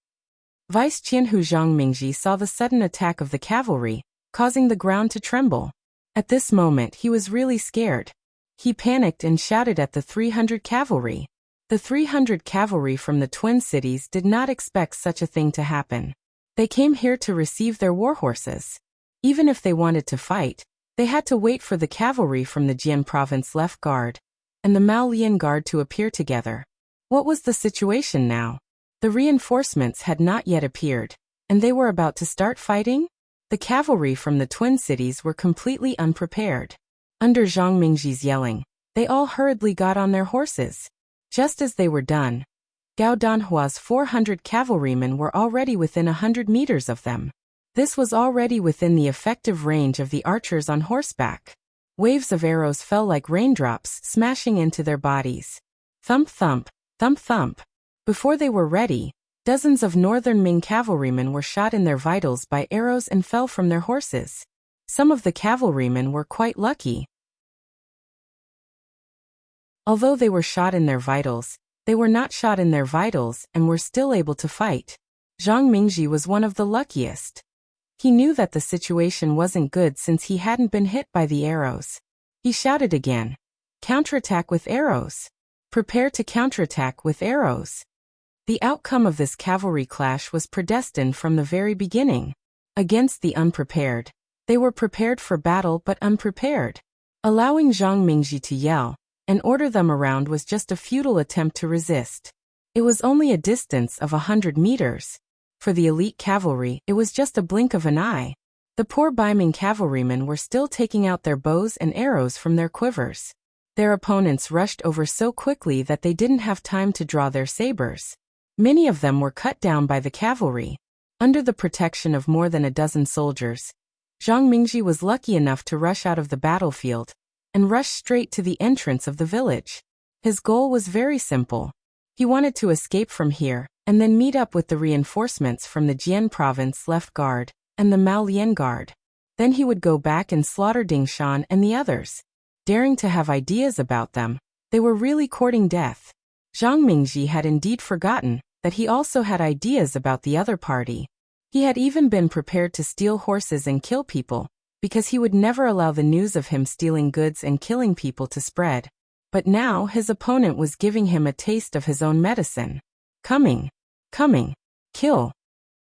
Vice Qianhu Zhang Mingji saw the sudden attack of the cavalry, causing the ground to tremble. At this moment he was really scared. He panicked and shouted at the 300 cavalry. The 300 cavalry from the Twin Cities did not expect such a thing to happen. They came here to receive their war horses. Even if they wanted to fight, they had to wait for the cavalry from the Jian Province Left Guard. and the Mao Lian Guard to appear together. What was the situation now? The reinforcements had not yet appeared, and they were about to start fighting? The cavalry from the Twin Cities were completely unprepared. Under Zhang Mingji's yelling, they all hurriedly got on their horses. Just as they were done, Gao Danhua's 400 cavalrymen were already within 100 meters of them. This was already within the effective range of the archers on horseback. Waves of arrows fell like raindrops, smashing into their bodies. Thump thump, thump thump. Before they were ready, dozens of northern Ming cavalrymen were shot in their vitals by arrows and fell from their horses. Some of the cavalrymen were quite lucky. Although they were shot in their vitals, they were not shot in their vitals and were still able to fight. Zhang Mingji was one of the luckiest. He knew that the situation wasn't good since he hadn't been hit by the arrows. He shouted again, "Counterattack with arrows! Prepare to counterattack with arrows!" The outcome of this cavalry clash was predestined from the very beginning. Against the unprepared, they were prepared for battle but unprepared. Allowing Zhang Mingji to yell and order them around was just a futile attempt to resist. It was only a distance of 100 meters. For the elite cavalry, it was just a blink of an eye. The poor Baiming cavalrymen were still taking out their bows and arrows from their quivers. Their opponents rushed over so quickly that they didn't have time to draw their sabers. Many of them were cut down by the cavalry. Under the protection of more than a dozen soldiers, Zhang Mingji was lucky enough to rush out of the battlefield and rush straight to the entrance of the village. His goal was very simple. He wanted to escape from here and then meet up with the reinforcements from the Jian Province Left Guard and the Mao Lian Guard. Then he would go back and slaughter Ding Shan and the others. Daring to have ideas about them, they were really courting death. Zhang Mingji had indeed forgotten that he also had ideas about the other party. He had even been prepared to steal horses and kill people, because he would never allow the news of him stealing goods and killing people to spread. But now his opponent was giving him a taste of his own medicine. Coming, kill.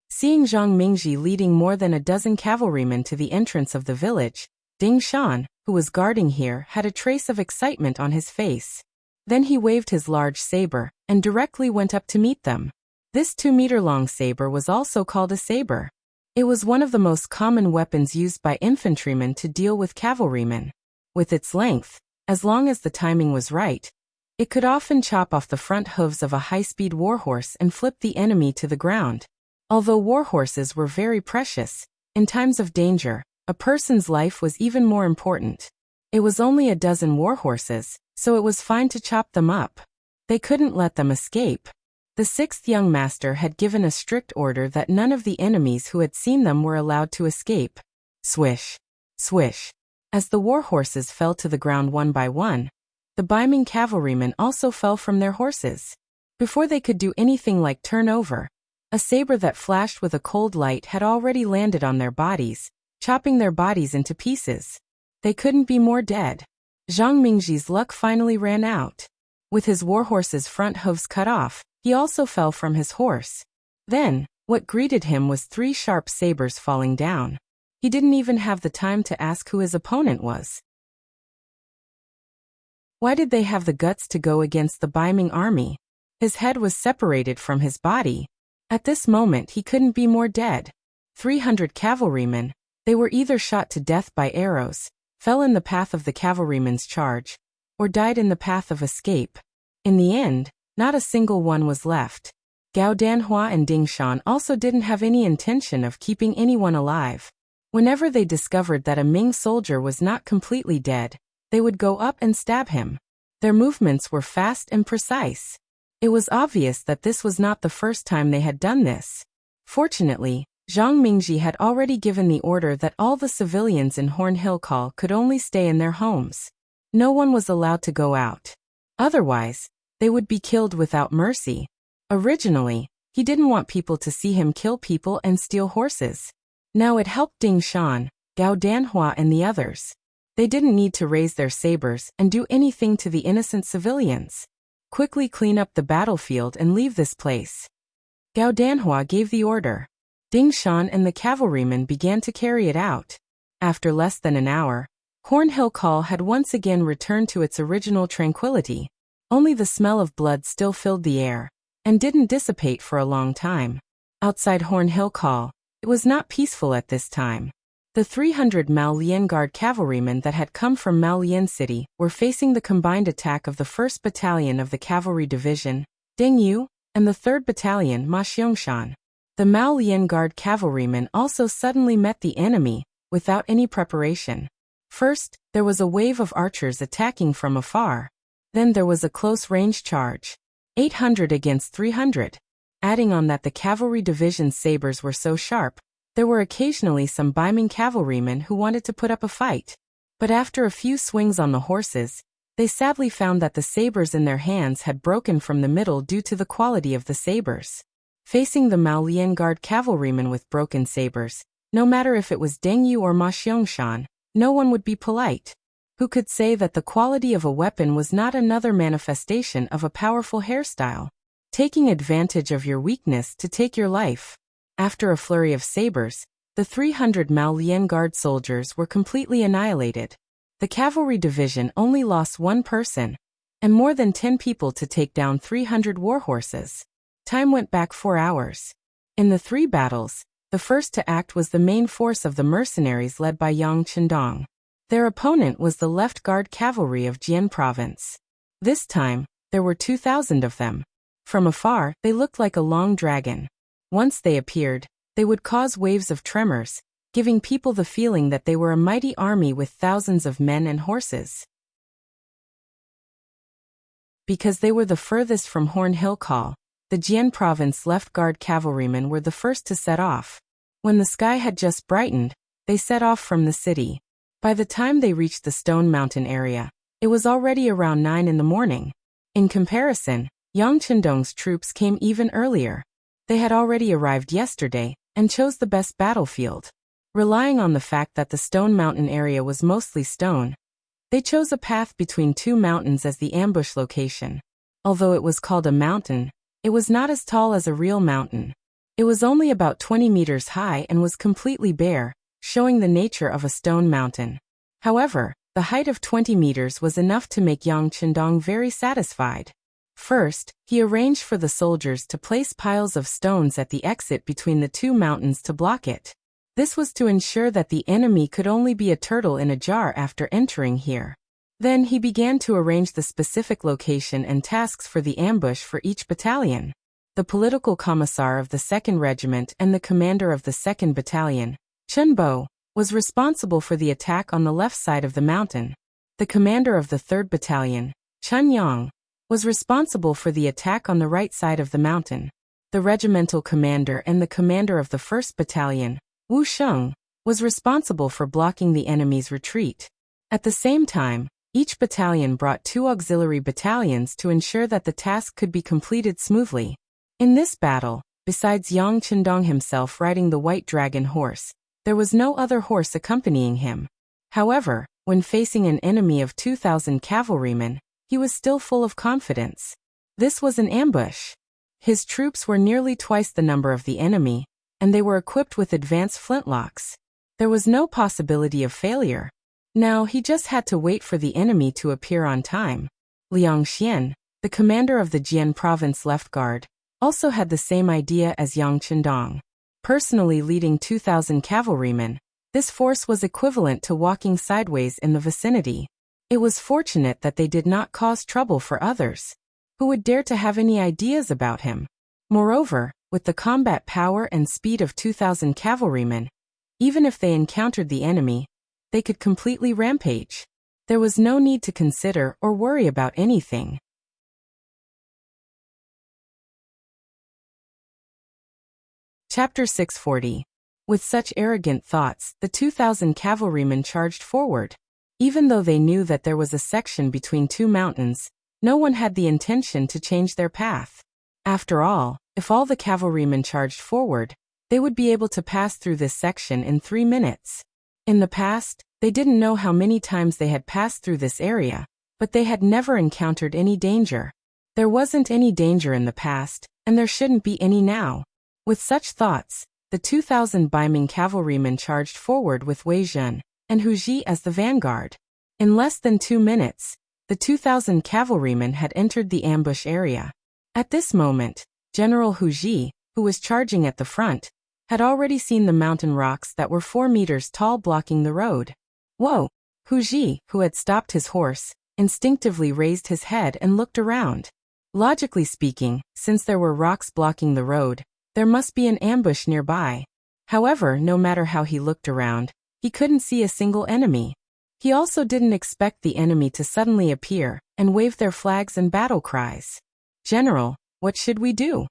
Seeing Zhang Mingji leading more than a dozen cavalrymen to the entrance of the village, Ding Shan, who was guarding here, had a trace of excitement on his face. Then he waved his large saber and directly went up to meet them. This 2-meter-long saber was also called a saber. It was one of the most common weapons used by infantrymen to deal with cavalrymen. With its length, as long as the timing was right, it could often chop off the front hooves of a high-speed warhorse and flip the enemy to the ground. Although warhorses were very precious, in times of danger, a person's life was even more important. It was only a dozen warhorses, so it was fine to chop them up. They couldn't let them escape. The 6th young master had given a strict order that none of the enemies who had seen them were allowed to escape. Swish, swish. As the warhorses fell to the ground one by one, the Baiming cavalrymen also fell from their horses. Before they could do anything like turn over, a saber that flashed with a cold light had already landed on their bodies, chopping their bodies into pieces. They couldn't be more dead. Zhang Mingji's luck finally ran out. With his warhorse's front hooves cut off, he also fell from his horse. Then, what greeted him was 3 sharp sabers falling down. He didn't even have the time to ask who his opponent was. Why did they have the guts to go against the Baiming army? His head was separated from his body. At this moment he couldn't be more dead. 300 cavalrymen, they were either shot to death by arrows, fell in the path of the cavalrymen's charge, or died in the path of escape. In the end, not a single one was left. Gao Danhua and Ding Shan also didn't have any intention of keeping anyone alive. Whenever they discovered that a Ming soldier was not completely dead, they would go up and stab him. Their movements were fast and precise. It was obvious that this was not the first time they had done this. Fortunately, Zhang Mingji had already given the order that all the civilians in Horn Hill Call could only stay in their homes. No one was allowed to go out. Otherwise, they would be killed without mercy. Originally, he didn't want people to see him kill people and steal horses. Now it helped Ding Shan, Gao Danhua and the others. They didn't need to raise their sabers and do anything to the innocent civilians. Quickly clean up the battlefield and leave this place. Gao Danhua gave the order. Ding Shan and the cavalrymen began to carry it out. After less than an hour, Hornhill Call had once again returned to its original tranquility. Only the smell of blood still filled the air, and didn't dissipate for a long time. Outside Hornhill Call, it was not peaceful at this time. The 300 Malian Guard cavalrymen that had come from Malian City were facing the combined attack of the 1st Battalion of the Cavalry Division, Dingyu, and the 3rd Battalion, Ma Xiangshan. The Malian Guard cavalrymen also suddenly met the enemy, without any preparation. First, there was a wave of archers attacking from afar. Then there was a close-range charge. 800 against 300. Adding on that the cavalry division's sabers were so sharp, there were occasionally some Baiming cavalrymen who wanted to put up a fight. But after a few swings on the horses, they sadly found that the sabers in their hands had broken from the middle due to the quality of the sabers. Facing the Malian Guard cavalrymen with broken sabers, no matter if it was Dengyu or Ma Xiangshan, no one would be polite. Who could say that the quality of a weapon was not another manifestation of a powerful hairstyle? Taking advantage of your weakness to take your life. After a flurry of sabers, the 300 Malian Guard soldiers were completely annihilated. The cavalry division only lost one person, and more than 10 people to take down 300 warhorses. Time went back 4 hours. In the 3 battles, the first to act was the main force of the mercenaries led by Yang Chendong. Their opponent was the left guard cavalry of Jian province. This time, there were 2,000 of them. From afar, they looked like a long dragon. Once they appeared, they would cause waves of tremors, giving people the feeling that they were a mighty army with thousands of men and horses. Because they were the furthest from Hornhill Call, the Jian province left guard cavalrymen were the first to set off. When the sky had just brightened, they set off from the city. By the time they reached the Stone Mountain area, it was already around 9 in the morning. In comparison, Yang Chendong's troops came even earlier. They had already arrived yesterday, and chose the best battlefield. Relying on the fact that the Stone Mountain area was mostly stone, they chose a path between 2 mountains as the ambush location. Although it was called a mountain, it was not as tall as a real mountain. It was only about 20 meters high and was completely bare, showing the nature of a stone mountain. However, the height of 20 meters was enough to make Yang Chendong very satisfied. First, he arranged for the soldiers to place piles of stones at the exit between the 2 mountains to block it. This was to ensure that the enemy could only be a turtle in a jar after entering here. Then he began to arrange the specific location and tasks for the ambush for each battalion. The political commissar of the 2nd Regiment and the commander of the 2nd Battalion, Chen Bo, was responsible for the attack on the left side of the mountain. The commander of the 3rd Battalion, Chen Yang, was responsible for the attack on the right side of the mountain. The regimental commander and the commander of the 1st Battalion, Wu Sheng, was responsible for blocking the enemy's retreat. At the same time, each battalion brought 2 auxiliary battalions to ensure that the task could be completed smoothly. In this battle, besides Yang Chendong himself riding the white dragon horse, there was no other horse accompanying him. However, when facing an enemy of 2,000 cavalrymen, he was still full of confidence. This was an ambush. His troops were nearly twice the number of the enemy, and they were equipped with advanced flintlocks. There was no possibility of failure. Now he just had to wait for the enemy to appear on time. Liang Xian, the commander of the Jian province left guard, also had the same idea as Yang Chendong. Personally leading 2,000 cavalrymen, this force was equivalent to walking sideways in the vicinity. It was fortunate that they did not cause trouble for others, who would dare to have any ideas about him. Moreover, with the combat power and speed of 2,000 cavalrymen, even if they encountered the enemy, they could completely rampage. There was no need to consider or worry about anything. Chapter 640. With such arrogant thoughts, the 2,000 cavalrymen charged forward. Even though they knew that there was a section between 2 mountains, no one had the intention to change their path. After all, if all the cavalrymen charged forward, they would be able to pass through this section in 3 minutes. In the past, they didn't know how many times they had passed through this area, but they had never encountered any danger. There wasn't any danger in the past, and there shouldn't be any now. With such thoughts, the 2,000 Baiming cavalrymen charged forward with Wei Zhen, and Hu Ji as the vanguard. In less than 2 minutes, the 2,000 cavalrymen had entered the ambush area. At this moment, General Hu Ji, who was charging at the front, had already seen the mountain rocks that were 4 meters tall blocking the road. Whoa! Hu Ji, who had stopped his horse, instinctively raised his head and looked around. Logically speaking, since there were rocks blocking the road, there must be an ambush nearby. However, no matter how he looked around, he couldn't see a single enemy. He also didn't expect the enemy to suddenly appear and wave their flags and battle cries. "General, what should we do?"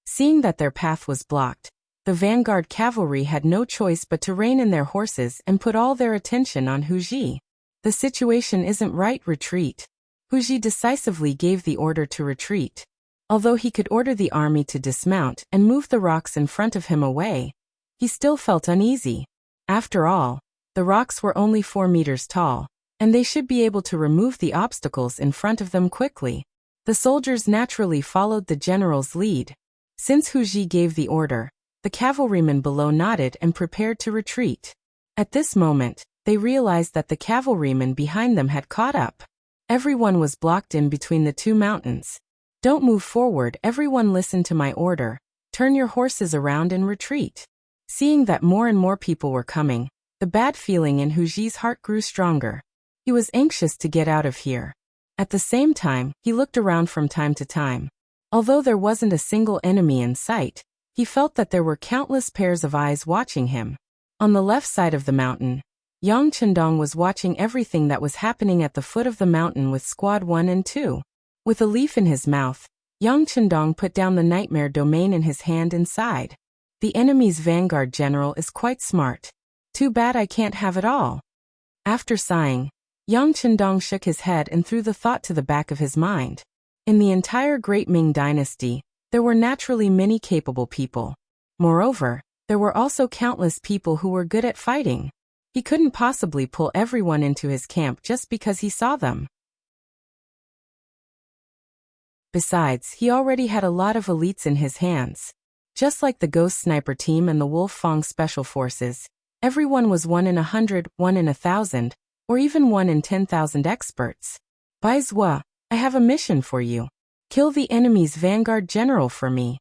Seeing that their path was blocked, the vanguard cavalry had no choice but to rein in their horses and put all their attention on Hu Ji. "The situation isn't right, retreat." Hu Ji decisively gave the order to retreat. Although he could order the army to dismount and move the rocks in front of him away, he still felt uneasy. After all, the rocks were only 4 meters tall, and they should be able to remove the obstacles in front of them quickly. The soldiers naturally followed the general's lead. Since Hu Ji gave the order, the cavalrymen below nodded and prepared to retreat. At this moment, they realized that the cavalrymen behind them had caught up. Everyone was blocked in between the two mountains. "Don't move forward, everyone, listen to my order. Turn your horses around and retreat." Seeing that more and more people were coming, the bad feeling in Hu Ji's heart grew stronger. He was anxious to get out of here. At the same time, he looked around from time to time. Although there wasn't a single enemy in sight, he felt that there were countless pairs of eyes watching him. On the left side of the mountain, Yang Chendong was watching everything that was happening at the foot of the mountain with Squad 1 and 2. With a leaf in his mouth, Yang Chendong put down the nightmare domain in his hand and sighed. "The enemy's vanguard general is quite smart. Too bad I can't have it all." After sighing, Yang Chendong shook his head and threw the thought to the back of his mind. In the entire Great Ming Dynasty, there were naturally many capable people. Moreover, there were also countless people who were good at fighting. He couldn't possibly pull everyone into his camp just because he saw them. Besides, he already had a lot of elites in his hands. Just like the Ghost Sniper team and the Wolf Fong Special Forces, everyone was 1 in 100, 1 in 1,000, or even 1 in 10,000 experts. "Bai Zhua, I have a mission for you. Kill the enemy's vanguard general for me."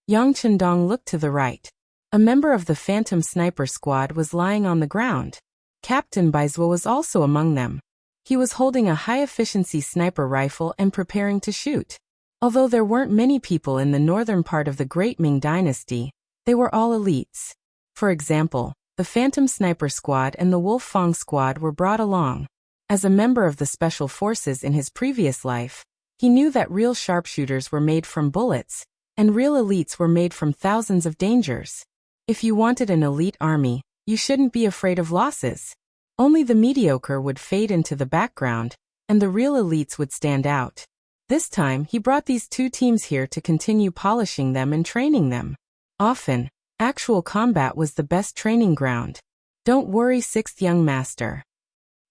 Yang Chendong looked to the right. A member of the Phantom Sniper Squad was lying on the ground. Captain Bai Zhua was also among them. He was holding a high-efficiency sniper rifle and preparing to shoot. Although there weren't many people in the northern part of the Great Ming Dynasty, they were all elites. For example, the Phantom Sniper Squad and the Wolf Fong Squad were brought along. As a member of the Special Forces in his previous life, he knew that real sharpshooters were made from bullets, and real elites were made from thousands of dangers. If you wanted an elite army, you shouldn't be afraid of losses. Only the mediocre would fade into the background, and the real elites would stand out. This time, he brought these two teams here to continue polishing them and training them. Often, actual combat was the best training ground. "Don't worry, sixth young master."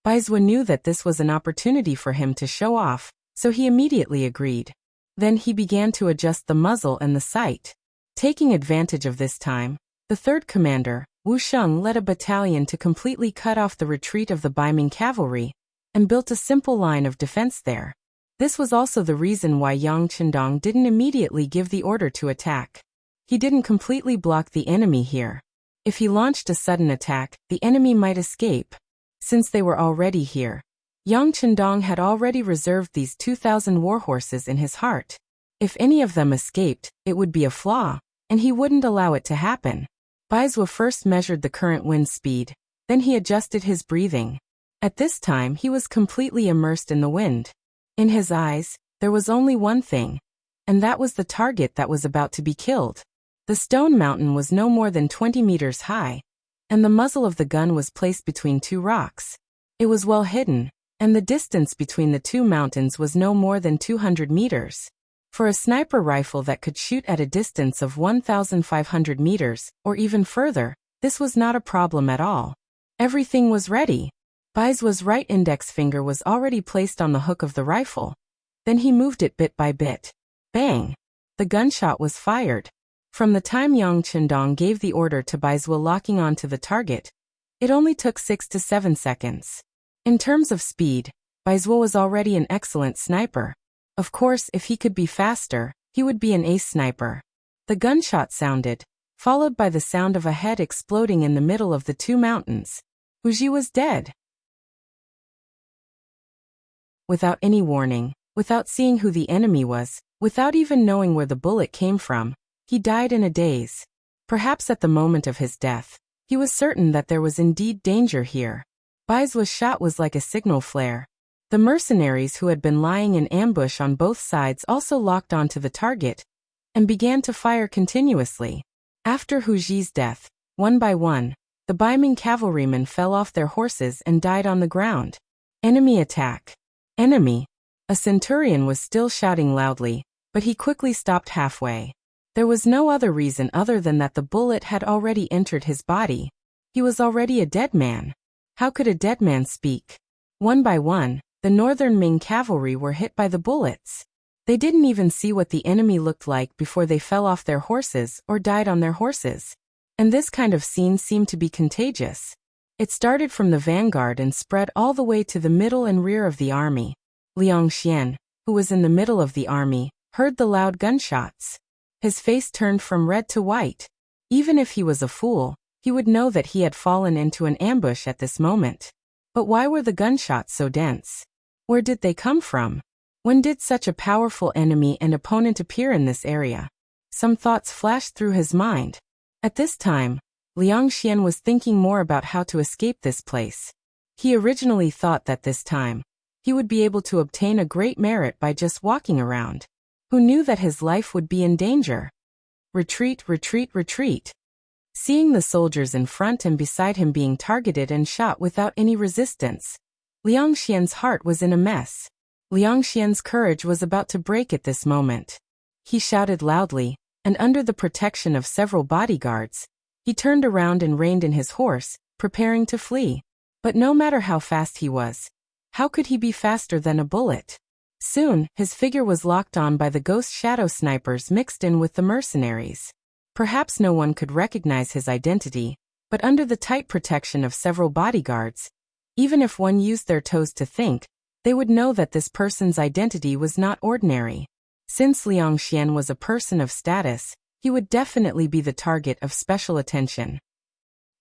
Bai Zhua knew that this was an opportunity for him to show off, so he immediately agreed. Then he began to adjust the muzzle and the sight. Taking advantage of this time, the third commander, Wu Sheng, led a battalion to completely cut off the retreat of the Baiming cavalry and built a simple line of defense there. This was also the reason why Yang Chendong didn't immediately give the order to attack. He didn't completely block the enemy here. If he launched a sudden attack, the enemy might escape. Since they were already here, Yang Chendong had already reserved these 2,000 warhorses in his heart. If any of them escaped, it would be a flaw, and he wouldn't allow it to happen. Bai Zhua first measured the current wind speed, then he adjusted his breathing. At this time he was completely immersed in the wind. In his eyes, there was only one thing, and that was the target that was about to be killed. The stone mountain was no more than 20 meters high, and the muzzle of the gun was placed between two rocks. It was well hidden, and the distance between the two mountains was no more than 200 meters. For a sniper rifle that could shoot at a distance of 1,500 meters, or even further, this was not a problem at all. Everything was ready. Bai Zhua's right index finger was already placed on the hook of the rifle. Then he moved it bit by bit. Bang! The gunshot was fired. From the time Yang Chendong gave the order to Bai Zhua locking onto the target, It only took 6 to 7 seconds. In terms of speed, Baizhuo was already an excellent sniper. Of course, if he could be faster, he would be an ace sniper. The gunshot sounded, followed by the sound of a head exploding in the middle of the two mountains. Wu Ji was dead. Without any warning, without seeing who the enemy was, without even knowing where the bullet came from, he died in a daze. Perhaps at the moment of his death, he was certain that there was indeed danger here. Baizhuo's shot was like a signal flare. The mercenaries who had been lying in ambush on both sides also locked onto the target and began to fire continuously. After Hu Ji's death, one by one, the Baiming cavalrymen fell off their horses and died on the ground. Enemy attack. Enemy. A centurion was still shouting loudly, but he quickly stopped halfway. There was no other reason other than that the bullet had already entered his body. He was already a dead man. How could a dead man speak? One by one, the northern Ming cavalry were hit by the bullets. They didn't even see what the enemy looked like before they fell off their horses or died on their horses. And this kind of scene seemed to be contagious. It started from the vanguard and spread all the way to the middle and rear of the army. Liang Xian, who was in the middle of the army, heard the loud gunshots. His face turned from red to white. Even if he was a fool, he would know that he had fallen into an ambush at this moment. But why were the gunshots so dense? Where did they come from? When did such a powerful enemy and opponent appear in this area? Some thoughts flashed through his mind. At this time, Liang Xian was thinking more about how to escape this place. He originally thought that this time, he would be able to obtain a great merit by just walking around. Who knew that his life would be in danger? Retreat, retreat, retreat. Seeing the soldiers in front and beside him being targeted and shot without any resistance, Liang Xian's heart was in a mess. Liang Xian's courage was about to break at this moment. He shouted loudly, and under the protection of several bodyguards, he turned around and reined in his horse, preparing to flee. But no matter how fast he was, how could he be faster than a bullet? Soon, his figure was locked on by the ghost shadow snipers mixed in with the mercenaries. Perhaps no one could recognize his identity, but under the tight protection of several bodyguards, even if one used their toes to think, they would know that this person's identity was not ordinary. Since Liang Xian was a person of status, he would definitely be the target of special attention.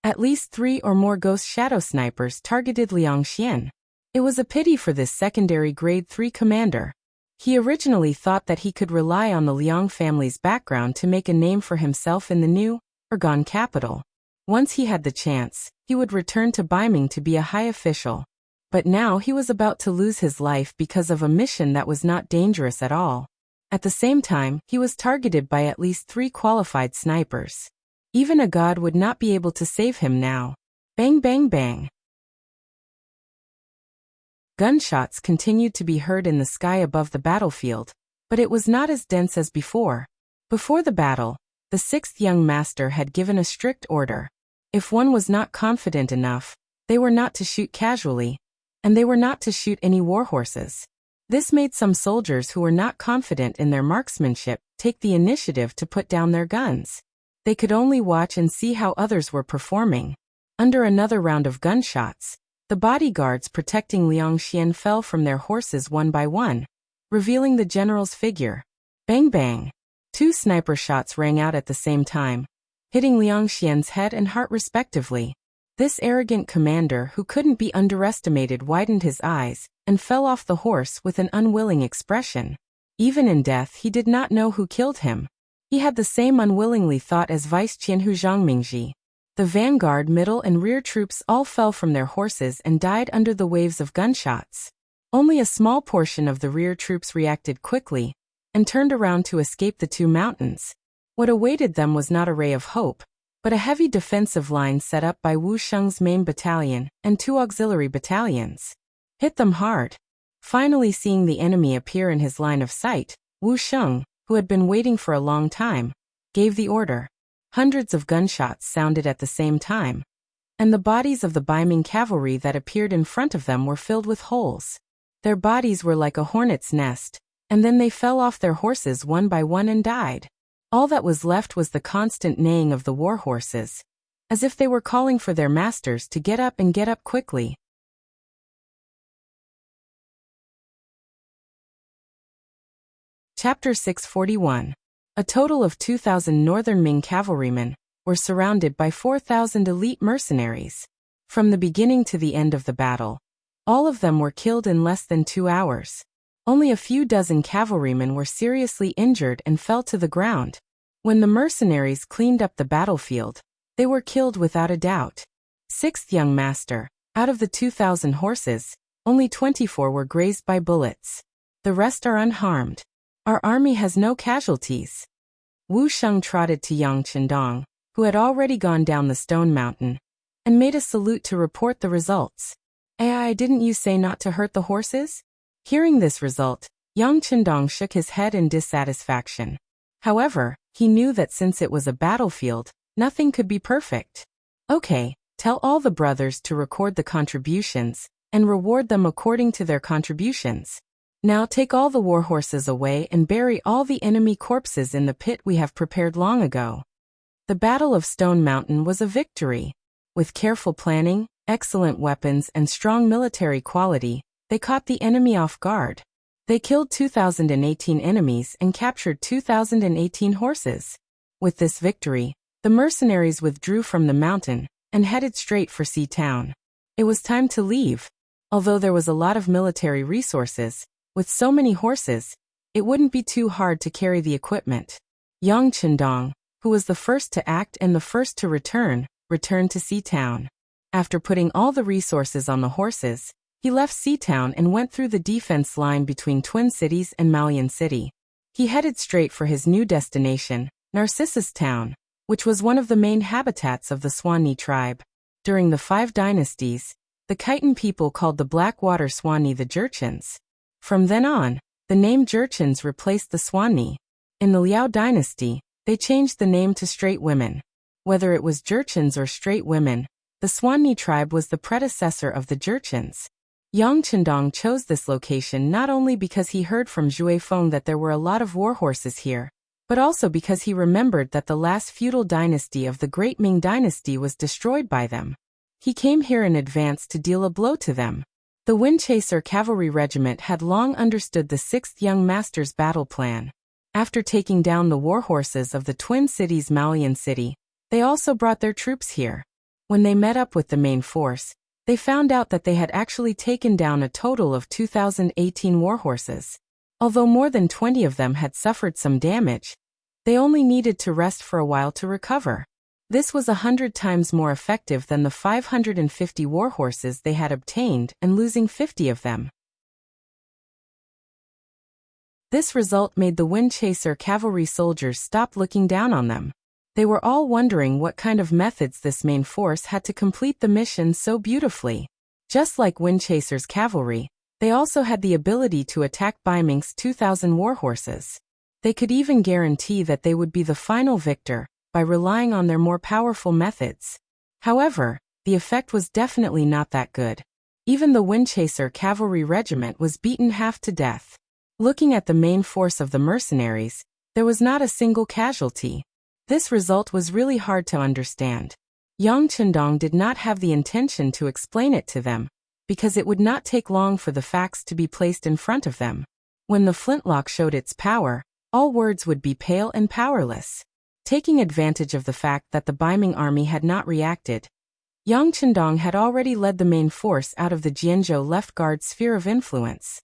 At least 3 or more ghost shadow snipers targeted Liang Xian. It was a pity for this secondary grade 3 commander. He originally thought that he could rely on the Liang family's background to make a name for himself in the new, Ergon capital. Once he had the chance, he would return to Baiming to be a high official. But now he was about to lose his life because of a mission that was not dangerous at all. At the same time, he was targeted by at least 3 qualified snipers. Even a god would not be able to save him now. Bang bang bang. Gunshots continued to be heard in the sky above the battlefield, but it was not as dense as before. Before the battle, the 6th young master had given a strict order. If one was not confident enough, they were not to shoot casually, and they were not to shoot any warhorses. This made some soldiers who were not confident in their marksmanship take the initiative to put down their guns. They could only watch and see how others were performing. Under another round of gunshots, the bodyguards protecting Liang Xian fell from their horses one by one, revealing the general's figure. Bang bang. 2 sniper shots rang out at the same time, hitting Liang Xian's head and heart respectively. This arrogant commander who couldn't be underestimated widened his eyes and fell off the horse with an unwilling expression. Even in death he did not know who killed him. He had the same unwillingly thought as Vice Qianhu Zhangmingji. The vanguard, middle and rear troops all fell from their horses and died under the waves of gunshots. Only a small portion of the rear troops reacted quickly and turned around to escape the 2 mountains. What awaited them was not a ray of hope, but a heavy defensive line set up by Wu Sheng's main battalion and 2 auxiliary battalions. Hit them hard. Finally seeing the enemy appear in his line of sight, Wu Sheng, who had been waiting for a long time, gave the order. Hundreds of gunshots sounded at the same time, and the bodies of the Baiming cavalry that appeared in front of them were filled with holes. Their bodies were like a hornet's nest, and then they fell off their horses one by one and died. All that was left was the constant neighing of the war horses. as if they were calling for their masters to get up and get up quickly. Chapter 641. A total of 2,000 northern Ming cavalrymen were surrounded by 4,000 elite mercenaries. From the beginning to the end of the battle, all of them were killed in less than 2 hours. Only a few dozen cavalrymen were seriously injured and fell to the ground. When the mercenaries cleaned up the battlefield, they were killed without a doubt. Sixth young master, out of the 2,000 horses, only 24 were grazed by bullets. The rest are unharmed. Our army has no casualties. Wu Sheng trotted to Yang Qindong, who had already gone down the stone mountain, and made a salute to report the results. Didn't you say not to hurt the horses? Hearing this result, Yang Qindong shook his head in dissatisfaction. However, he knew that since it was a battlefield, nothing could be perfect. Okay, tell all the brothers to record the contributions, and reward them according to their contributions. Now take all the war horses away and bury all the enemy corpses in the pit we have prepared long ago. The Battle of Stone Mountain was a victory. With careful planning, excellent weapons and strong military quality, they caught the enemy off guard. They killed 2,018 enemies and captured 2,018 horses. With this victory, the mercenaries withdrew from the mountain and headed straight for Sea Town. It was time to leave. Although there was a lot of military resources, with so many horses, it wouldn't be too hard to carry the equipment. Yang Qindong, who was the first to act and the first to returned to Sea Town. After putting all the resources on the horses, he left Sea Town and went through the defense line between Twin Cities and Malian City. He headed straight for his new destination, Narcissus Town, which was one of the main habitats of the Swanee tribe. During the 5 dynasties, the Khitan people called the Blackwater Swanee the Jurchens. From then on, the name Jurchens replaced the Swanee. In the Liao dynasty, they changed the name to Straight Women. Whether it was Jurchens or Straight Women, the Swanee tribe was the predecessor of the Jurchens. Yang Qindong chose this location not only because he heard from Zhui Feng that there were a lot of war horses here, but also because he remembered that the last feudal dynasty of the Great Ming Dynasty was destroyed by them. He came here in advance to deal a blow to them. The Windchaser Cavalry Regiment had long understood the 6th Young Master's battle plan. After taking down the war horses of the Twin Cities Malian City, they also brought their troops here. When they met up with the main force, they found out that they had actually taken down a total of 2,018 war horses. Although more than 20 of them had suffered some damage, they only needed to rest for a while to recover. This was 100 times more effective than the 550 war horses they had obtained and losing 50 of them. This result made the Windchaser cavalry soldiers stop looking down on them. They were all wondering what kind of methods this main force had to complete the mission so beautifully. Just like Windchaser's cavalry, they also had the ability to attack Bai Ming's 2,000 war horses. They could even guarantee that they would be the final victor by relying on their more powerful methods. However, the effect was definitely not that good. Even the Windchaser cavalry regiment was beaten half to death. Looking at the main force of the mercenaries, there was not a single casualty. This result was really hard to understand. Yang Qindong did not have the intention to explain it to them, because it would not take long for the facts to be placed in front of them. When the flintlock showed its power, all words would be pale and powerless. Taking advantage of the fact that the Baiming army had not reacted, Yang Qindong had already led the main force out of the Jianzhou left guard sphere of influence.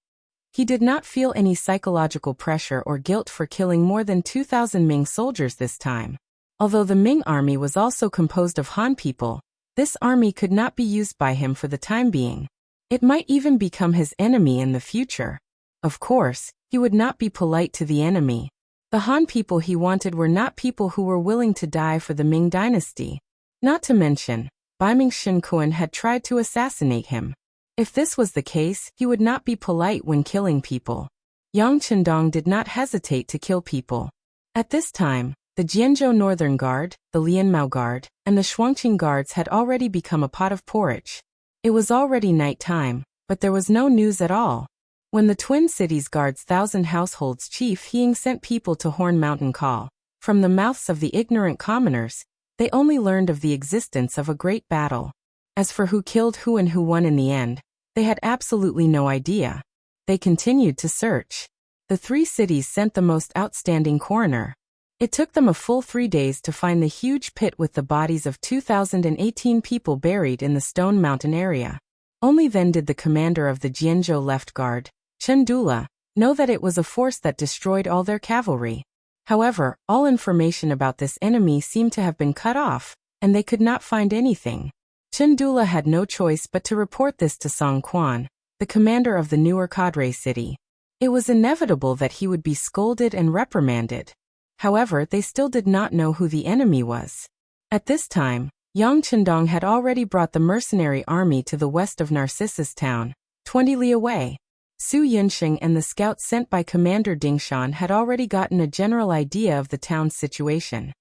He did not feel any psychological pressure or guilt for killing more than 2,000 Ming soldiers this time. Although the Ming army was also composed of Han people, this army could not be used by him for the time being. It might even become his enemy in the future. Of course, he would not be polite to the enemy. The Han people he wanted were not people who were willing to die for the Ming dynasty. Not to mention, Baiming Shenkuan had tried to assassinate him. If this was the case, he would not be polite when killing people. Yang Qindong did not hesitate to kill people. At this time, the Jianzhou Northern Guard, the Lianmao Guard, and the Shuangqing Guards had already become a pot of porridge. It was already night time, but there was no news at all. When the Twin Cities Guard's 1,000 households chief Hiying sent people to Horn Mountain Call, from the mouths of the ignorant commoners, They only learned of the existence of a great battle. As for who killed who and who won in the end, they had absolutely no idea. They continued to search. The 3 cities sent the most outstanding coroner. It took them a full 3 days to find the huge pit with the bodies of 2,018 people buried in the Stone Mountain area. Only then did the commander of the Jianzhou left guard, Chen Dula, know that it was a force that destroyed all their cavalry. However, all information about this enemy seemed to have been cut off, and they could not find anything. Chen Dula had no choice but to report this to Song Quan, the commander of the newer cadre city. It was inevitable that he would be scolded and reprimanded. However, they still did not know who the enemy was. At this time, Yang Chendong had already brought the mercenary army to the west of Narcissus town, 20 li away. Su Yunsheng and the scouts sent by Commander Dingshan had already gotten a general idea of the town's situation.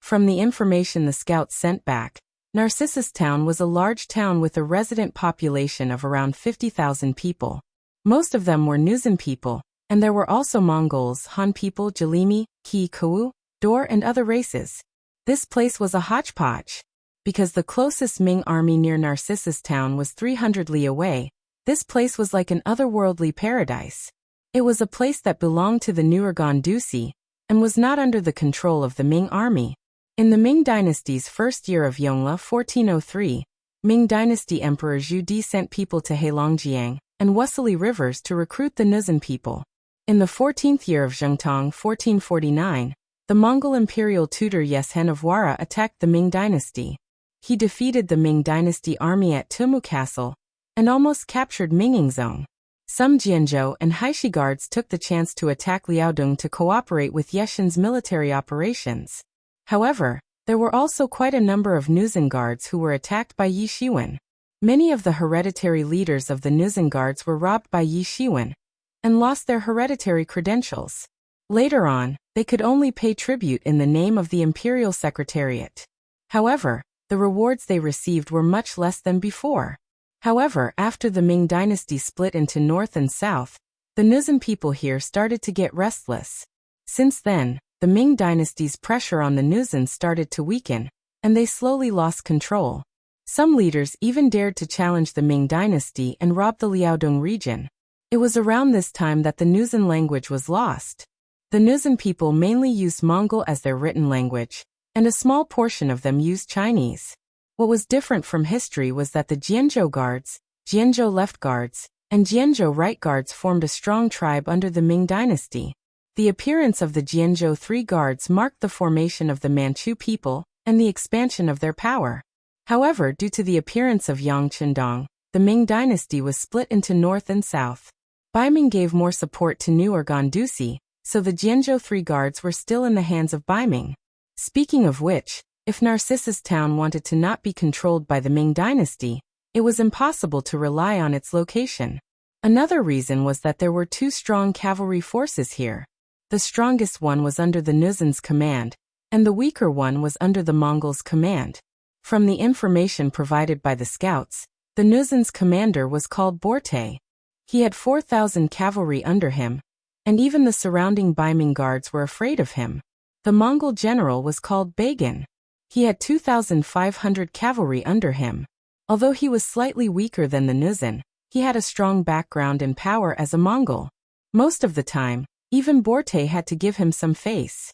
From the information the scouts sent back, Narcissus town was a large town with a resident population of around 50,000 people. Most of them were Nuzan people, and there were also Mongols, Han people, Jalimi, Ki Kou, Dor and other races. This place was a hodgepodge. Because the closest Ming army near Narcissus town was 300 li away, this place was like an otherworldly paradise. It was a place that belonged to the newer Gandusi, and was not under the control of the Ming army. In the Ming dynasty's first year of Yongle 1403, Ming dynasty Emperor Zhu Di sent people to Heilongjiang and Wasili rivers to recruit the Nuzan people. In the 14th year of Zhengtong 1449, the Mongol imperial tutor Yeshen of Wara attacked the Ming dynasty. He defeated the Ming dynasty army at Tumu Castle and almost captured Mingyingzong. Some Jianzhou and Haishi guards took the chance to attack Liaodong to cooperate with Yeshen's military operations. However, there were also quite a number of Nuzan guards who were attacked by Yi Shiwen. Many of the hereditary leaders of the Nuzan guards were robbed by Yi Shiwen and lost their hereditary credentials. Later on, they could only pay tribute in the name of the imperial secretariat. However, the rewards they received were much less than before. However, after the Ming dynasty split into north and south, the Nuzan people here started to get restless. Since then, the Ming dynasty's pressure on the Nuzan started to weaken, and they slowly lost control. Some leaders even dared to challenge the Ming dynasty and rob the Liaodong region. It was around this time that the Nuzan language was lost. The Nuzan people mainly used Mongol as their written language, and a small portion of them used Chinese. What was different from history was that the Jianzhou guards, Jianzhou left guards, and Jianzhou right guards formed a strong tribe under the Ming dynasty. The appearance of the Jianzhou Three Guards marked the formation of the Manchu people and the expansion of their power. However, due to the appearance of Yang Chendong, the Ming dynasty was split into north and south. Baiming gave more support to New or Gandusi, so the Jianzhou Three Guards were still in the hands of Baiming. Speaking of which, if Narcissus town wanted to not be controlled by the Ming dynasty, it was impossible to rely on its location. Another reason was that there were 2 strong cavalry forces here. The strongest one was under the Nuzan's command, and the weaker one was under the Mongols' command. From the information provided by the scouts, the Nuzan's commander was called Borte. He had 4,000 cavalry under him, and even the surrounding Baiming guards were afraid of him. The Mongol general was called Bagan. He had 2,500 cavalry under him. Although he was slightly weaker than the Nuzan, he had a strong background and power as a Mongol. Most of the time, even Borte had to give him some face.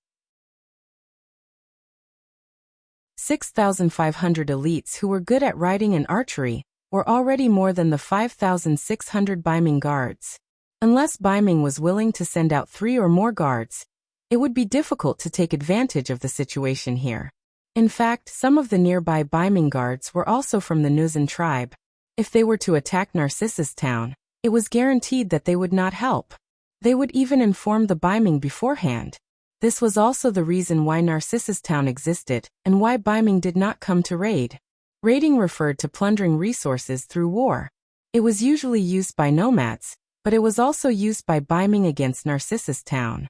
6,500 elites who were good at riding and archery were already more than the 5,600 Baiming guards. Unless Baiming was willing to send out 3 or more guards, it would be difficult to take advantage of the situation here. In fact, some of the nearby Baiming guards were also from the Nuzan tribe. If they were to attack Narcissus town, it was guaranteed that they would not help. They would even inform the Baiming beforehand. This was also the reason why Narcissus town existed and why Baiming did not come to raid. Raiding referred to plundering resources through war. It was usually used by nomads, but it was also used by Baiming against Narcissus town.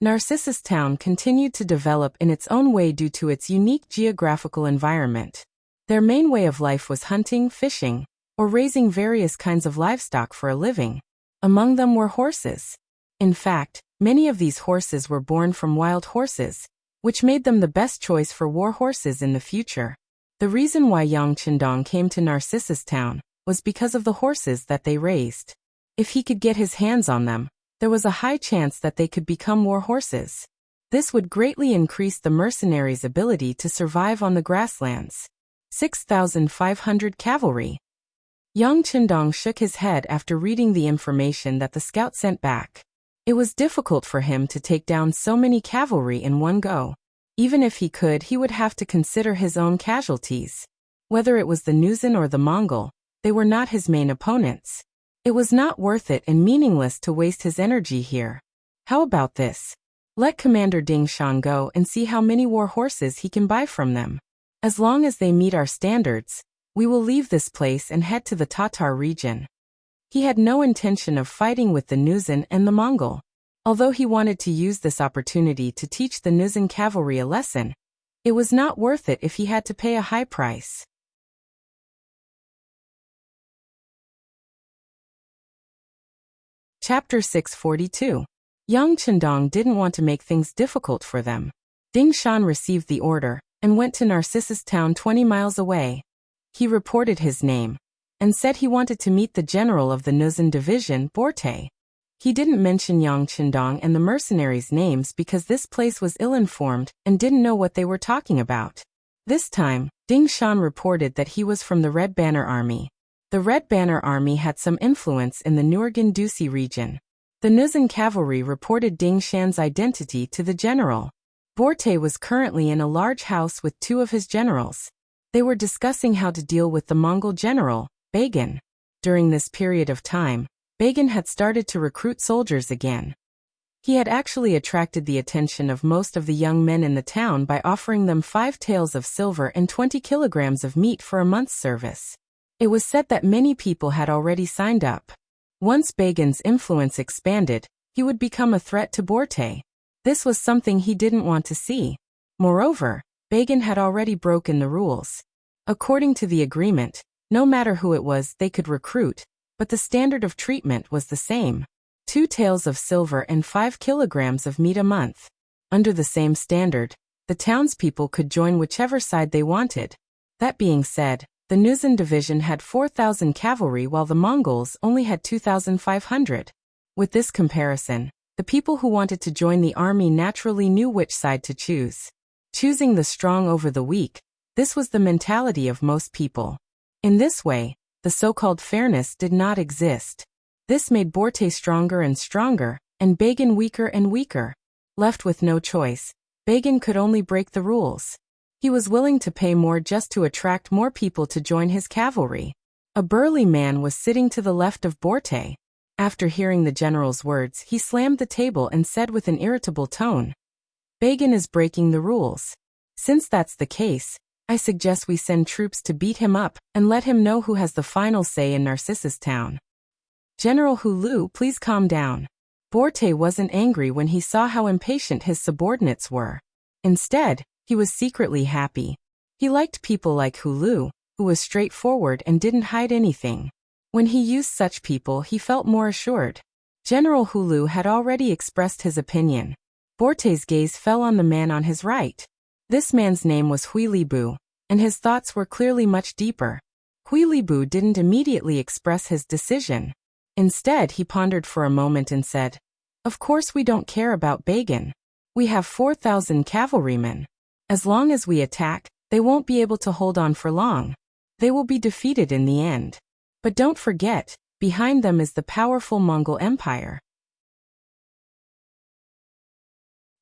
Narcissus town continued to develop in its own way due to its unique geographical environment. Their main way of life was hunting, fishing, or raising various kinds of livestock for a living. Among them were horses. In fact, Many of these horses were born from wild horses, which made them the best choice for war horses in the future. The reason why Yang Qindong came to Narcissus Town was because of the horses that they raised. If he could get his hands on them, there was a high chance that they could become war horses. This would greatly increase the mercenaries' ability to survive on the grasslands. 6,500 cavalry. Yang Qindong shook his head after reading the information that the scout sent back. It was difficult for him to take down so many cavalry in one go. Even if he could, he would have to consider his own casualties. Whether it was the Nuzan or the Mongol, they were not his main opponents. It was not worth it and meaningless to waste his energy here. How about this? Let Commander Ding Shan go and see how many war horses he can buy from them. As long as they meet our standards, we will leave this place and head to the Tatar region. He had no intention of fighting with the Nuzan and the Mongol. Although he wanted to use this opportunity to teach the Nuzan cavalry a lesson, it was not worth it if he had to pay a high price. Chapter 642. Yang Qindong didn't want to make things difficult for them. Ding Shan received the order and went to Narcissus Town 20 miles away. He reported his name and said he wanted to meet the general of the Nuzan division, Borte. He didn't mention Yang Qindong and the mercenaries' names because this place was ill-informed and didn't know what they were talking about. This time, Ding Shan reported that he was from the Red Banner Army. The Red Banner Army had some influence in the Nurgan Dusi region. The Nuzan cavalry reported Ding Shan's identity to the general. Borte was currently in a large house with two of his generals. They were discussing how to deal with the Mongol general, Bagan. During this period of time, Bagan had started to recruit soldiers again. He had actually attracted the attention of most of the young men in the town by offering them 5 taels of silver and 20 kilograms of meat for a month's service. It was said that many people had already signed up. Once Bagan's influence expanded, he would become a threat to Borte. This was something he didn't want to see. Moreover, Bagan had already broken the rules. According to the agreement, no matter who it was, they could recruit, but the standard of treatment was the same. 2 taels of silver and 5 kilograms of meat a month. Under the same standard, the townspeople could join whichever side they wanted. That being said, the Nuzan division had 4,000 cavalry while the Mongols only had 2,500. With this comparison, the people who wanted to join the army naturally knew which side to choose. Choosing the strong over the weak, this was the mentality of most people. In this way, the so-called fairness did not exist. This made Borte stronger and stronger, and Bagan weaker and weaker. Left with no choice, Bagan could only break the rules. He was willing to pay more just to attract more people to join his cavalry. A burly man was sitting to the left of Borte. After hearing the general's words, he slammed the table and said with an irritable tone, "Bagan is breaking the rules. Since that's the case, I suggest we send troops to beat him up and let him know who has the final say in Narcissus Town." "General Hulu, please calm down." Borte wasn't angry when he saw how impatient his subordinates were. Instead, he was secretly happy. He liked people like Hulu, who was straightforward and didn't hide anything. When he used such people, he felt more assured. General Hulu had already expressed his opinion. Borte's gaze fell on the man on his right. This man's name was Hui Libu, and his thoughts were clearly much deeper. Hui Libu didn't immediately express his decision. Instead, he pondered for a moment and said, "Of course we don't care about Bagan. We have 4,000 cavalrymen. As long as we attack, they won't be able to hold on for long. They will be defeated in the end. But don't forget, behind them is the powerful Mongol Empire.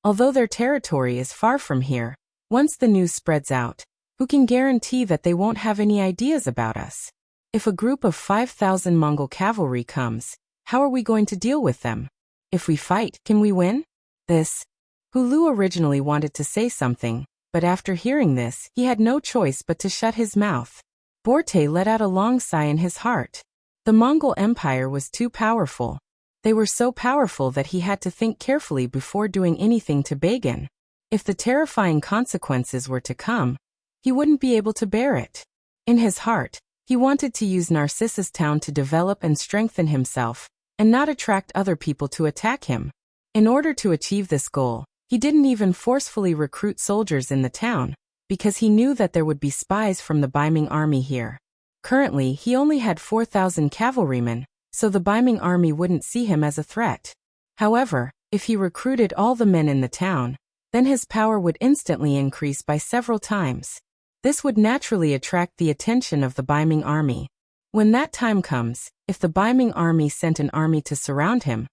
Although their territory is far from here, once the news spreads out, who can guarantee that they won't have any ideas about us? If a group of 5,000 Mongol cavalry comes, how are we going to deal with them? If we fight, can we win?" Hulu originally wanted to say something, but after hearing this, he had no choice but to shut his mouth. Borte let out a long sigh in his heart. The Mongol Empire was too powerful. They were so powerful that he had to think carefully before doing anything to Bagan. If the terrifying consequences were to come, he wouldn't be able to bear it. In his heart, he wanted to use Narcissus Town to develop and strengthen himself, and not attract other people to attack him. In order to achieve this goal, he didn't even forcefully recruit soldiers in the town, because he knew that there would be spies from the Baiming army here. Currently, he only had 4,000 cavalrymen, so the Baiming army wouldn't see him as a threat. However, if he recruited all the men in the town, then his power would instantly increase by several times. This would naturally attract the attention of the Baiming army. When that time comes, if the Baiming army sent an army to surround him,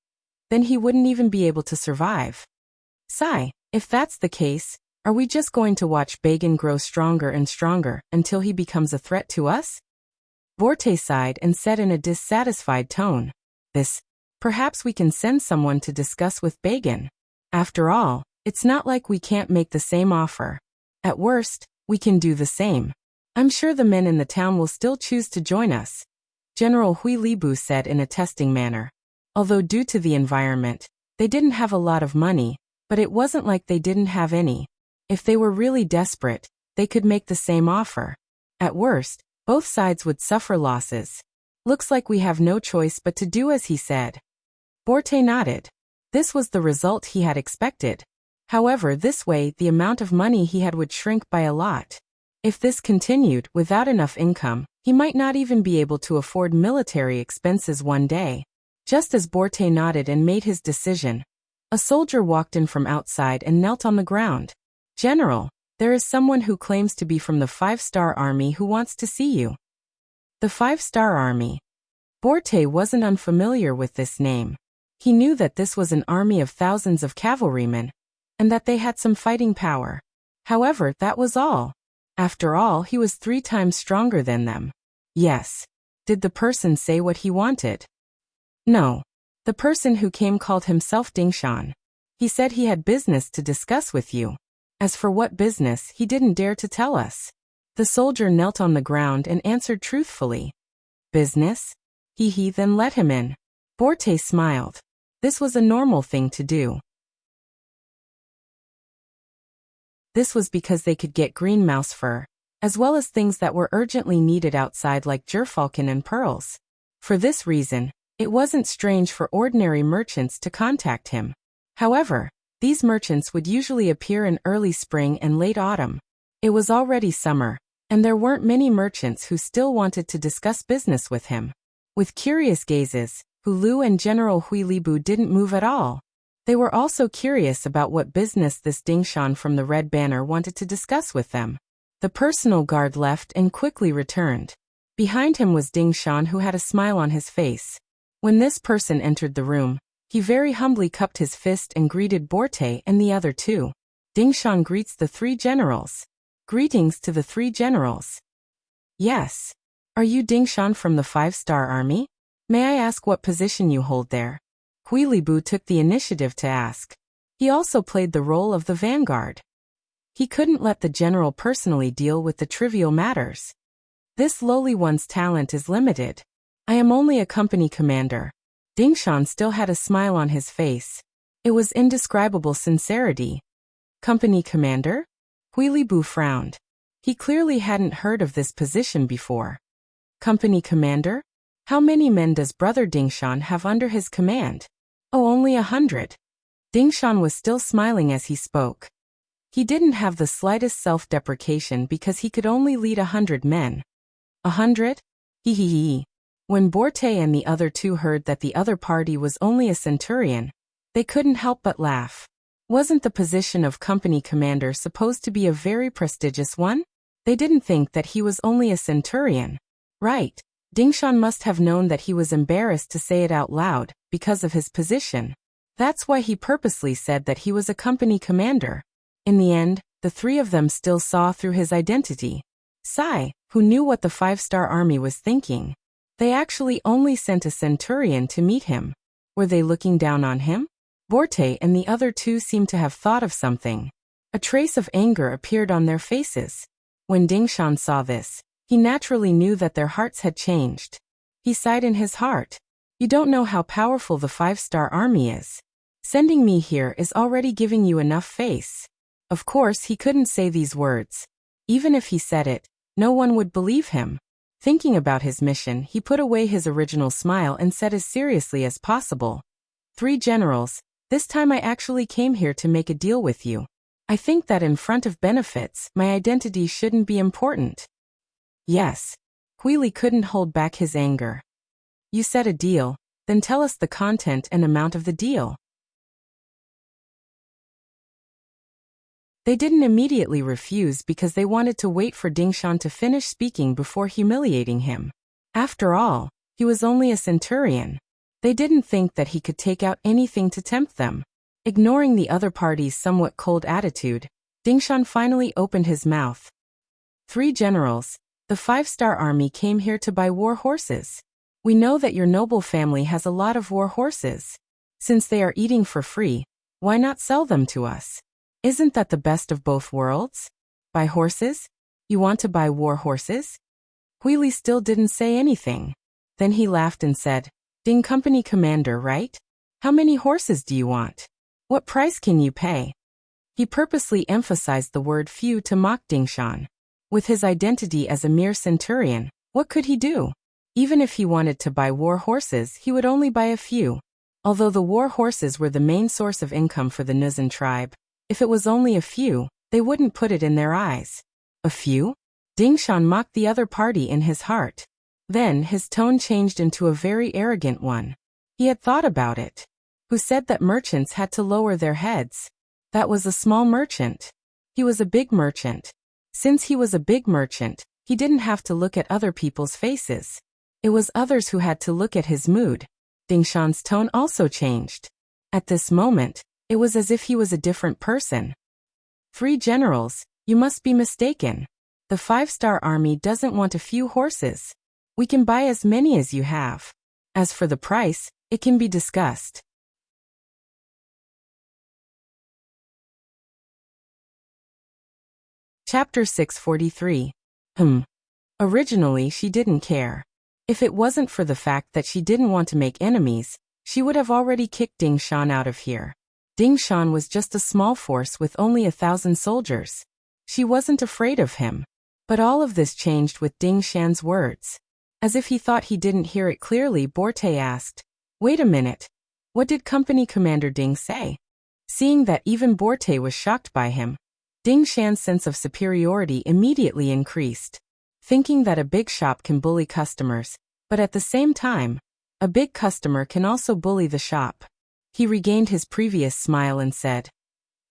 then he wouldn't even be able to survive. Sigh, if that's the case, are we just going to watch Bagan grow stronger and stronger until he becomes a threat to us? Borte sighed and said in a dissatisfied tone, Perhaps we can send someone to discuss with Bagan. After all, it's not like we can't make the same offer. At worst, we can do the same. I'm sure the men in the town will still choose to join us, General Hui Libu said in a testing manner. Although due to the environment, they didn't have a lot of money, but it wasn't like they didn't have any. If they were really desperate, they could make the same offer. At worst, both sides would suffer losses. Looks like we have no choice but to do as he said. Borte nodded. This was the result he had expected. However, this way the amount of money he had would shrink by a lot. If this continued without enough income, he might not even be able to afford military expenses one day. Just as Borte nodded and made his decision, a soldier walked in from outside and knelt on the ground. General, there is someone who claims to be from the 5-Star Army who wants to see you. The 5-Star Army. Borte wasn't unfamiliar with this name. He knew that this was an army of thousands of cavalrymen, and that they had some fighting power. However, that was all. After all, he was 3 times stronger than them. Yes. Did the person say what he wanted? No. The person who came called himself Dingshan. He said he had business to discuss with you. As for what business, he didn't dare to tell us. The soldier knelt on the ground and answered truthfully. Business? Then let him in. Borte smiled. This was a normal thing to do. This was because they could get green mouse fur, as well as things that were urgently needed outside like gerfalcon and pearls. For this reason, it wasn't strange for ordinary merchants to contact him. However, these merchants would usually appear in early spring and late autumn. It was already summer, and there weren't many merchants who still wanted to discuss business with him. With curious gazes, Hulu and General Hui Libu didn't move at all. They were also curious about what business this Dingshan from the Red Banner wanted to discuss with them. The personal guard left and quickly returned. Behind him was Dingshan, who had a smile on his face. When this person entered the room, he very humbly cupped his fist and greeted Borte and the other 2. Dingshan greets the 3 generals. Greetings to the 3 generals. Yes. Are you Dingshan from the 5-Star Army? May I ask what position you hold there? Hui Libu took the initiative to ask. He also played the role of the vanguard. He couldn't let the general personally deal with the trivial matters. This lowly one's talent is limited. I am only a company commander. Dingshan still had a smile on his face. It was indescribable sincerity. Company commander? Hui Libu frowned. He clearly hadn't heard of this position before. Company commander? How many men does Brother Dingshan have under his command? Oh, only 100. Dingshan was still smiling as he spoke. He didn't have the slightest self-deprecation because he could only lead 100 men. 100? Hee. When Borte and the other 2 heard that the other party was only a centurion, they couldn't help but laugh. Wasn't the position of company commander supposed to be a very prestigious one? They didn't think that he was only a centurion. Right. Dingshan must have known that he was embarrassed to say it out loud, because of his position. That's why he purposely said that he was a company commander. In the end, the 3 of them still saw through his identity. Sai, who knew what the 5-Star Army was thinking. They actually only sent a centurion to meet him. Were they looking down on him? Borte and the other 2 seemed to have thought of something. A trace of anger appeared on their faces. When Dingshan saw this, he naturally knew that their hearts had changed. He sighed in his heart. You don't know how powerful the 5-Star Army is. Sending me here is already giving you enough face. Of course, he couldn't say these words. Even if he said it, no one would believe him. Thinking about his mission, he put away his original smile and said as seriously as possible. 3 generals, This time I actually came here to make a deal with you. I think that in front of benefits, my identity shouldn't be important. Yes. Huili couldn't hold back his anger. You said a deal, then tell us the content and amount of the deal. They didn't immediately refuse because they wanted to wait for Dingshan to finish speaking before humiliating him. After all, he was only a centurion. They didn't think that he could take out anything to tempt them. Ignoring the other party's somewhat cold attitude, Dingshan finally opened his mouth. 3 generals, the 5-star army came here to buy war horses. We know that your noble family has a lot of war horses. Since they are eating for free, why not sell them to us? Isn't that the best of both worlds? Buy horses? You want to buy war horses? Huili still didn't say anything. Then he laughed and said, Ding company commander, right? How many horses do you want? What price can you pay? He purposely emphasized the word few to mock Dingshan. With his identity as a mere centurion, what could he do? Even if he wanted to buy war horses, he would only buy a few. Although the war horses were the main source of income for the Nuzan tribe, if it was only a few, they wouldn't put it in their eyes. A few? Dingshan mocked the other party in his heart. Then his tone changed into a very arrogant one. He had thought about it. Who said that merchants had to lower their heads? That was a small merchant. He was a big merchant. Since he was a big merchant, he didn't have to look at other people's faces. It was others who had to look at his mood. Dingshan's tone also changed. At this moment, it was as if he was a different person. 3 generals, you must be mistaken. The 5-star army doesn't want a few horses. We can buy as many as you have. As for the price, it can be discussed. Chapter 643. Originally she didn't care. If it wasn't for the fact that she didn't want to make enemies, she would have already kicked Dingshan out of here. Dingshan was just a small force with only 1,000 soldiers. She wasn't afraid of him. But all of this changed with Dingshan's words. As if he thought he didn't hear it clearly, Borte asked, Wait a minute. What did Company Commander Ding say? Seeing that even Borte was shocked by him, Dingshan's sense of superiority immediately increased. Thinking that a big shop can bully customers, but at the same time, a big customer can also bully the shop. He regained his previous smile and said,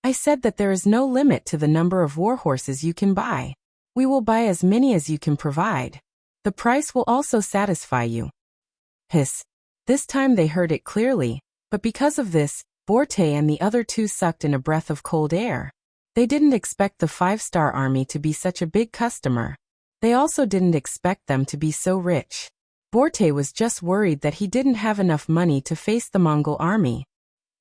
I said that there is no limit to the number of war horses you can buy. We will buy as many as you can provide. The price will also satisfy you. Hiss. This time they heard it clearly, but because of this, Borte and the other 2 sucked in a breath of cold air. They didn't expect the 5-star army to be such a big customer. They also didn't expect them to be so rich. Borte was just worried that he didn't have enough money to face the Mongol army.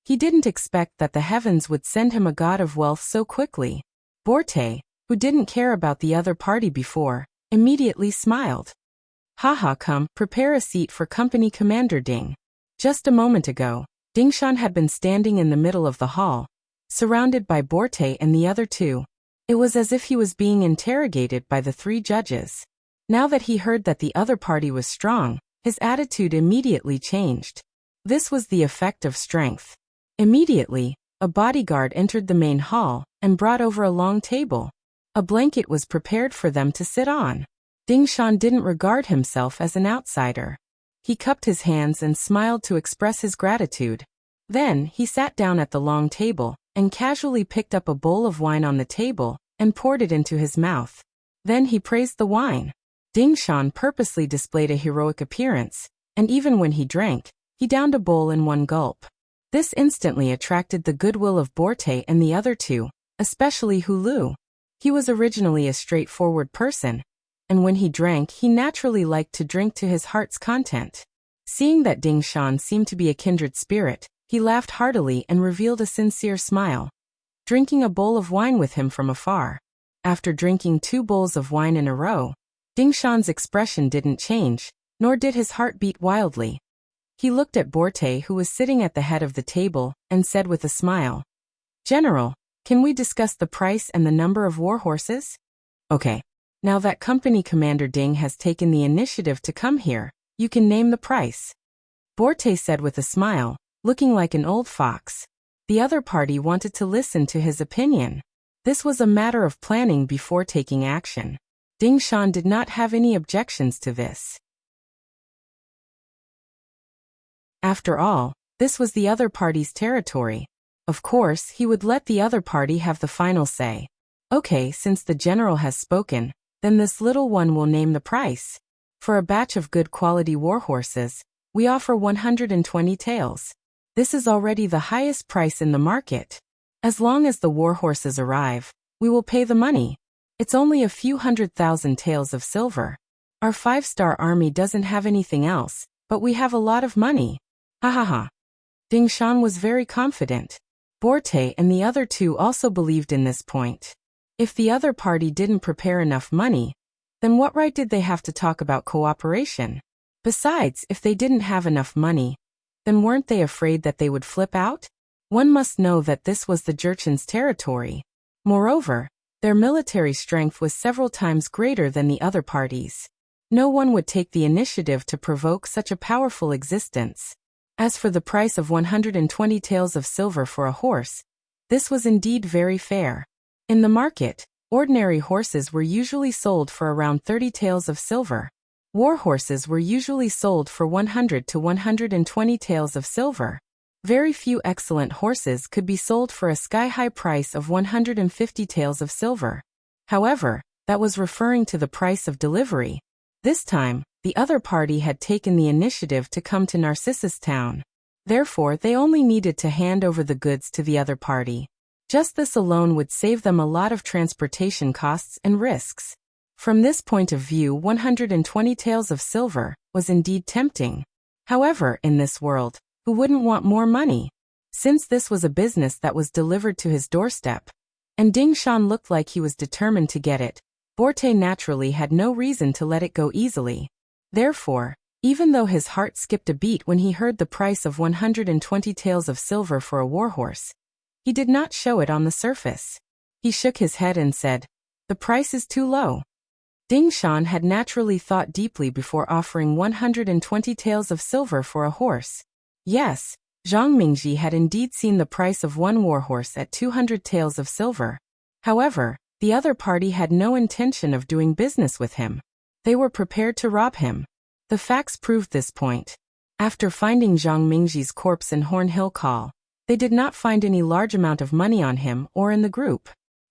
He didn't expect that the heavens would send him a god of wealth so quickly. Borte, who didn't care about the other party before, immediately smiled. Haha, come, prepare a seat for Company Commander Ding. Just a moment ago, Dingshan had been standing in the middle of the hall, surrounded by Borte and the other 2. It was as if he was being interrogated by the 3 judges. Now that he heard that the other party was strong, his attitude immediately changed. This was the effect of strength. Immediately, a bodyguard entered the main hall and brought over a long table. A blanket was prepared for them to sit on. Dingshan didn't regard himself as an outsider. He cupped his hands and smiled to express his gratitude. Then he sat down at the long table and casually picked up a bowl of wine on the table and poured it into his mouth. Then he praised the wine. Dingshan purposely displayed a heroic appearance, and even when he drank, he downed a bowl in one gulp. This instantly attracted the goodwill of Borte and the other 2, especially Hulu. He was originally a straightforward person, and when he drank he naturally liked to drink to his heart's content. Seeing that Dingshan seemed to be a kindred spirit, he laughed heartily and revealed a sincere smile. Drinking a bowl of wine with him from afar. After drinking 2 bowls of wine in a row, Dingshan's expression didn't change, nor did his heart beat wildly. He looked at Borte, who was sitting at the head of the table, and said with a smile, General, can we discuss the price and the number of war horses? Okay. Now that Company Commander Ding has taken the initiative to come here, you can name the price. Borte said with a smile, looking like an old fox. The other party wanted to listen to his opinion. This was a matter of planning before taking action. Ding Shan did not have any objections to this. After all, this was the other party's territory. Of course, he would let the other party have the final say. Okay, since the general has spoken, then this little one will name the price. For a batch of good quality warhorses, we offer 120 taels. This is already the highest price in the market. As long as the warhorses arrive, we will pay the money. It's only a few 100,000 taels of silver. Our 5-star army doesn't have anything else, but we have a lot of money. Ha ha ha. Ding Shan was very confident. Borte and the other two also believed in this point. If the other party didn't prepare enough money, then what right did they have to talk about cooperation? Besides, if they didn't have enough money, then weren't they afraid that they would flip out? One must know that this was the Jurchen's territory. Moreover, their military strength was several times greater than the other parties. No one would take the initiative to provoke such a powerful existence. As for the price of 120 taels of silver for a horse, this was indeed very fair. In the market, ordinary horses were usually sold for around 30 taels of silver. War horses were usually sold for 100 to 120 taels of silver. Very few excellent horses could be sold for a sky-high price of 150 taels of silver. However, that was referring to the price of delivery. This time, the other party had taken the initiative to come to Narcissus town. Therefore, they only needed to hand over the goods to the other party. Just this alone would save them a lot of transportation costs and risks. From this point of view, 120 taels of silver was indeed tempting. However, in this world, who wouldn't want more money? Since this was a business that was delivered to his doorstep, and Ding Shan looked like he was determined to get it, Borte naturally had no reason to let it go easily. Therefore, even though his heart skipped a beat when he heard the price of 120 taels of silver for a warhorse, he did not show it on the surface. He shook his head and said, "The price is too low." Ding Shan had naturally thought deeply before offering 120 taels of silver for a horse. Yes, Zhang Mingji had indeed seen the price of one warhorse at 200 taels of silver. However, the other party had no intention of doing business with him. They were prepared to rob him. The facts proved this point. After finding Zhang Mingji's corpse in Horn Hill Call, they did not find any large amount of money on him or in the group.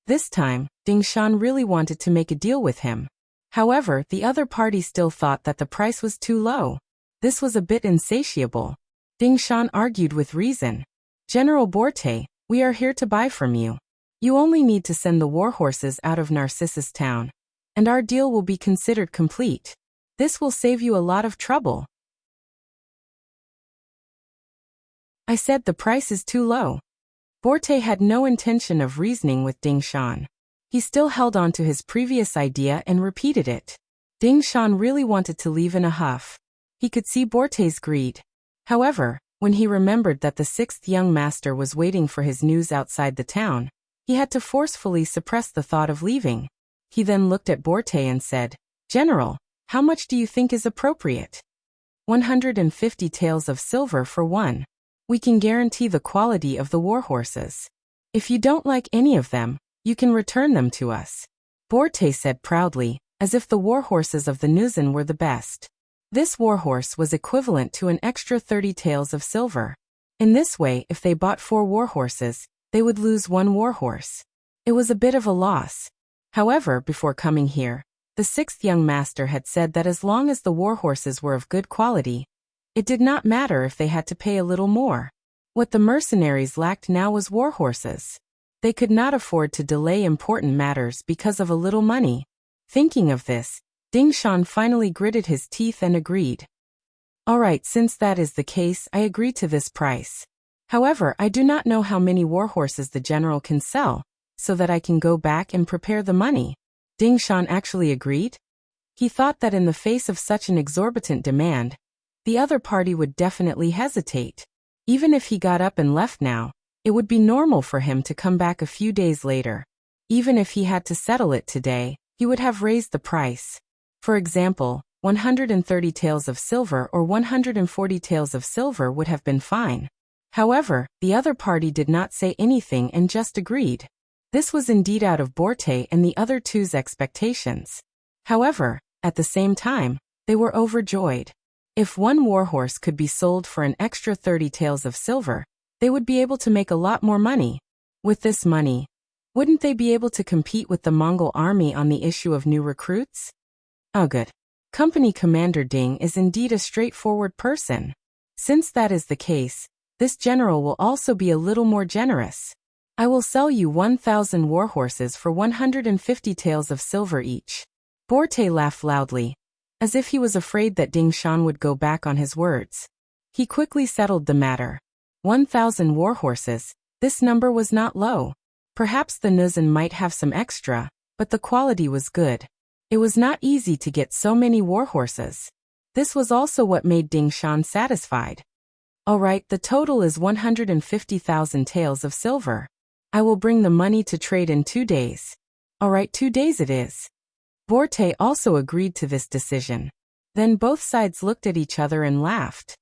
This time, Ding Shan really wanted to make a deal with him. However, the other party still thought that the price was too low. This was a bit insatiable. Ding Shan argued with reason. "General Borte, we are here to buy from you. You only need to send the warhorses out of Narcissus town, and our deal will be considered complete. This will save you a lot of trouble." I said the price is too low. Borte had no intention of reasoning with Ding Shan. He still held on to his previous idea and repeated it. Ding Shan really wanted to leave in a huff. He could see Borte's greed. However, when he remembered that the 6th young master was waiting for his news outside the town, he had to forcefully suppress the thought of leaving. He then looked at Borte and said, "General, how much do you think is appropriate?" 150 taels of silver for one. We can guarantee the quality of the warhorses. If you don't like any of them, you can return them to us," Borte said proudly, as if the warhorses of the Nuzin were the best. This warhorse was equivalent to an extra 30 taels of silver. In this way, if they bought 4 warhorses, they would lose 1 warhorse. It was a bit of a loss. However, before coming here, the 6th young master had said that as long as the warhorses were of good quality, it did not matter if they had to pay a little more. What the mercenaries lacked now was warhorses. They could not afford to delay important matters because of a little money. Thinking of this, Ding Shan finally gritted his teeth and agreed. "All right, since that is the case, I agree to this price. However, I do not know how many warhorses the general can sell, so that I can go back and prepare the money." Ding Shan actually agreed. He thought that in the face of such an exorbitant demand, the other party would definitely hesitate. Even if he got up and left now, it would be normal for him to come back a few days later. Even if he had to settle it today, he would have raised the price. For example, 130 taels of silver or 140 taels of silver would have been fine. However, the other party did not say anything and just agreed. This was indeed out of Borte and the other two's expectations. However, at the same time, they were overjoyed. If one warhorse could be sold for an extra 30 taels of silver, they would be able to make a lot more money. With this money, wouldn't they be able to compete with the Mongol army on the issue of new recruits? Oh good. Company Commander Ding is indeed a straightforward person. Since that is the case, this general will also be a little more generous. I will sell you 1,000 warhorses for 150 taels of silver each. Borte laughed loudly, as if he was afraid that Ding Shan would go back on his words. He quickly settled the matter. 1,000 warhorses, this number was not low. Perhaps the Nuzan might have some extra, but the quality was good. It was not easy to get so many warhorses. This was also what made Ding Shan satisfied. Alright, the total is 150,000 taels of silver. I will bring the money to trade in 2 days. Alright, 2 days it is. Borte also agreed to this decision. Then both sides looked at each other and laughed.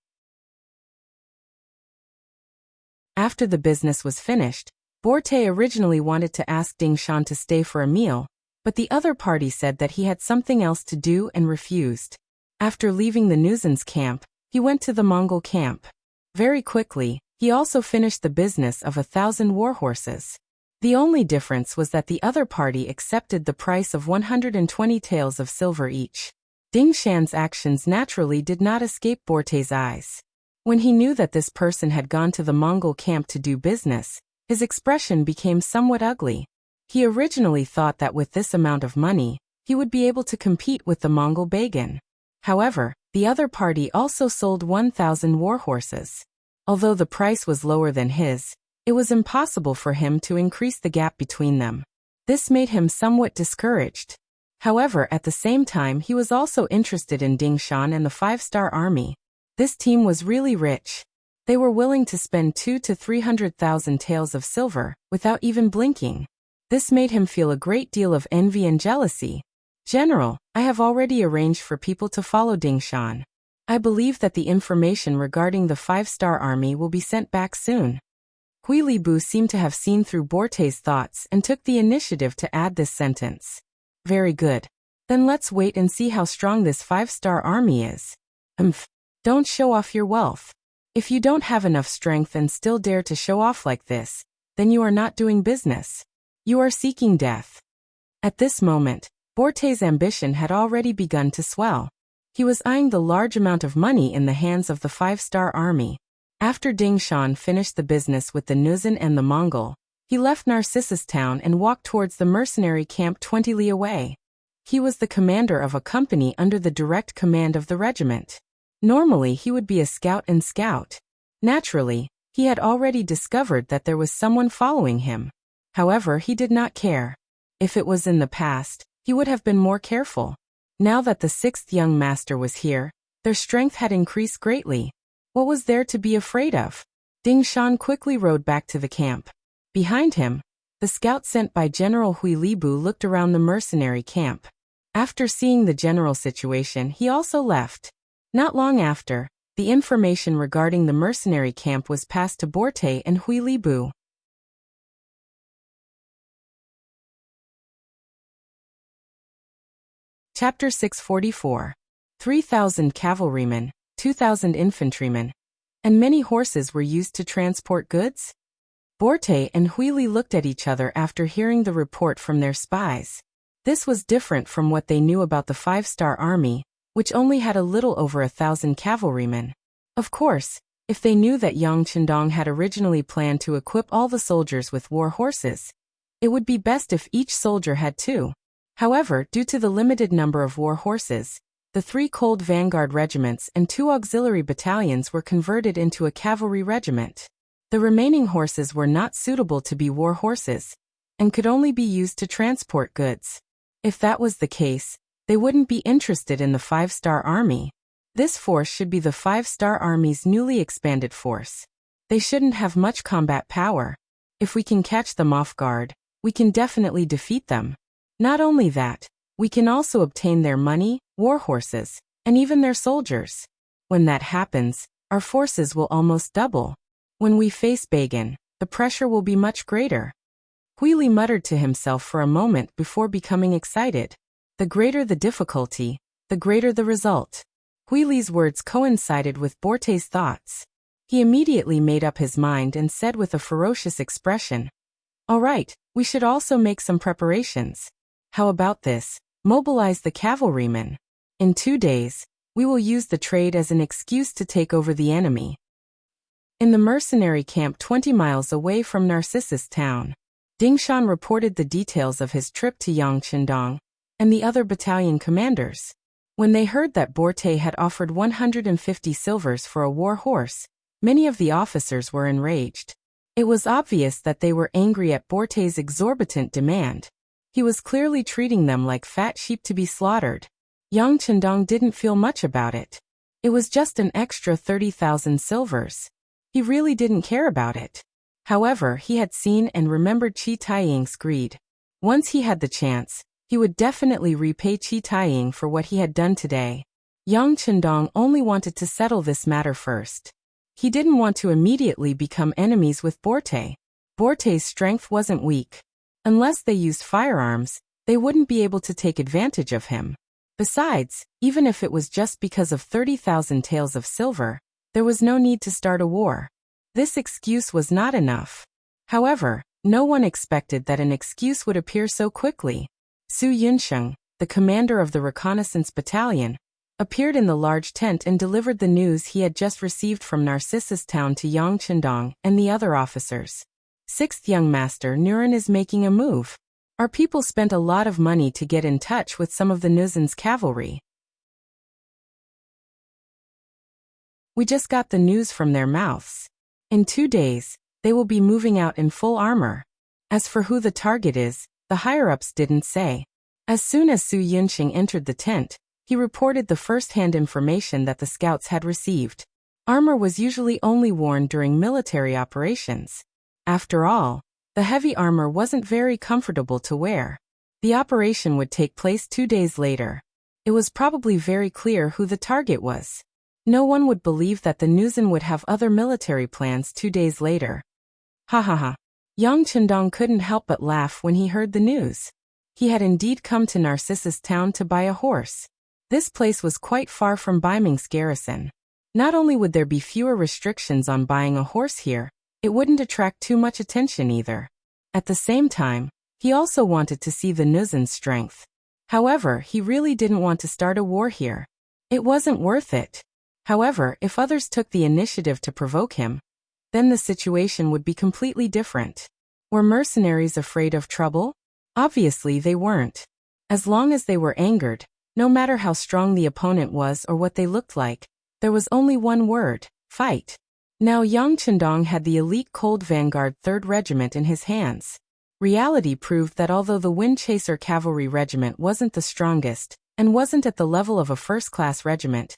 After the business was finished, Borte originally wanted to ask Ding Shan to stay for a meal, but the other party said that he had something else to do and refused. After leaving the Nuzan's camp, he went to the Mongol camp. Very quickly, he also finished the business of 1,000 warhorses. The only difference was that the other party accepted the price of 120 taels of silver each. Ding Shan's actions naturally did not escape Borte's eyes. When he knew that this person had gone to the Mongol camp to do business, his expression became somewhat ugly. He originally thought that with this amount of money, he would be able to compete with the Mongol Bagan. However, the other party also sold 1,000 warhorses. Although the price was lower than his, it was impossible for him to increase the gap between them. This made him somewhat discouraged. However, at the same time he was also interested in Ding Shan and the 5-star army. This team was really rich. They were willing to spend 200,000 to 300,000 taels of silver, without even blinking. This made him feel a great deal of envy and jealousy. General, I have already arranged for people to follow Ding Shan. I believe that the information regarding the 5-star army will be sent back soon. Hui Libu seemed to have seen through Borte's thoughts and took the initiative to add this sentence. Very good. Then let's wait and see how strong this 5-star army is. Don't show off your wealth. If you don't have enough strength and still dare to show off like this, then you are not doing business. You are seeking death. At this moment, Borte's ambition had already begun to swell. He was eyeing the large amount of money in the hands of the 5-star army. After Ding Shan finished the business with the Nuzan and the Mongol, he left Narcissus Town and walked towards the mercenary camp 20 li away. He was the commander of a company under the direct command of the regiment. Normally he would be a scout and scout. Naturally, he had already discovered that there was someone following him. However, he did not care. If it was in the past, he would have been more careful. Now that the 6th young master was here, their strength had increased greatly. What was there to be afraid of? Ding Shan quickly rode back to the camp. Behind him, the scout sent by General Hui Libu looked around the mercenary camp. After seeing the general situation, he also left. Not long after, the information regarding the mercenary camp was passed to Borte and Hui Libu. Chapter 644. 3,000 cavalrymen, 2,000 infantrymen, and many horses were used to transport goods? Borte and Huili looked at each other after hearing the report from their spies. This was different from what they knew about the 5-star army, which only had a little over 1,000 cavalrymen. Of course, if they knew that Yang Chendong had originally planned to equip all the soldiers with war horses, it would be best if each soldier had 2. However, due to the limited number of war horses, the 3 cold vanguard regiments and 2 auxiliary battalions were converted into a cavalry regiment. The remaining horses were not suitable to be war horses, and could only be used to transport goods. If that was the case, they wouldn't be interested in the 5-star army. This force should be the 5-star army's newly expanded force. They shouldn't have much combat power. If we can catch them off guard, we can definitely defeat them. Not only that, we can also obtain their money, war horses, and even their soldiers. When that happens, our forces will almost double. When we face Bagan, the pressure will be much greater. Huili muttered to himself for a moment before becoming excited. The greater the difficulty, the greater the result. Huili's words coincided with Borte's thoughts. He immediately made up his mind and said with a ferocious expression, "All right, we should also make some preparations. How about this? Mobilize the cavalrymen. In 2 days, we will use the trade as an excuse to take over the enemy." In the mercenary camp 20 miles away from Narcissus town, Dingshan reported the details of his trip to Yangqindong and the other battalion commanders. When they heard that Borte had offered 150 silvers for a war horse, many of the officers were enraged. It was obvious that they were angry at Borte's exorbitant demand. He was clearly treating them like fat sheep to be slaughtered. Yang Chendong didn't feel much about it. It was just an extra 30,000 silvers. He really didn't care about it. However, he had seen and remembered Qi Taiying's greed. Once he had the chance, he would definitely repay Qi Taiying for what he had done today. Yang Chendong only wanted to settle this matter first. He didn't want to immediately become enemies with Borte. Borte's strength wasn't weak. Unless they used firearms, they wouldn't be able to take advantage of him. Besides, even if it was just because of 30,000 taels of silver, there was no need to start a war. This excuse was not enough. However, no one expected that an excuse would appear so quickly. Su Yunsheng, the commander of the reconnaissance battalion, appeared in the large tent and delivered the news he had just received from Narcissus town to Yang Chendong and the other officers. 6th Young Master Nuren is making a move. Our people spent a lot of money to get in touch with some of the Nuzan's cavalry. We just got the news from their mouths. In 2 days, they will be moving out in full armor. As for who the target is, the higher-ups didn't say. As soon as Su Yunxing entered the tent, he reported the first-hand information that the scouts had received. Armor was usually only worn during military operations. After all, the heavy armor wasn't very comfortable to wear. The operation would take place 2 days later. It was probably very clear who the target was. No one would believe that the Nuzan would have other military plans 2 days later. Ha ha ha. Yang Chendong couldn't help but laugh when he heard the news. He had indeed come to Narcissus town to buy a horse. This place was quite far from Baiming's garrison. Not only would there be fewer restrictions on buying a horse here, it wouldn't attract too much attention either. At the same time, he also wanted to see the Nuzan's strength. However, he really didn't want to start a war here. It wasn't worth it. However, if others took the initiative to provoke him, then the situation would be completely different. Were mercenaries afraid of trouble? Obviously they weren't. As long as they were angered, no matter how strong the opponent was or what they looked like, there was only one word: fight. Now Yang Chendong had the elite Cold Vanguard 3rd Regiment in his hands. Reality proved that although the Wind Chaser Cavalry Regiment wasn't the strongest, and wasn't at the level of a first-class regiment,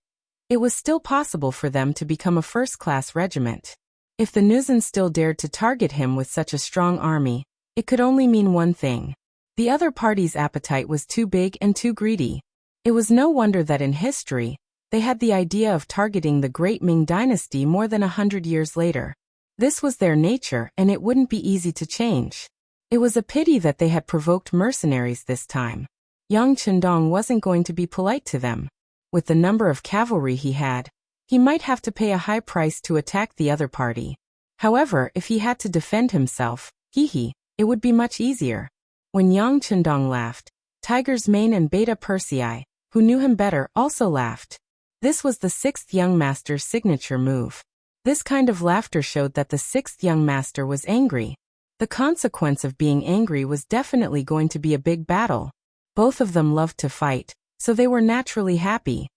it was still possible for them to become a first-class regiment. If the Nuzan still dared to target him with such a strong army, it could only mean one thing. The other party's appetite was too big and too greedy. It was no wonder that in history, they had the idea of targeting the great Ming Dynasty more than 100 years later. This was their nature and it wouldn't be easy to change. It was a pity that they had provoked mercenaries this time. Yang Chendong wasn't going to be polite to them. With the number of cavalry he had, he might have to pay a high price to attack the other party. However, if he had to defend himself, it would be much easier. When Yang Chendong laughed, Tiger's Mane and Beta Persei, who knew him better, also laughed. This was the 6th Young Master's signature move. This kind of laughter showed that the 6th Young Master was angry. The consequence of being angry was definitely going to be a big battle. Both of them loved to fight, so they were naturally happy.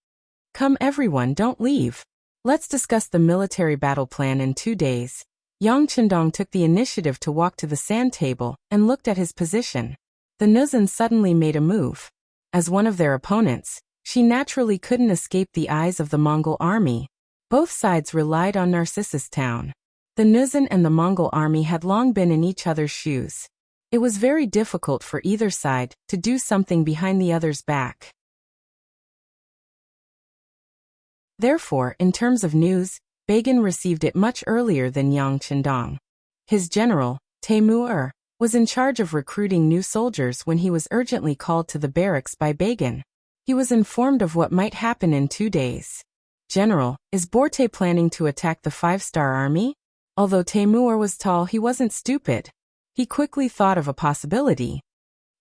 Come everyone, don't leave. Let's discuss the military battle plan in 2 days. Yang Chendong took the initiative to walk to the sand table and looked at his position. The Nuzan suddenly made a move. As one of their opponents, she naturally couldn't escape the eyes of the Mongol army. Both sides relied on Narcissus town. The Nuzan and the Mongol army had long been in each other's shoes. It was very difficult for either side to do something behind the other's back. Therefore, in terms of news, Bagan received it much earlier than Yang Chendong. His general, Taimur, was in charge of recruiting new soldiers when he was urgently called to the barracks by Bagan. He was informed of what might happen in 2 days. General, is Borte planning to attack the 5-star army? Although Taimur was tall, he wasn't stupid. He quickly thought of a possibility.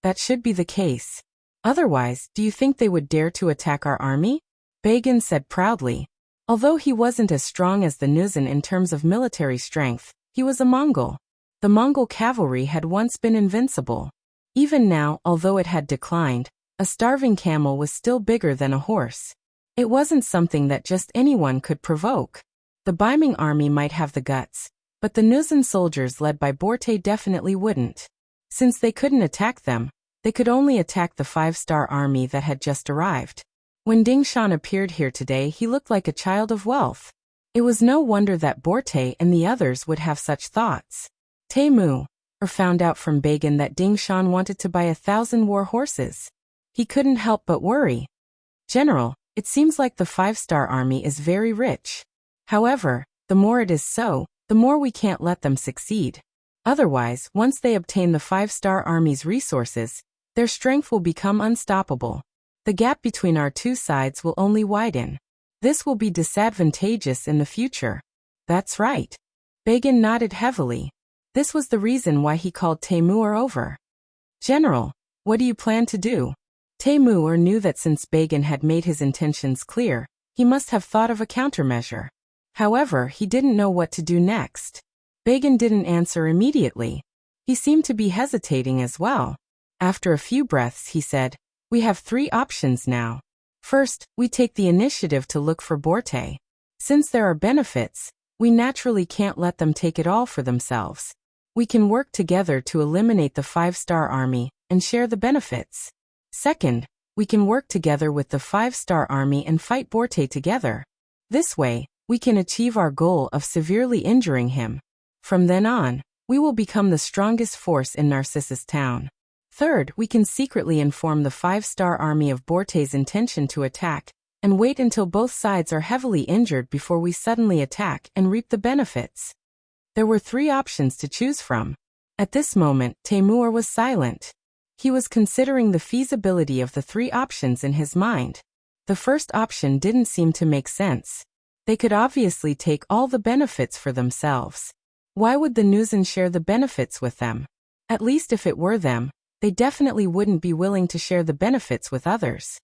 That should be the case. Otherwise, do you think they would dare to attack our army? Bagan said proudly. Although he wasn't as strong as the Nuzan in terms of military strength, he was a Mongol. The Mongol cavalry had once been invincible. Even now, although it had declined, a starving camel was still bigger than a horse. It wasn't something that just anyone could provoke. The Baiming army might have the guts, but the Nuzan soldiers led by Borte definitely wouldn't. Since they couldn't attack them, they could only attack the 5-star army that had just arrived. When Ding Shan appeared here today, he looked like a child of wealth. It was no wonder that Borte and the others would have such thoughts. Taimur found out from Bagan that Ding Shan wanted to buy 1,000 war horses. He couldn't help but worry. General, it seems like the 5-star army is very rich. However, the more it is so, the more we can't let them succeed. Otherwise, once they obtain the 5-star army's resources, their strength will become unstoppable. The gap between our two sides will only widen. This will be disadvantageous in the future. That's right. Bagan nodded heavily. This was the reason why he called Taimur over. General, what do you plan to do? Taimur knew that since Bagan had made his intentions clear, he must have thought of a countermeasure. However, he didn't know what to do next. Bagan didn't answer immediately. He seemed to be hesitating as well. After a few breaths, he said, "We have 3 options now. First, we take the initiative to look for Borte. Since there are benefits, we naturally can't let them take it all for themselves. We can work together to eliminate the 5-star army and share the benefits. Second, we can work together with the 5-star army and fight Borte together. This way, we can achieve our goal of severely injuring him. From then on, we will become the strongest force in Narcissus Town. Third, we can secretly inform the 5-star army of Borte's intention to attack, and wait until both sides are heavily injured before we suddenly attack and reap the benefits." There were 3 options to choose from. At this moment, Taimur was silent. He was considering the feasibility of the 3 options in his mind. The first option didn't seem to make sense. They could obviously take all the benefits for themselves. Why would the Nuzan share the benefits with them? At least if it were them, they definitely wouldn't be willing to share the benefits with others.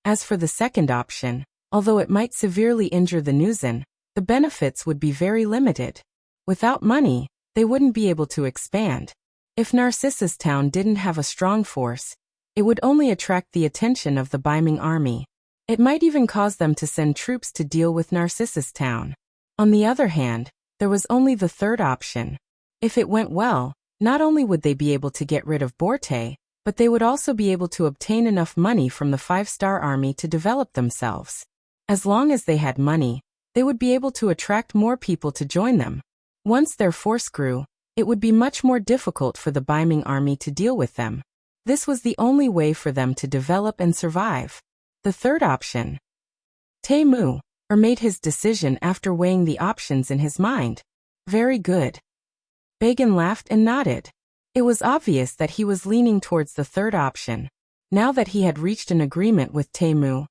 As for the second option, although it might severely injure the Nuzan, the benefits would be very limited. Without money, they wouldn't be able to expand. If Narcissus Town didn't have a strong force, it would only attract the attention of the Baiming army. It might even cause them to send troops to deal with Narcissus Town. On the other hand, there was only the third option. If it went well, not only would they be able to get rid of Borte, but they would also be able to obtain enough money from the 5-star army to develop themselves. As long as they had money, they would be able to attract more people to join them. Once their force grew, it would be much more difficult for the Baiming army to deal with them. This was the only way for them to develop and survive. The third option. Taimur made his decision after weighing the options in his mind. Very good. Bagan laughed and nodded. It was obvious that he was leaning towards the third option. Now that he had reached an agreement with Taimur,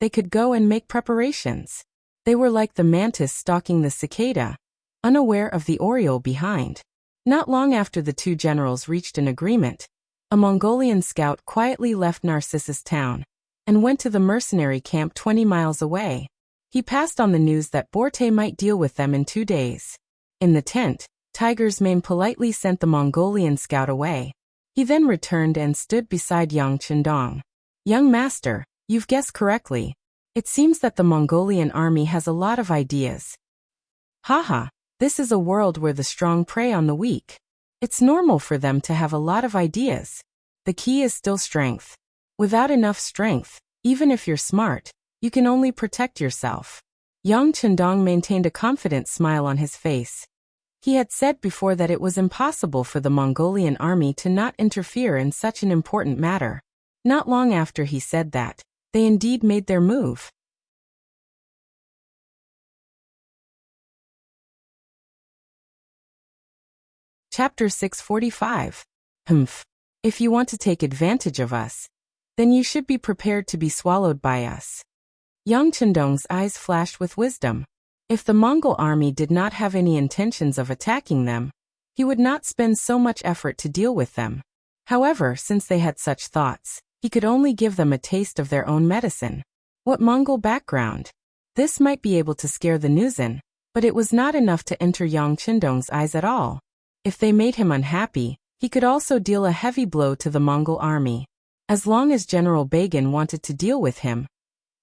they could go and make preparations. They were like the mantis stalking the cicada, unaware of the oriole behind. Not long after the 2 generals reached an agreement, a Mongolian scout quietly left Narcissus Town and went to the mercenary camp 20 miles away. He passed on the news that Borte might deal with them in 2 days. In the tent, Tiger's Mane politely sent the Mongolian scout away. He then returned and stood beside Yang Chendong. "Young master, you've guessed correctly. It seems that the Mongolian army has a lot of ideas." Haha, this is a world where the strong prey on the weak. It's normal for them to have a lot of ideas. The key is still strength. Without enough strength, even if you're smart, you can only protect yourself. Yang Chendong maintained a confident smile on his face. He had said before that it was impossible for the Mongolian army to not interfere in such an important matter. Not long after he said that, they indeed made their move. Chapter 645. Humph. If you want to take advantage of us, then you should be prepared to be swallowed by us. Yang Chendong's eyes flashed with wisdom. If the Mongol army did not have any intentions of attacking them, he would not spend so much effort to deal with them. However, since they had such thoughts, he could only give them a taste of their own medicine. What Mongol background? This might be able to scare the Nuzin, but it was not enough to enter Yang Chendong's eyes at all. If they made him unhappy, he could also deal a heavy blow to the Mongol army. As long as General Bagan wanted to deal with him,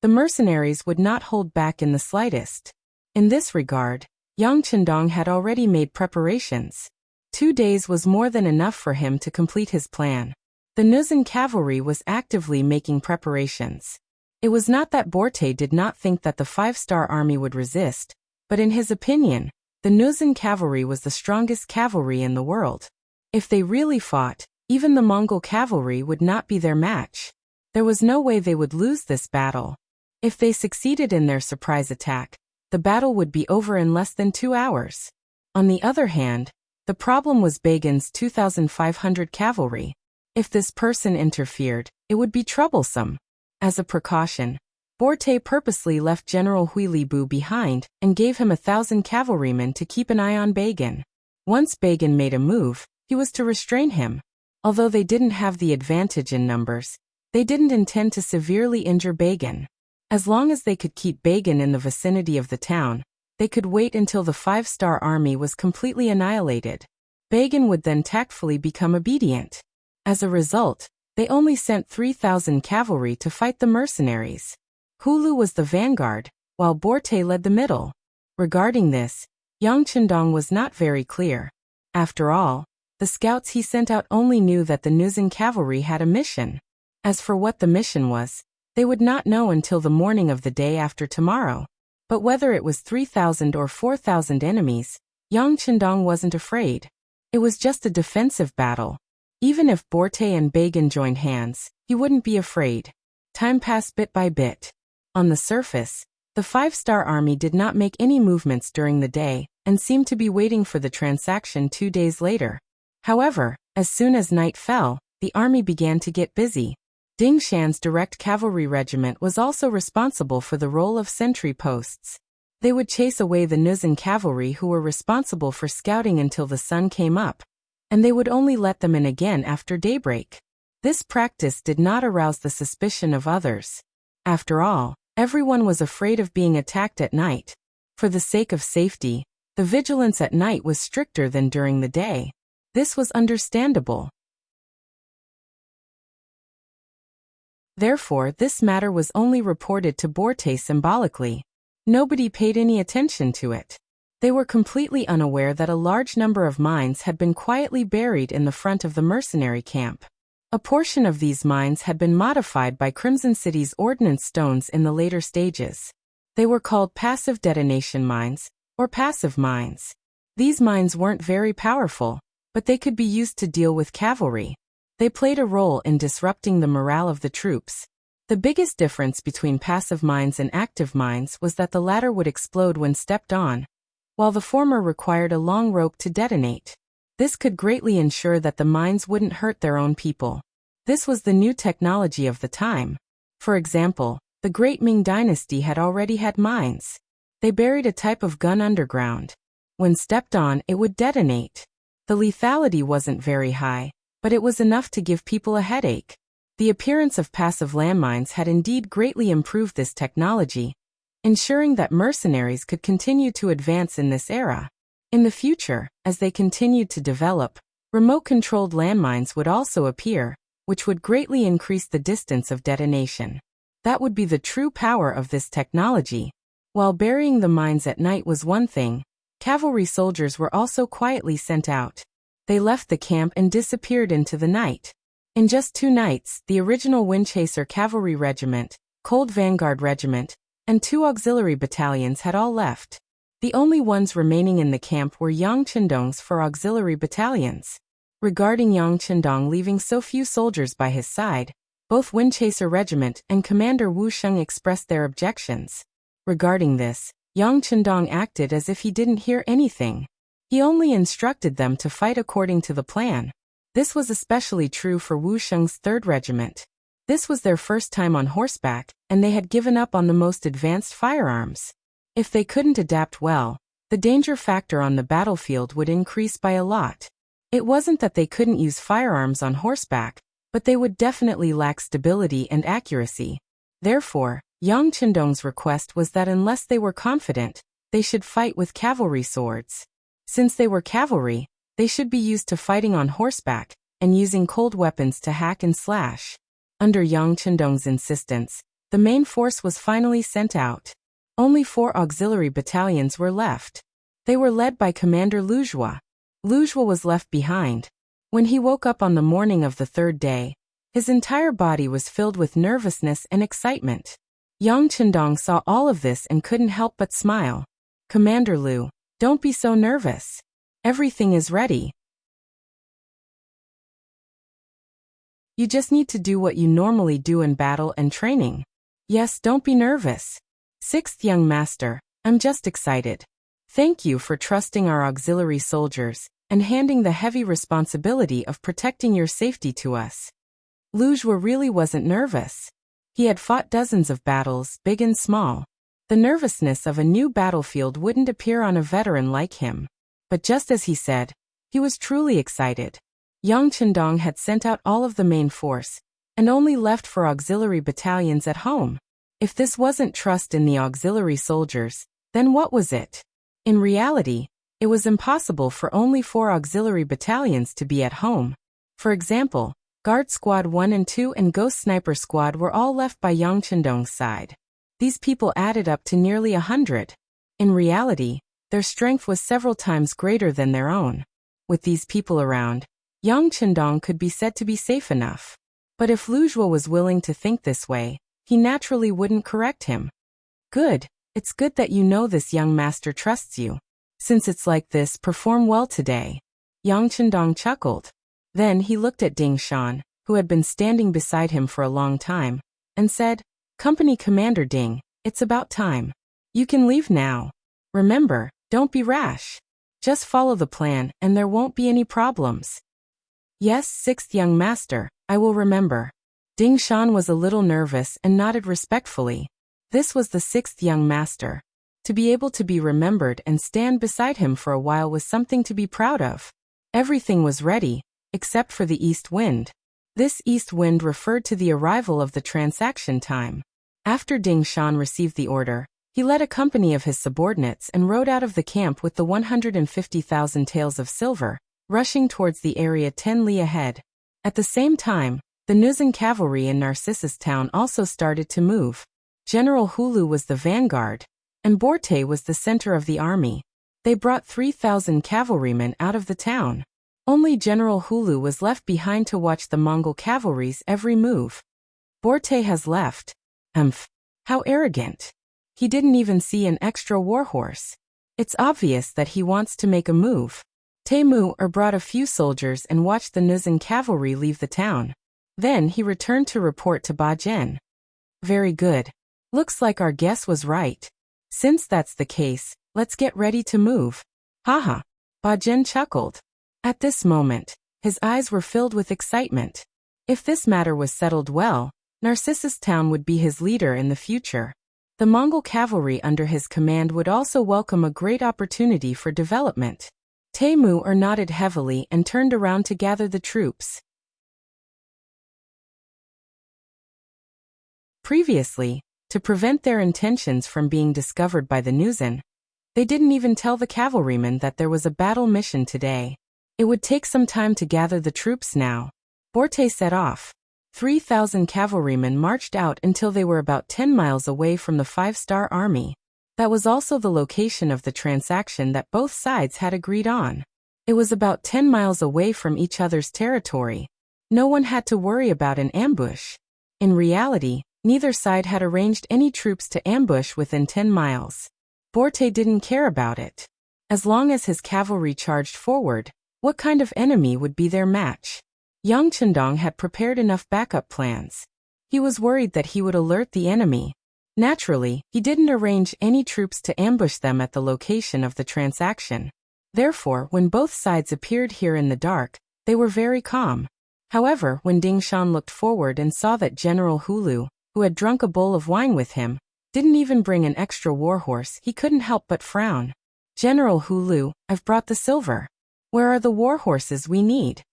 the mercenaries would not hold back in the slightest. In this regard, Yang Chendong had already made preparations. 2 days was more than enough for him to complete his plan. The Nuzin cavalry was actively making preparations. It was not that Borte did not think that the 5-star army would resist, but in his opinion, the Nuzin cavalry was the strongest cavalry in the world. If they really fought, even the Mongol cavalry would not be their match. There was no way they would lose this battle. If they succeeded in their surprise attack, the battle would be over in less than 2 hours. On the other hand, the problem was Bagan's 2,500 cavalry. If this person interfered, it would be troublesome. As a precaution, Borte purposely left General Huilibu behind and gave him 1,000 cavalrymen to keep an eye on Bagan. Once Bagan made a move, he was to restrain him. Although they didn't have the advantage in numbers, they didn't intend to severely injure Bagan. As long as they could keep Bagan in the vicinity of the town, they could wait until the 5-star army was completely annihilated. Bagan would then tactfully become obedient. As a result, they only sent 3,000 cavalry to fight the mercenaries. Hulu was the vanguard, while Borte led the middle. Regarding this, Yang Chendong was not very clear. After all, the scouts he sent out only knew that the Nuzin cavalry had a mission. As for what the mission was, they would not know until the morning of the day after tomorrow. But whether it was 3,000 or 4,000 enemies, Yang Chendong wasn't afraid. It was just a defensive battle. Even if Borte and Bagan joined hands, he wouldn't be afraid. Time passed bit by bit. On the surface, the 5-star army did not make any movements during the day and seemed to be waiting for the transaction 2 days later. However, as soon as night fell, the army began to get busy. Ding Shan's direct cavalry regiment was also responsible for the role of sentry posts. They would chase away the Nuzin cavalry who were responsible for scouting until the sun came up, and they would only let them in again after daybreak. This practice did not arouse the suspicion of others. After all, everyone was afraid of being attacked at night. For the sake of safety, the vigilance at night was stricter than during the day. This was understandable. Therefore, this matter was only reported to Borte symbolically. Nobody paid any attention to it. They were completely unaware that a large number of mines had been quietly buried in the front of the mercenary camp. A portion of these mines had been modified by Crimson City's ordnance stones in the later stages. They were called passive detonation mines, or passive mines. These mines weren't very powerful, but they could be used to deal with cavalry. They played a role in disrupting the morale of the troops. The biggest difference between passive mines and active mines was that the latter would explode when stepped on, while the former required a long rope to detonate. This could greatly ensure that the mines wouldn't hurt their own people. This was the new technology of the time. For example, the Great Ming Dynasty had already had mines. They buried a type of gun underground. When stepped on, it would detonate. The lethality wasn't very high, but it was enough to give people a headache. The appearance of passive landmines had indeed greatly improved this technology, ensuring that mercenaries could continue to advance in this era. In the future, as they continued to develop, remote-controlled landmines would also appear, which would greatly increase the distance of detonation. That would be the true power of this technology. While burying the mines at night was one thing, cavalry soldiers were also quietly sent out. They left the camp and disappeared into the night. In just 2 nights, the original Windchaser Cavalry Regiment, Cold Vanguard Regiment, and 2 auxiliary battalions had all left. The only ones remaining in the camp were Yang Chendong's 4 auxiliary battalions. Regarding Yang Chendong leaving so few soldiers by his side, both Windchaser Regiment and Commander Wu Sheng expressed their objections. Regarding this, Yang Chendong acted as if he didn't hear anything. He only instructed them to fight according to the plan. This was especially true for Wu Sheng's 3rd Regiment. This was their first time on horseback, and they had given up on the most advanced firearms. If they couldn't adapt well, the danger factor on the battlefield would increase by a lot. It wasn't that they couldn't use firearms on horseback, but they would definitely lack stability and accuracy. Therefore, Yang Qindong's request was that unless they were confident, they should fight with cavalry swords. Since they were cavalry, they should be used to fighting on horseback and using cold weapons to hack and slash. Under Yang Qindong's insistence, the main force was finally sent out. Only 4 auxiliary battalions were left. They were led by Commander Lu Zhuo. Lu Zhuo was left behind. When he woke up on the morning of the 3rd day, his entire body was filled with nervousness and excitement. Yang Qindong saw all of this and couldn't help but smile. "Commander Lu, don't be so nervous. Everything is ready. You just need to do what you normally do in battle and training. Yes, don't be nervous. 6th Young Master, I'm just excited. Thank you for trusting our auxiliary soldiers and handing the heavy responsibility of protecting your safety to us." Lu Zhuo really wasn't nervous. He had fought dozens of battles, big and small. The nervousness of a new battlefield wouldn't appear on a veteran like him. But just as he said, he was truly excited. Yang Qindong had sent out all of the main force, and only left for auxiliary battalions at home. If this wasn't trust in the auxiliary soldiers, then what was it? In reality, it was impossible for only 4 auxiliary battalions to be at home. For example, Guard Squad 1 and 2 and Ghost Sniper Squad were all left by Yang Qindong's side. These people added up to nearly 100. In reality, their strength was several times greater than their own. With these people around, Yang Qindong could be said to be safe enough. But if Lu Zhuo was willing to think this way, he naturally wouldn't correct him. "Good. It's good that you know this young master trusts you. Since it's like this, perform well today." Yang Qindong chuckled. Then he looked at Ding Shan, who had been standing beside him for a long time, and said, "Company Commander Ding, it's about time. You can leave now. Remember, don't be rash. Just follow the plan and there won't be any problems." "Yes, 6th Young Master, I will remember." Ding Shan was a little nervous and nodded respectfully. This was the 6th Young Master. To be able to be remembered and stand beside him for a while was something to be proud of. Everything was ready, except for the east wind. This east wind referred to the arrival of the transaction time. After Ding Shan received the order, he led a company of his subordinates and rode out of the camp with the 150,000 taels of silver, rushing towards the area 10 li ahead. At the same time, the Nuzan cavalry in Narcissus town also started to move. General Hulu was the vanguard, and Borte was the center of the army. They brought 3,000 cavalrymen out of the town. Only General Hulu was left behind to watch the Mongol cavalry's every move. "Borte has left. How arrogant. He didn't even see an extra warhorse. It's obvious that he wants to make a move." Temu brought a few soldiers and watched the Nuzan cavalry leave the town. Then he returned to report to Ba Zhen. "Very good. Looks like our guess was right. Since that's the case, let's get ready to move." "Haha." Ba Zhen chuckled. At this moment, his eyes were filled with excitement. If this matter was settled well, Narcissus town would be his leader in the future. The Mongol cavalry under his command would also welcome a great opportunity for development. Temu nodded heavily and turned around to gather the troops. Previously, to prevent their intentions from being discovered by the Nuzan, they didn't even tell the cavalrymen that there was a battle mission today. It would take some time to gather the troops now. Borte set off. 3,000 cavalrymen marched out until they were about 10 miles away from the 5-star army. That was also the location of the transaction that both sides had agreed on. It was about 10 miles away from each other's territory. No one had to worry about an ambush. In reality, neither side had arranged any troops to ambush within 10 miles. Borte didn't care about it. As long as his cavalry charged forward, what kind of enemy would be their match? Yang Qindong had prepared enough backup plans. He was worried that he would alert the enemy. Naturally, he didn't arrange any troops to ambush them at the location of the transaction. Therefore, when both sides appeared here in the dark, they were very calm. However, when Ding Shan looked forward and saw that General Hulu, who had drunk a bowl of wine with him, didn't even bring an extra warhorse, he couldn't help but frown. General Hulu, I've brought the silver. Where are the warhorses we need?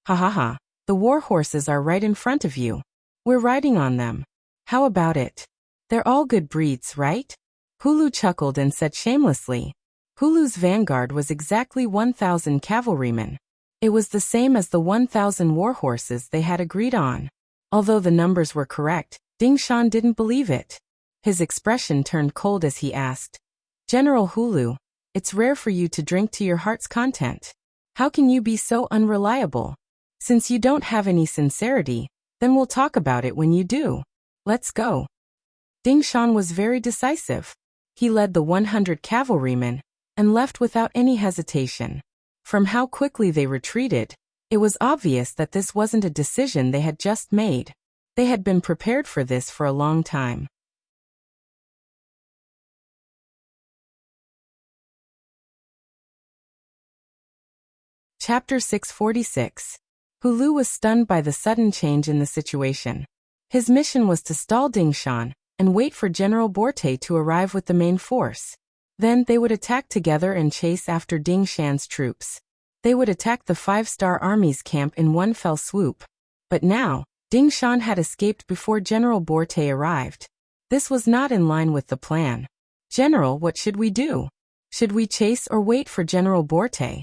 Ha ha ha, the warhorses are right in front of you. We're riding on them. How about it? They're all good breeds, right? Hulu chuckled and said shamelessly. Hulu's vanguard was exactly 1,000 cavalrymen. It was the same as the 1,000 warhorses they had agreed on. Although the numbers were correct, Ding Shan didn't believe it. His expression turned cold as he asked, General Hulu, it's rare for you to drink to your heart's content. How can you be so unreliable? Since you don't have any sincerity, then we'll talk about it when you do. Let's go. Ding Shan was very decisive. He led the 100 cavalrymen and left without any hesitation. From how quickly they retreated, it was obvious that this wasn't a decision they had just made. They had been prepared for this for a long time. Chapter 646. Hulu was stunned by the sudden change in the situation. His mission was to stall Ding Shan and wait for General Borte to arrive with the main force. Then they would attack together and chase after Ding Shan's troops. They would attack the 5-star army's camp in one fell swoop. But now, Ding Shan had escaped before General Borte arrived. This was not in line with the plan. General, what should we do? Should we chase or wait for General Borte?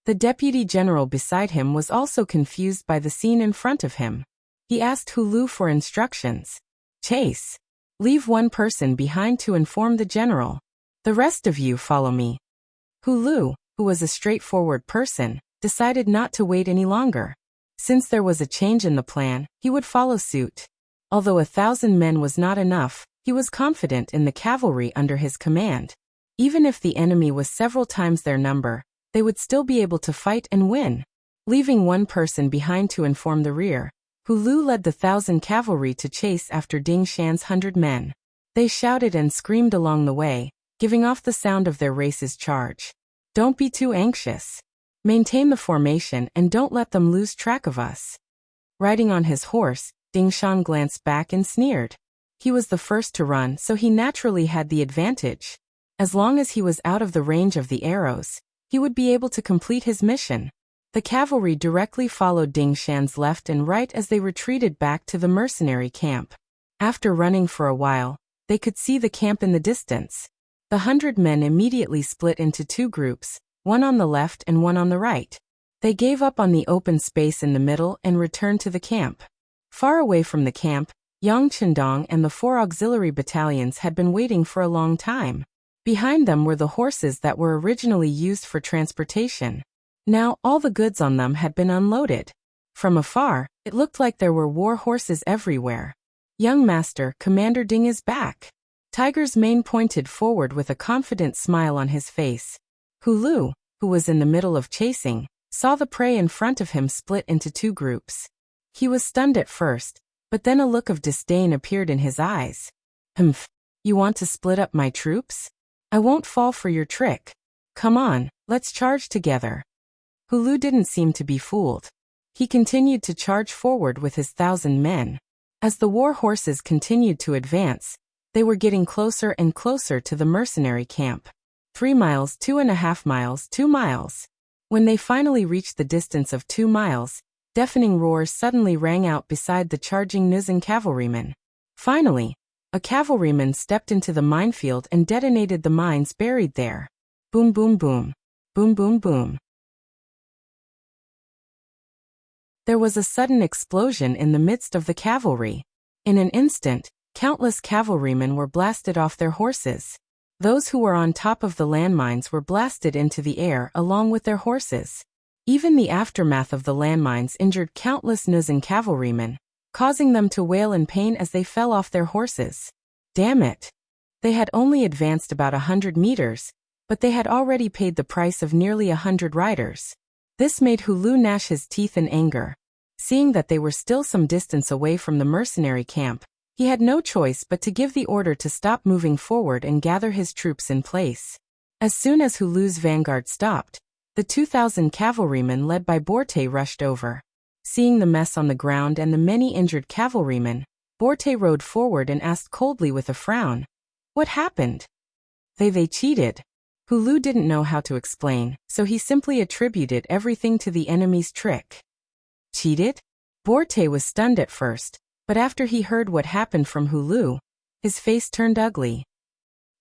The deputy general beside him was also confused by the scene in front of him. He asked Hulu for instructions. Chase. Leave one person behind to inform the general. The rest of you follow me. Hulu, who was a straightforward person, decided not to wait any longer. Since there was a change in the plan, he would follow suit. Although 1,000 men was not enough, he was confident in the cavalry under his command. Even if the enemy was several times their number, they would still be able to fight and win. Leaving one person behind to inform the rear, Hulu led the 1,000 cavalry to chase after Ding Shan's 100 men. They shouted and screamed along the way, giving off the sound of their race's charge. Don't be too anxious. Maintain the formation and don't let them lose track of us. Riding on his horse, Ding Shan glanced back and sneered. He was the first to run, so he naturally had the advantage. As long as he was out of the range of the arrows, he would be able to complete his mission. The cavalry directly followed Ding Shan's left and right as they retreated back to the mercenary camp. After running for a while, they could see the camp in the distance. The 100 men immediately split into two groups, one on the left and one on the right. They gave up on the open space in the middle and returned to the camp. Far away from the camp, Yang Chendong and the 4 auxiliary battalions had been waiting for a long time. Behind them were the horses that were originally used for transportation. Now all the goods on them had been unloaded. From afar, it looked like there were war horses everywhere. Young Master, Commander Ding is back. Tiger's Mane pointed forward with a confident smile on his face. Hulu, who was in the middle of chasing, saw the prey in front of him split into two groups. He was stunned at first, but then a look of disdain appeared in his eyes. Humph, you want to split up my troops? I won't fall for your trick. Come on, let's charge together. Hulu didn't seem to be fooled. He continued to charge forward with his 1,000 men. As the war horses continued to advance, they were getting closer and closer to the mercenary camp. 3 miles, 2.5 miles, 2 miles. When they finally reached the distance of 2 miles, deafening roars suddenly rang out beside the charging Nuzan cavalrymen. Finally, a cavalryman stepped into the minefield and detonated the mines buried there. Boom boom boom. Boom boom boom. There was a sudden explosion in the midst of the cavalry. In an instant, countless cavalrymen were blasted off their horses. Those who were on top of the landmines were blasted into the air along with their horses. Even the aftermath of the landmines injured countless Nuzan cavalrymen, causing them to wail in pain as they fell off their horses. Damn it! They had only advanced about 100 meters, but they had already paid the price of nearly 100 riders. This made Hulu gnash his teeth in anger. Seeing that they were still some distance away from the mercenary camp, he had no choice but to give the order to stop moving forward and gather his troops in place. As soon as Hulu's vanguard stopped, the 2,000 cavalrymen led by Borte rushed over. Seeing the mess on the ground and the many injured cavalrymen, Borte rode forward and asked coldly with a frown, "What happened?" They cheated. Hulu didn't know how to explain, so he simply attributed everything to the enemy's trick. Cheated? Borte was stunned at first, but after he heard what happened from Hulu, his face turned ugly.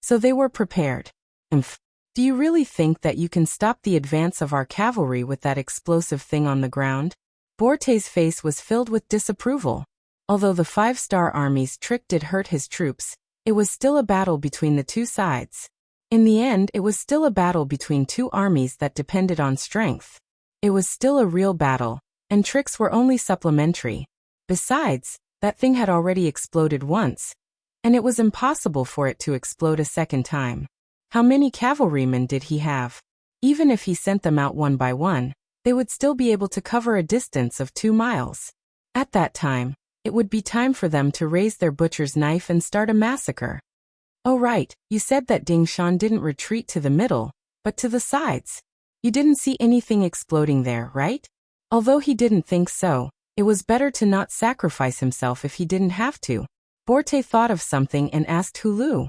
So they were prepared. Umph. Do you really think that you can stop the advance of our cavalry with that explosive thing on the ground? Borte's face was filled with disapproval. Although the 5-star army's trick did hurt his troops, it was still a battle between the two sides. In the end, it was still a battle between two armies that depended on strength. It was still a real battle, and tricks were only supplementary. Besides, that thing had already exploded once, and it was impossible for it to explode a second time. How many cavalrymen did he have? Even if he sent them out one by one, they would still be able to cover a distance of 2 miles. At that time, it would be time for them to raise their butcher's knife and start a massacre. Oh right, you said that Ding Shan didn't retreat to the middle, but to the sides. You didn't see anything exploding there, right? Although he didn't think so, it was better to not sacrifice himself if he didn't have to. Borte thought of something and asked Hulu.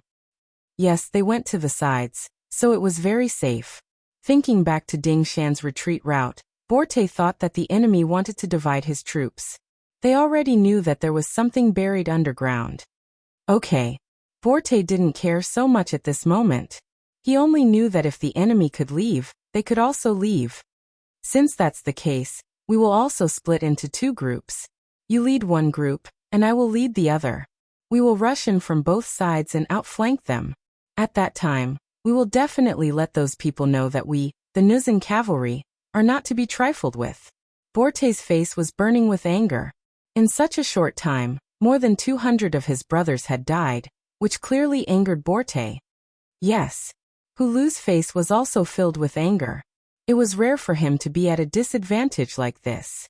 Yes, they went to the sides, so it was very safe. Thinking back to Ding Shan's retreat route, Borte thought that the enemy wanted to divide his troops. They already knew that there was something buried underground. Okay. Borte didn't care so much at this moment. He only knew that if the enemy could leave, they could also leave. Since that's the case, we will also split into 2 groups. You lead one group, and I will lead the other. We will rush in from both sides and outflank them. At that time, we will definitely let those people know that we, the Nuzan cavalry, are not to be trifled with. Borte's face was burning with anger. In such a short time, more than 200 of his brothers had died, which clearly angered Borte. Yes. Hulu's face was also filled with anger. It was rare for him to be at a disadvantage like this.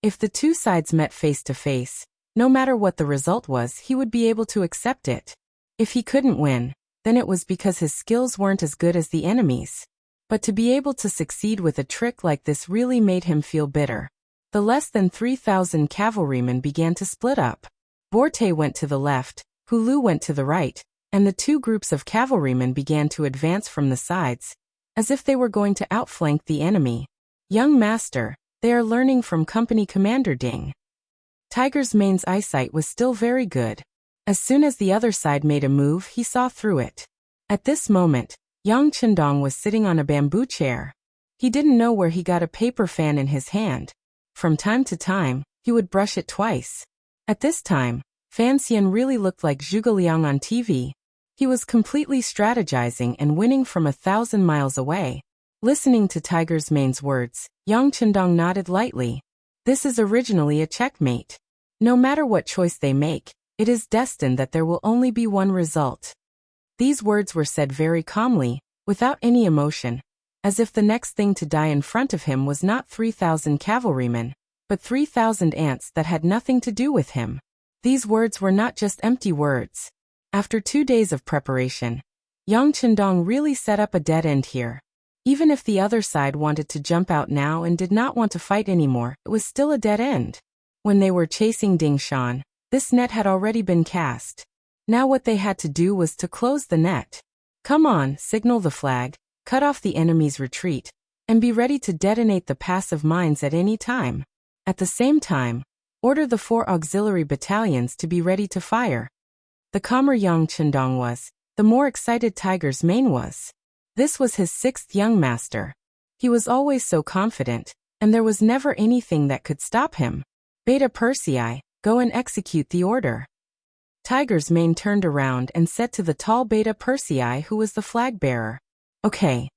If the two sides met face to face, no matter what the result was, he would be able to accept it. If he couldn't win, then it was because his skills weren't as good as the enemy's. But to be able to succeed with a trick like this really made him feel bitter. The less than 3,000 cavalrymen began to split up. Borte went to the left, Hulu went to the right, and the 2 groups of cavalrymen began to advance from the sides, as if they were going to outflank the enemy. Young master, they are learning from Company Commander Ding. Tiger's Mane's eyesight was still very good. As soon as the other side made a move, he saw through it. At this moment, Yang Chendong was sitting on a bamboo chair. He didn't know where he got a paper fan in his hand. From time to time, he would brush it twice. At this time, Fan Xian really looked like Zhuge Liang on TV. He was completely strategizing and winning from 1,000 miles away. Listening to Tiger's Mane's words, Yang Chendong nodded lightly. This is originally a checkmate. No matter what choice they make, it is destined that there will only be one result. These words were said very calmly, without any emotion, as if the next thing to die in front of him was not 3,000 cavalrymen, but 3,000 ants that had nothing to do with him. These words were not just empty words. After 2 days of preparation, Yang Chendong really set up a dead end here. Even if the other side wanted to jump out now and did not want to fight anymore, it was still a dead end. When they were chasing Ding Shan, this net had already been cast. Now what they had to do was to close the net. Come on, signal the flag, cut off the enemy's retreat, and be ready to detonate the passive mines at any time. At the same time, order the 4 auxiliary battalions to be ready to fire. The calmer Yang Chendong was, the more excited Tiger's Mane was. This was his 6th young master. He was always so confident, and there was never anything that could stop him. Beta Persei, go and execute the order. Tiger's Mane turned around and said to the tall Beta Persei, who was the flag bearer. Okay.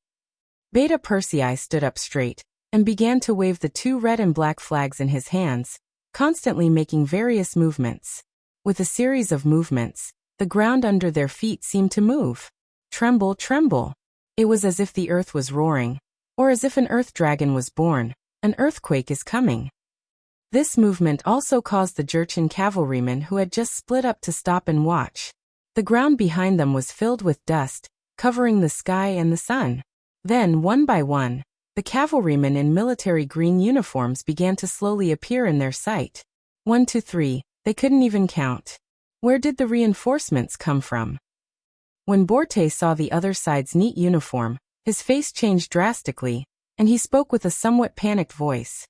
Beta Persei stood up straight and began to wave the 2 red and black flags in his hands, constantly making various movements. With a series of movements, the ground under their feet seemed to move. Tremble, tremble. It was as if the earth was roaring, or as if an earth dragon was born. An earthquake is coming. This movement also caused the Jurchen cavalrymen who had just split up to stop and watch. The ground behind them was filled with dust, covering the sky and the sun. Then, one by one, the cavalrymen in military green uniforms began to slowly appear in their sight. 1, 2, 3, they couldn't even count. Where did the reinforcements come from? When Borte saw the other side's neat uniform, his face changed drastically, and he spoke with a somewhat panicked voice.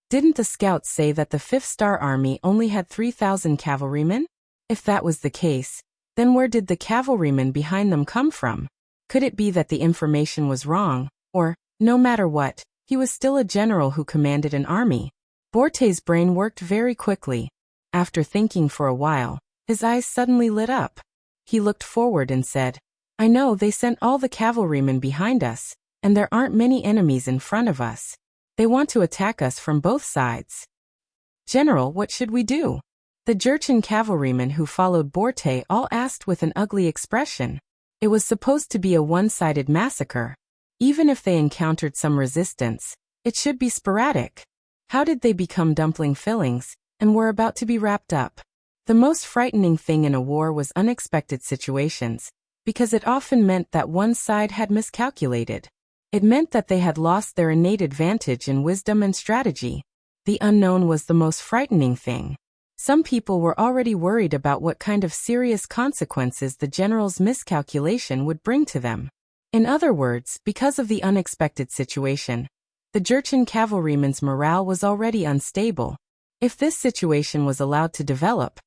Didn't the scouts say that the 5th Star Army only had 3,000 cavalrymen? If that was the case, then where did the cavalrymen behind them come from? Could it be that the information was wrong, or, no matter what, he was still a general who commanded an army? Borte's brain worked very quickly. After thinking for a while, his eyes suddenly lit up. He looked forward and said, I know they sent all the cavalrymen behind us, and there aren't many enemies in front of us. They want to attack us from both sides. General, what should we do? The Jurchen cavalrymen who followed Borte all asked with an ugly expression. It was supposed to be a one-sided massacre. Even if they encountered some resistance, it should be sporadic. How did they become dumpling fillings, and were about to be wrapped up? The most frightening thing in a war was unexpected situations, because it often meant that one side had miscalculated. It meant that they had lost their innate advantage in wisdom and strategy. The unknown was the most frightening thing. Some people were already worried about what kind of serious consequences the general's miscalculation would bring to them. In other words, because of the unexpected situation, the Jurchen cavalrymen's morale was already unstable. If this situation was allowed to develop,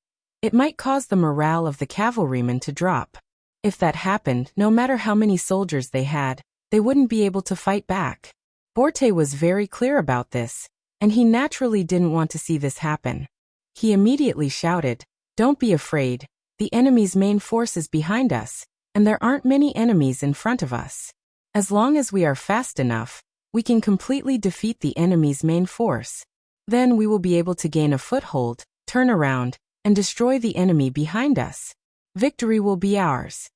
it might cause the morale of the cavalrymen to drop. If that happened, no matter how many soldiers they had, they wouldn't be able to fight back. Borte was very clear about this, and he naturally didn't want to see this happen. He immediately shouted, Don't be afraid, the enemy's main force is behind us, and there aren't many enemies in front of us. As long as we are fast enough, we can completely defeat the enemy's main force. Then we will be able to gain a foothold, turn around, and destroy the enemy behind us. Victory will be ours.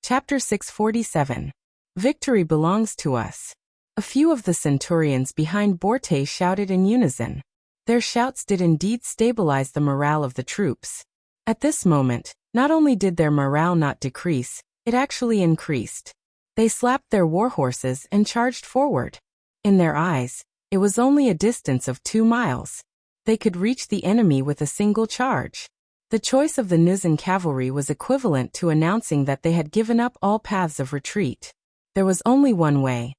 Chapter 647. Victory belongs to us. A few of the centurions behind Borte shouted in unison. Their shouts did indeed stabilize the morale of the troops. At this moment, not only did their morale not decrease, it actually increased. They slapped their war horses and charged forward. In their eyes, it was only a distance of 2 miles. They could reach the enemy with a single charge. The choice of the Nuzen cavalry was equivalent to announcing that they had given up all paths of retreat. There was only one way,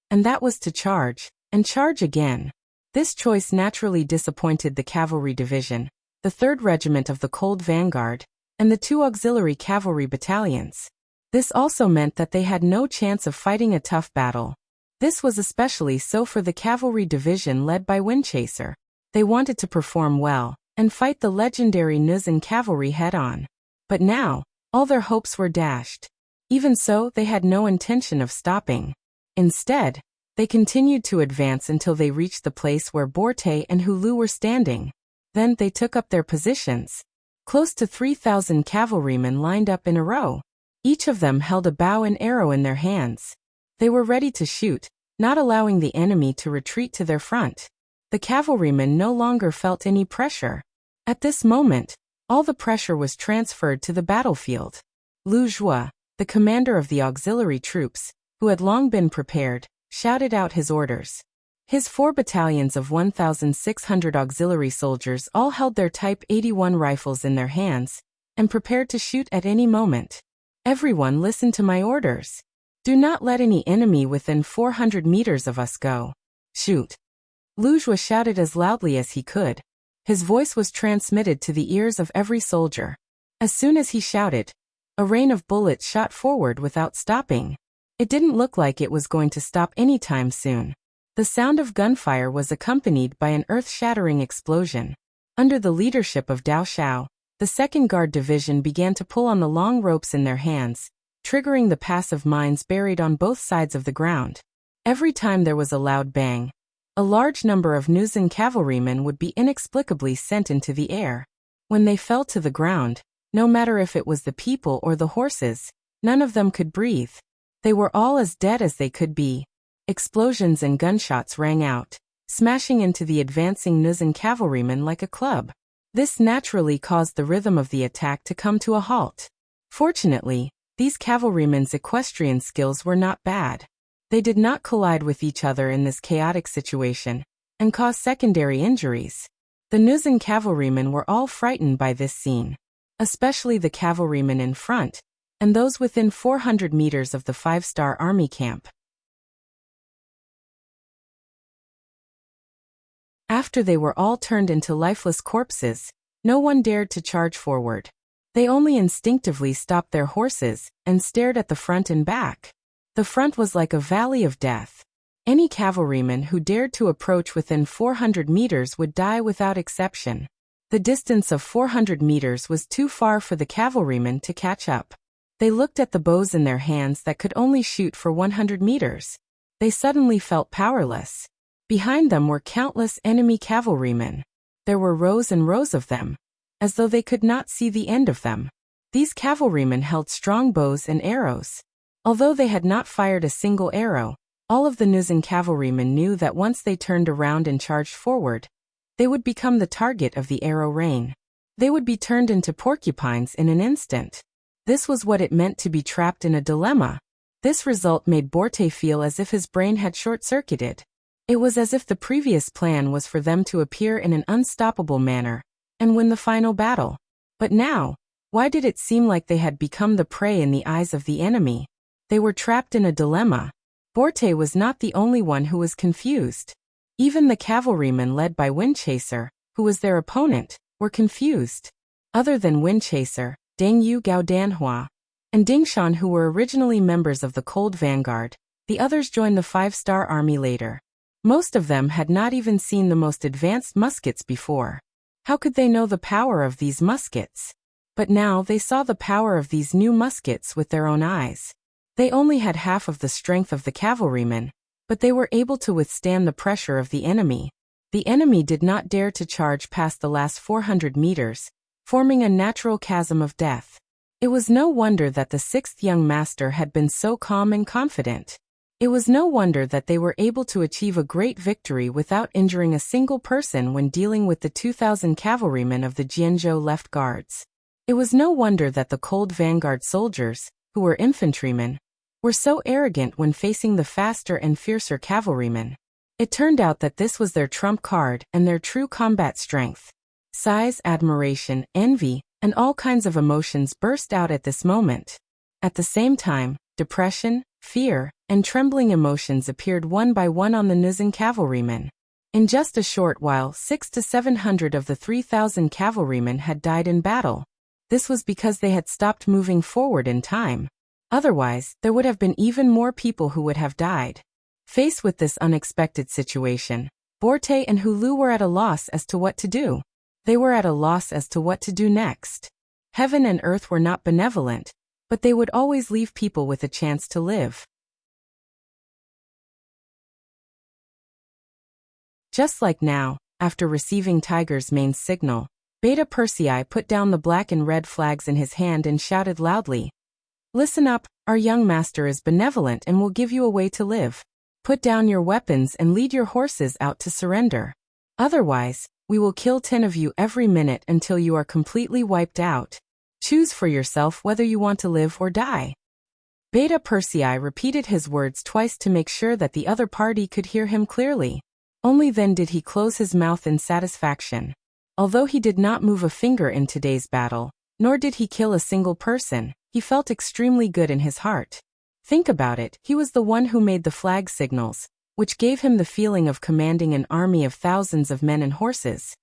and that was to charge, and charge again. This choice naturally disappointed the cavalry division, the 3rd Regiment of the Cold Vanguard, and the 2 auxiliary cavalry battalions. This also meant that they had no chance of fighting a tough battle. This was especially so for the cavalry division led by Windchaser. They wanted to perform well and fight the legendary Nuzen cavalry head-on. But now, all their hopes were dashed. Even so, they had no intention of stopping. Instead, they continued to advance until they reached the place where Borte and Hulu were standing. Then they took up their positions. Close to 3,000 cavalrymen lined up in a row. Each of them held a bow and arrow in their hands. They were ready to shoot, not allowing the enemy to retreat to their front. The cavalrymen no longer felt any pressure. At this moment, all the pressure was transferred to the battlefield. Lu Jua, the commander of the auxiliary troops, who had long been prepared, shouted out his orders. His 4 battalions of 1,600 auxiliary soldiers all held their Type 81 rifles in their hands, and prepared to shoot at any moment. Everyone listen to my orders. Do not let any enemy within 400 meters of us go. Shoot. Lu Jua shouted as loudly as he could. His voice was transmitted to the ears of every soldier. As soon as he shouted, a rain of bullets shot forward without stopping. It didn't look like it was going to stop anytime soon. The sound of gunfire was accompanied by an earth-shattering explosion. Under the leadership of Dao Xiao, the 2nd Guard Division began to pull on the long ropes in their hands, triggering the passive mines buried on both sides of the ground. Every time there was a loud bang, a large number of Nuzen cavalrymen would be inexplicably sent into the air. When they fell to the ground, no matter if it was the people or the horses, none of them could breathe. They were all as dead as they could be. Explosions and gunshots rang out, smashing into the advancing Nuzan cavalrymen like a club. This naturally caused the rhythm of the attack to come to a halt. Fortunately, these cavalrymen's equestrian skills were not bad. They did not collide with each other in this chaotic situation and cause secondary injuries. The Nuzan cavalrymen were all frightened by this scene, especially the cavalrymen in front and those within 400 meters of the 5-star army camp. After they were all turned into lifeless corpses, no one dared to charge forward. They only instinctively stopped their horses and stared at the front and back. The front was like a valley of death. Any cavalryman who dared to approach within 400 meters would die without exception. The distance of 400 meters was too far for the cavalrymen to catch up. They looked at the bows in their hands that could only shoot for 100 meters. They suddenly felt powerless. Behind them were countless enemy cavalrymen. There were rows and rows of them, as though they could not see the end of them. These cavalrymen held strong bows and arrows. Although they had not fired a single arrow, all of the Nuzan cavalrymen knew that once they turned around and charged forward, they would become the target of the arrow rain. They would be turned into porcupines in an instant. This was what it meant to be trapped in a dilemma. This result made Borte feel as if his brain had short-circuited. It was as if the previous plan was for them to appear in an unstoppable manner and win the final battle. But now, why did it seem like they had become the prey in the eyes of the enemy? They were trapped in a dilemma. Borte was not the only one who was confused. Even the cavalrymen led by Windchaser, who was their opponent, were confused. Other than Windchaser, Deng Yu Gao Danhua, and Ding Shan, who were originally members of the Cold Vanguard, the others joined the 5-star army later. Most of them had not even seen the most advanced muskets before. How could they know the power of these muskets? But now they saw the power of these new muskets with their own eyes. They only had half of the strength of the cavalrymen, but they were able to withstand the pressure of the enemy. The enemy did not dare to charge past the last 400 meters, forming a natural chasm of death. It was no wonder that the 6th young master had been so calm and confident. It was no wonder that they were able to achieve a great victory without injuring a single person when dealing with the 2,000 cavalrymen of the Jianzhou left guards. It was no wonder that the Cold Vanguard soldiers, who were infantrymen, were so arrogant when facing the faster and fiercer cavalrymen. It turned out that this was their trump card and their true combat strength. Size, admiration, envy, and all kinds of emotions burst out at this moment. At the same time, depression, fear, and trembling emotions appeared one by one on the Nuzan cavalrymen. In just a short while, 600 to 700 of the 3,000 cavalrymen had died in battle. This was because they had stopped moving forward in time. Otherwise, there would have been even more people who would have died. Faced with this unexpected situation, Borte and Hulu were at a loss as to what to do. They were at a loss as to what to do next. Heaven and earth were not benevolent, but they would always leave people with a chance to live. Just like now, after receiving Tiger's main signal, Beta Persei put down the black and red flags in his hand and shouted loudly, "Listen up, our young master is benevolent and will give you a way to live. Put down your weapons and lead your horses out to surrender. Otherwise, we will kill 10 of you every minute until you are completely wiped out. Choose for yourself whether you want to live or die." Beta Persei repeated his words twice to make sure that the other party could hear him clearly. Only then did he close his mouth in satisfaction. Although he did not move a finger in today's battle, nor did he kill a single person, he felt extremely good in his heart. Think about it, he was the one who made the flag signals, which gave him the feeling of commanding an army of thousands of men and horses.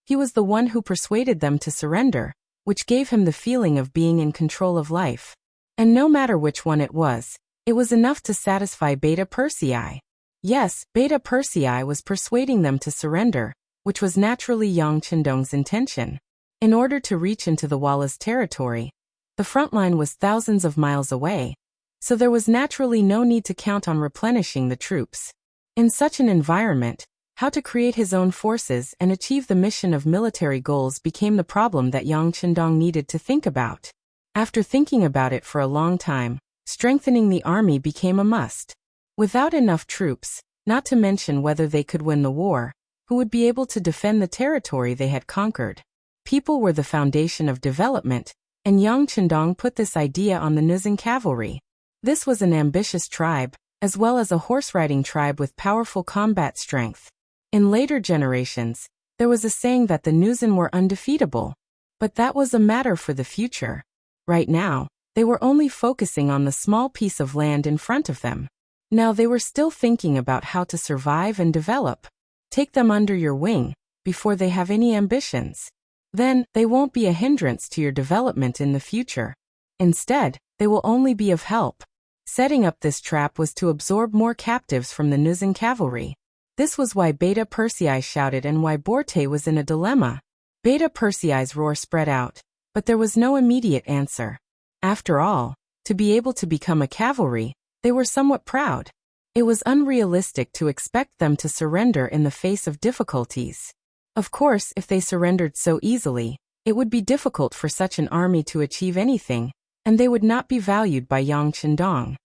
He was the one who persuaded them to surrender, which gave him the feeling of being in control of life. And no matter which one it was enough to satisfy Beta Persei. Yes, Beta Persei was persuading them to surrender, which was naturally Yang Qindong's intention. In order to reach into the Wallace territory, the front line was thousands of miles away, so there was naturally no need to count on replenishing the troops. In such an environment, how to create his own forces and achieve the mission of military goals became the problem that Yang Qindong needed to think about. After thinking about it for a long time, strengthening the army became a must. Without enough troops, not to mention whether they could win the war, who would be able to defend the territory they had conquered? People were the foundation of development, and Yang Chendong put this idea on the Nuzan cavalry. This was an ambitious tribe, as well as a horse-riding tribe with powerful combat strength. In later generations, there was a saying that the Nuzan were undefeatable. But that was a matter for the future. Right now, they were only focusing on the small piece of land in front of them. Now they were still thinking about how to survive and develop. Take them under your wing, before they have any ambitions. Then, they won't be a hindrance to your development in the future. Instead, they will only be of help. Setting up this trap was to absorb more captives from the Nuzan cavalry. This was why Beta Persei shouted and why Borte was in a dilemma. Beta Persei's roar spread out, but there was no immediate answer. After all, to be able to become a cavalry, they were somewhat proud. It was unrealistic to expect them to surrender in the face of difficulties. Of course, if they surrendered so easily, it would be difficult for such an army to achieve anything, and they would not be valued by Yang Chendong.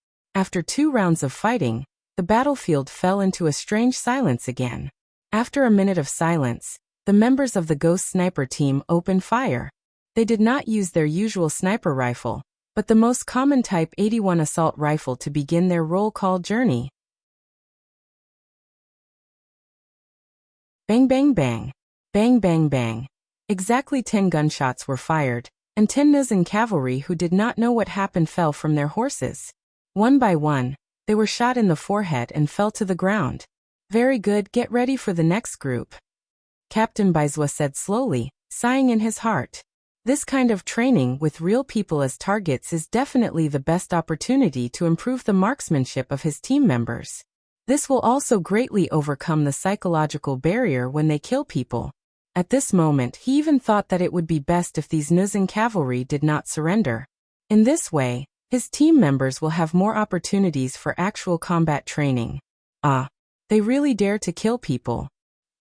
After 2 rounds of fighting, the battlefield fell into a strange silence again. After a minute of silence, the members of the Ghost Sniper team opened fire. They did not use their usual sniper rifle, but the most common Type 81 assault rifle to begin their roll call journey. Bang bang bang. Bang bang bang. Exactly 10 gunshots were fired, and 10 Nuzan cavalry who did not know what happened fell from their horses. One by one, they were shot in the forehead and fell to the ground. Very good, get ready for the next group. Captain Baizwa said slowly, sighing in his heart. This kind of training with real people as targets is definitely the best opportunity to improve the marksmanship of his team members. This will also greatly overcome the psychological barrier when they kill people. At this moment, he even thought that it would be best if these Nuzan cavalry did not surrender. In this way, his team members will have more opportunities for actual combat training. Ah, they really dare to kill people.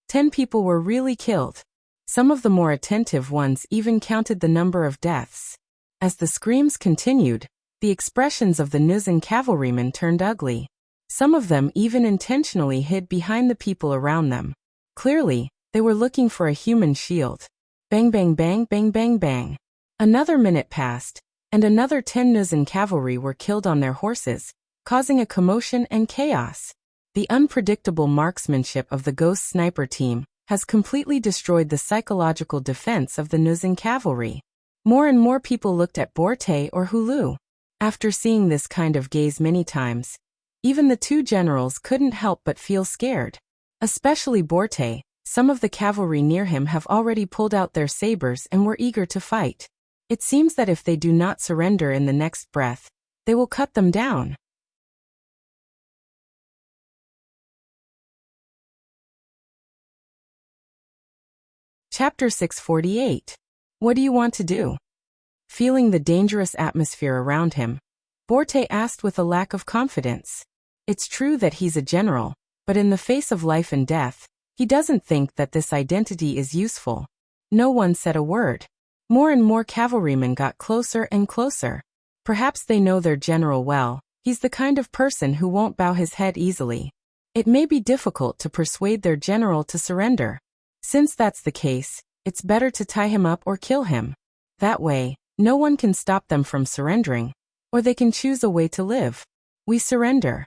10 people were really killed. Some of the more attentive ones even counted the number of deaths. As the screams continued, the expressions of the Nuzan cavalrymen turned ugly. Some of them even intentionally hid behind the people around them. Clearly, they were looking for a human shield. Bang bang bang bang bang bang. Another minute passed, and another 10 Nuzan cavalry were killed on their horses, causing a commotion and chaos. The unpredictable marksmanship of the Ghost Sniper team has completely destroyed the psychological defense of the Nuzan cavalry. More and more people looked at Borte or Hulu. After seeing this kind of gaze many times, even the 2 generals couldn't help but feel scared. Especially Borte, some of the cavalry near him have already pulled out their sabers and were eager to fight. It seems that if they do not surrender in the next breath, they will cut them down. Chapter 648. What do you want to do? Feeling the dangerous atmosphere around him, Borte asked with a lack of confidence. It's true that he's a general, but in the face of life and death, he doesn't think that this identity is useful. No one said a word. More and more cavalrymen got closer and closer. Perhaps they know their general well. He's the kind of person who won't bow his head easily. It may be difficult to persuade their general to surrender. Since that's the case, it's better to tie him up or kill him. That way, no one can stop them from surrendering, or they can choose a way to live. We surrender.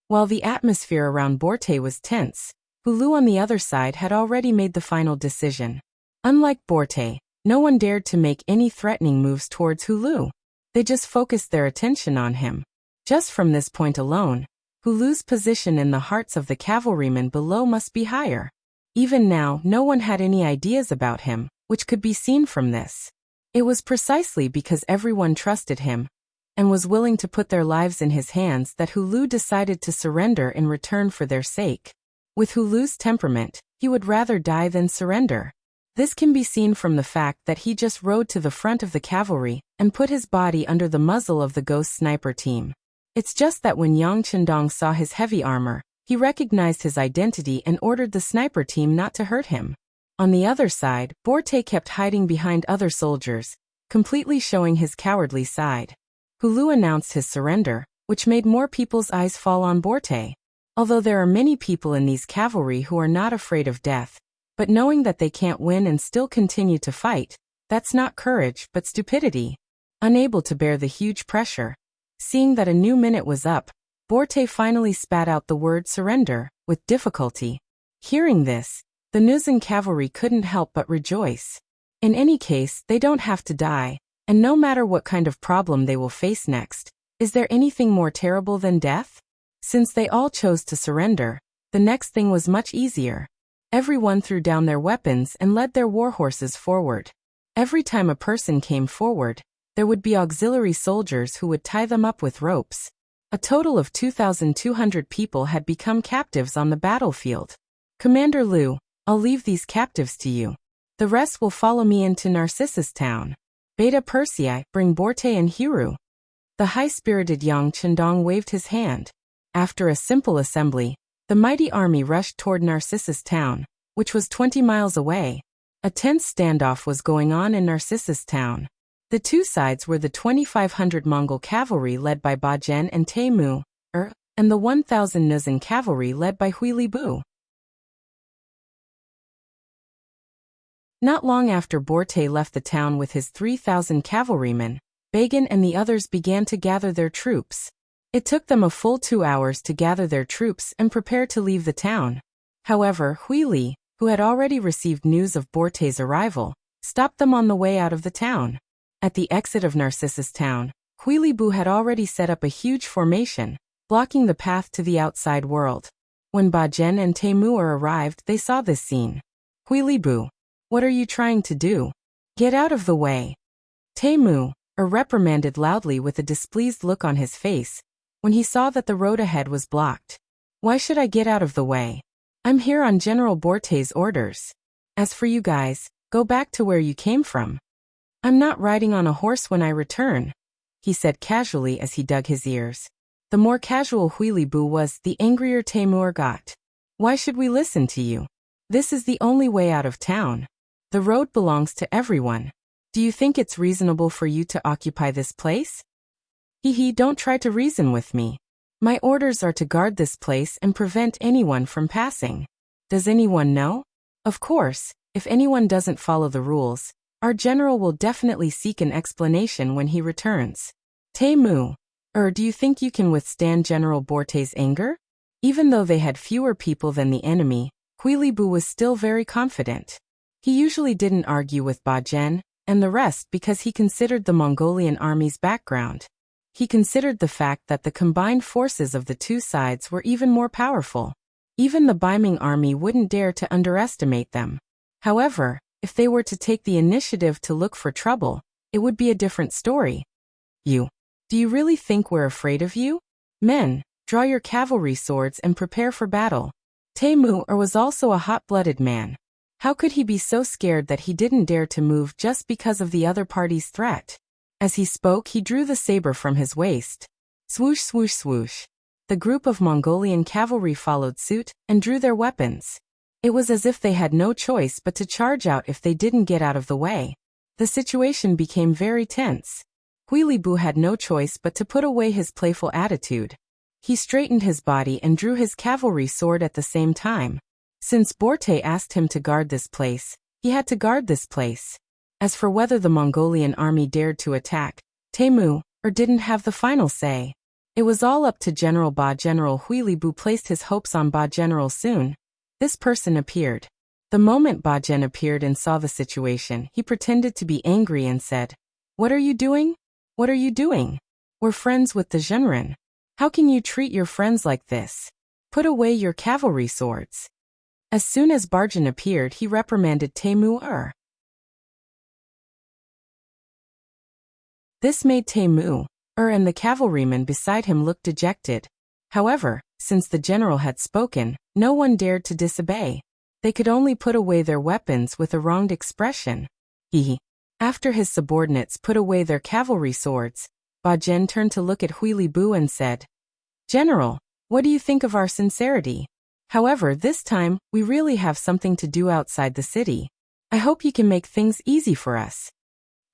While the atmosphere around Borte was tense, Hulu on the other side had already made the final decision. Unlike Borte, no one dared to make any threatening moves towards Hulu. They just focused their attention on him. Just from this point alone, Hulu's position in the hearts of the cavalrymen below must be higher. Even now, no one had any ideas about him, which could be seen from this. It was precisely because everyone trusted him and was willing to put their lives in his hands that Hulu decided to surrender in return for their sake. With Hulu's temperament, he would rather die than surrender. This can be seen from the fact that he just rode to the front of the cavalry and put his body under the muzzle of the Ghost Sniper team. It's just that when Yang Chendong saw his heavy armor, he recognized his identity and ordered the sniper team not to hurt him. On the other side, Borte kept hiding behind other soldiers, completely showing his cowardly side. Hulu announced his surrender, which made more people's eyes fall on Borte. Although there are many people in these cavalry who are not afraid of death, but knowing that they can't win and still continue to fight, that's not courage but stupidity. Unable to bear the huge pressure, seeing that a new minute was up, Borte finally spat out the word surrender, with difficulty. Hearing this, the Nuzan cavalry couldn't help but rejoice. In any case, they don't have to die, and no matter what kind of problem they will face next, is there anything more terrible than death? Since they all chose to surrender, the next thing was much easier. Everyone threw down their weapons and led their war horses forward. Every time a person came forward, there would be auxiliary soldiers who would tie them up with ropes. A total of 2,200 people had become captives on the battlefield. Commander Liu, I'll leave these captives to you. The rest will follow me into Narcissus town. Beta Persei, bring Borte and Hiru. The high-spirited Yang Chendong waved his hand. After a simple assembly, the mighty army rushed toward Narcissus town, which was 20 miles away. A tense standoff was going on in Narcissus town. The two sides were the 2,500 Mongol cavalry led by Bajen and Teimu, and the 1,000 Nuzan cavalry led by Huili Bu. Not long after Borte left the town with his 3,000 cavalrymen, Bagan and the others began to gather their troops. It took them a full 2 hours to gather their troops and prepare to leave the town. However, Huili, who had already received news of Borte's arrival, stopped them on the way out of the town. At the exit of Narcissus town, Huili Bu had already set up a huge formation, blocking the path to the outside world. When Bajen and Taimur arrived, they saw this scene. Huili Bu, what are you trying to do? Get out of the way. Taimur reprimanded loudly with a displeased look on his face, when he saw that the road ahead was blocked. Why should I get out of the way? I'm here on General Borte's orders. As for you guys, go back to where you came from. I'm not riding on a horse when I return, he said casually as he dug his ears. The more casual Huili Bu was, the angrier Taimur got. Why should we listen to you? This is the only way out of town. The road belongs to everyone. Do you think it's reasonable for you to occupy this place? Don't try to reason with me. My orders are to guard this place and prevent anyone from passing. Does anyone know? Of course, if anyone doesn't follow the rules, our general will definitely seek an explanation when he returns. Teimu, do you think you can withstand General Borte's anger? Even though they had fewer people than the enemy, Huili Bu was still very confident. He usually didn't argue with Bajen and the rest because he considered the Mongolian army's background. He considered the fact that the combined forces of the two sides were even more powerful. Even the Baiming army wouldn't dare to underestimate them. However, if they were to take the initiative to look for trouble, it would be a different story. Do you really think we're afraid of you? Men, draw your cavalry swords and prepare for battle. Taimur was also a hot-blooded man. How could he be so scared that he didn't dare to move just because of the other party's threat? As he spoke, he drew the saber from his waist. Swoosh, swoosh, swoosh. The group of Mongolian cavalry followed suit and drew their weapons. It was as if they had no choice but to charge out if they didn't get out of the way. The situation became very tense. Huili Bu had no choice but to put away his playful attitude. He straightened his body and drew his cavalry sword at the same time. Since Borte asked him to guard this place, he had to guard this place. As for whether the Mongolian army dared to attack, Taimur didn't have the final say. It was all up to General Ba. General Huili Bu placed his hopes on Ba. General soon. This person appeared. The moment Bajen appeared and saw the situation, he pretended to be angry and said, "What are you doing? What are you doing? We're friends with the Zhenren. How can you treat your friends like this? Put away your cavalry swords." As soon as Bajen appeared, he reprimanded Taimur. This made Taimur and the cavalrymen beside him look dejected. However, since the general had spoken, no one dared to disobey. They could only put away their weapons with a wronged expression. After his subordinates put away their cavalry swords, Bajen turned to look at Huili Bu and said, "General, what do you think of our sincerity? However, this time, we really have something to do outside the city. I hope you can make things easy for us."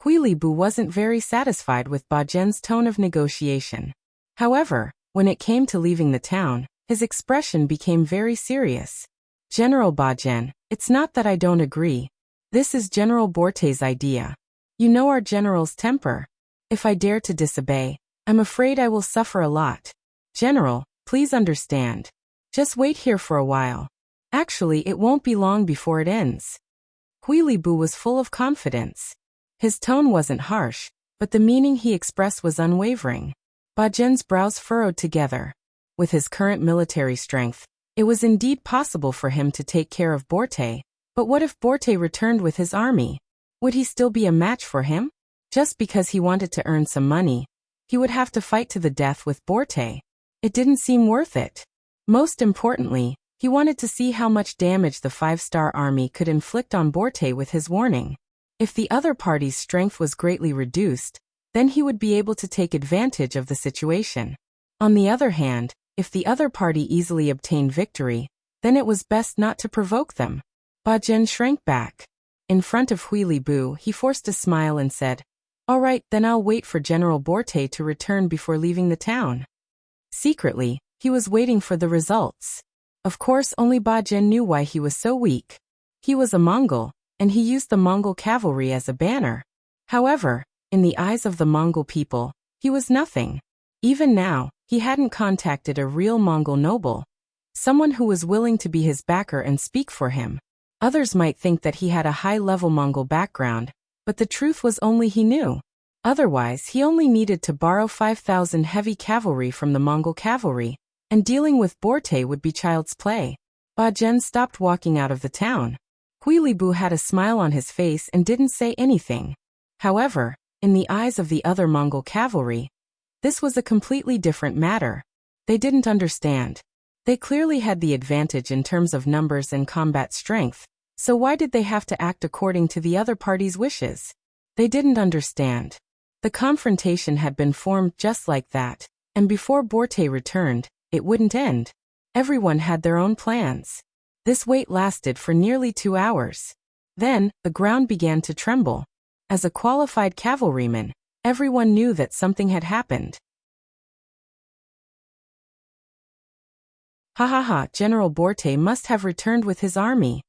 Huili Bu wasn't very satisfied with Bajen's tone of negotiation. However, when it came to leaving the town, his expression became very serious. General Bajen, it's not that I don't agree. This is General Borte's idea. You know our general's temper. If I dare to disobey, I'm afraid I will suffer a lot. General, please understand. Just wait here for a while. Actually, it won't be long before it ends. Huilibu was full of confidence. His tone wasn't harsh, but the meaning he expressed was unwavering. Bajen's brows furrowed together. With his current military strength, it was indeed possible for him to take care of Borte, but what if Borte returned with his army? Would he still be a match for him? Just because he wanted to earn some money, he would have to fight to the death with Borte. It didn't seem worth it. Most importantly, he wanted to see how much damage the 5-star army could inflict on Borte with his warning. If the other party's strength was greatly reduced, then he would be able to take advantage of the situation. On the other hand, if the other party easily obtained victory, then it was best not to provoke them. Bajen shrank back. In front of Huilibu, he forced a smile and said, "All right, then I'll wait for General Borte to return before leaving the town." Secretly, he was waiting for the results. Of course, only Bajen knew why he was so weak. He was a Mongol, and he used the Mongol cavalry as a banner. However, in the eyes of the Mongol people, he was nothing. Even now, he hadn't contacted a real Mongol noble, someone who was willing to be his backer and speak for him. Others might think that he had a high-level Mongol background, but the truth was only he knew. Otherwise, he only needed to borrow 5,000 heavy cavalry from the Mongol cavalry, and dealing with Borte would be child's play. Bajen stopped walking out of the town. Huilibu had a smile on his face and didn't say anything. However, in the eyes of the other Mongol cavalry, this was a completely different matter. They didn't understand. They clearly had the advantage in terms of numbers and combat strength, so why did they have to act according to the other party's wishes? They didn't understand. The confrontation had been formed just like that, and before Borte returned, it wouldn't end. Everyone had their own plans. This wait lasted for nearly 2 hours. Then, the ground began to tremble. As a qualified cavalryman, everyone knew that something had happened. Ha ha ha, General Borte must have returned with his army.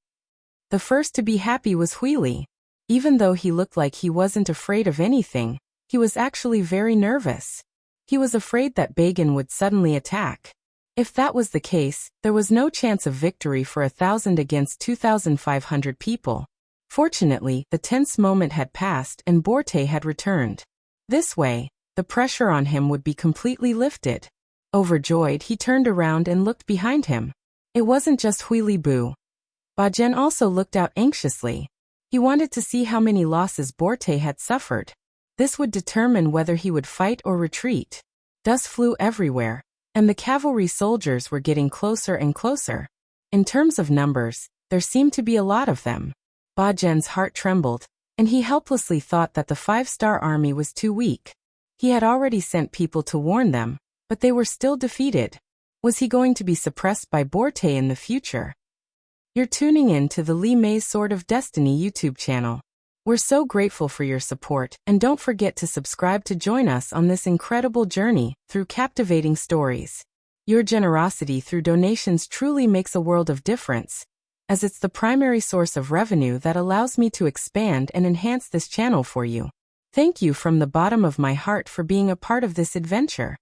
The first to be happy was Huili. Even though he looked like he wasn't afraid of anything, he was actually very nervous. He was afraid that Bagan would suddenly attack. If that was the case, there was no chance of victory for 1,000 against 2,500 people. Fortunately, the tense moment had passed and Borte had returned. This way, the pressure on him would be completely lifted. Overjoyed, he turned around and looked behind him. It wasn't just Huilibu. Bajen also looked out anxiously. He wanted to see how many losses Borte had suffered. This would determine whether he would fight or retreat. Dust flew everywhere, and the cavalry soldiers were getting closer and closer. In terms of numbers, there seemed to be a lot of them. Bajen's heart trembled, and he helplessly thought that the 5-star army was too weak. He had already sent people to warn them, but they were still defeated. Was he going to be suppressed by Borte in the future? You're tuning in to the Li Mei's Sword of Destiny YouTube channel. We're so grateful for your support, and don't forget to subscribe to join us on this incredible journey through captivating stories. Your generosity through donations truly makes a world of difference, as it's the primary source of revenue that allows me to expand and enhance this channel for you. Thank you from the bottom of my heart for being a part of this adventure.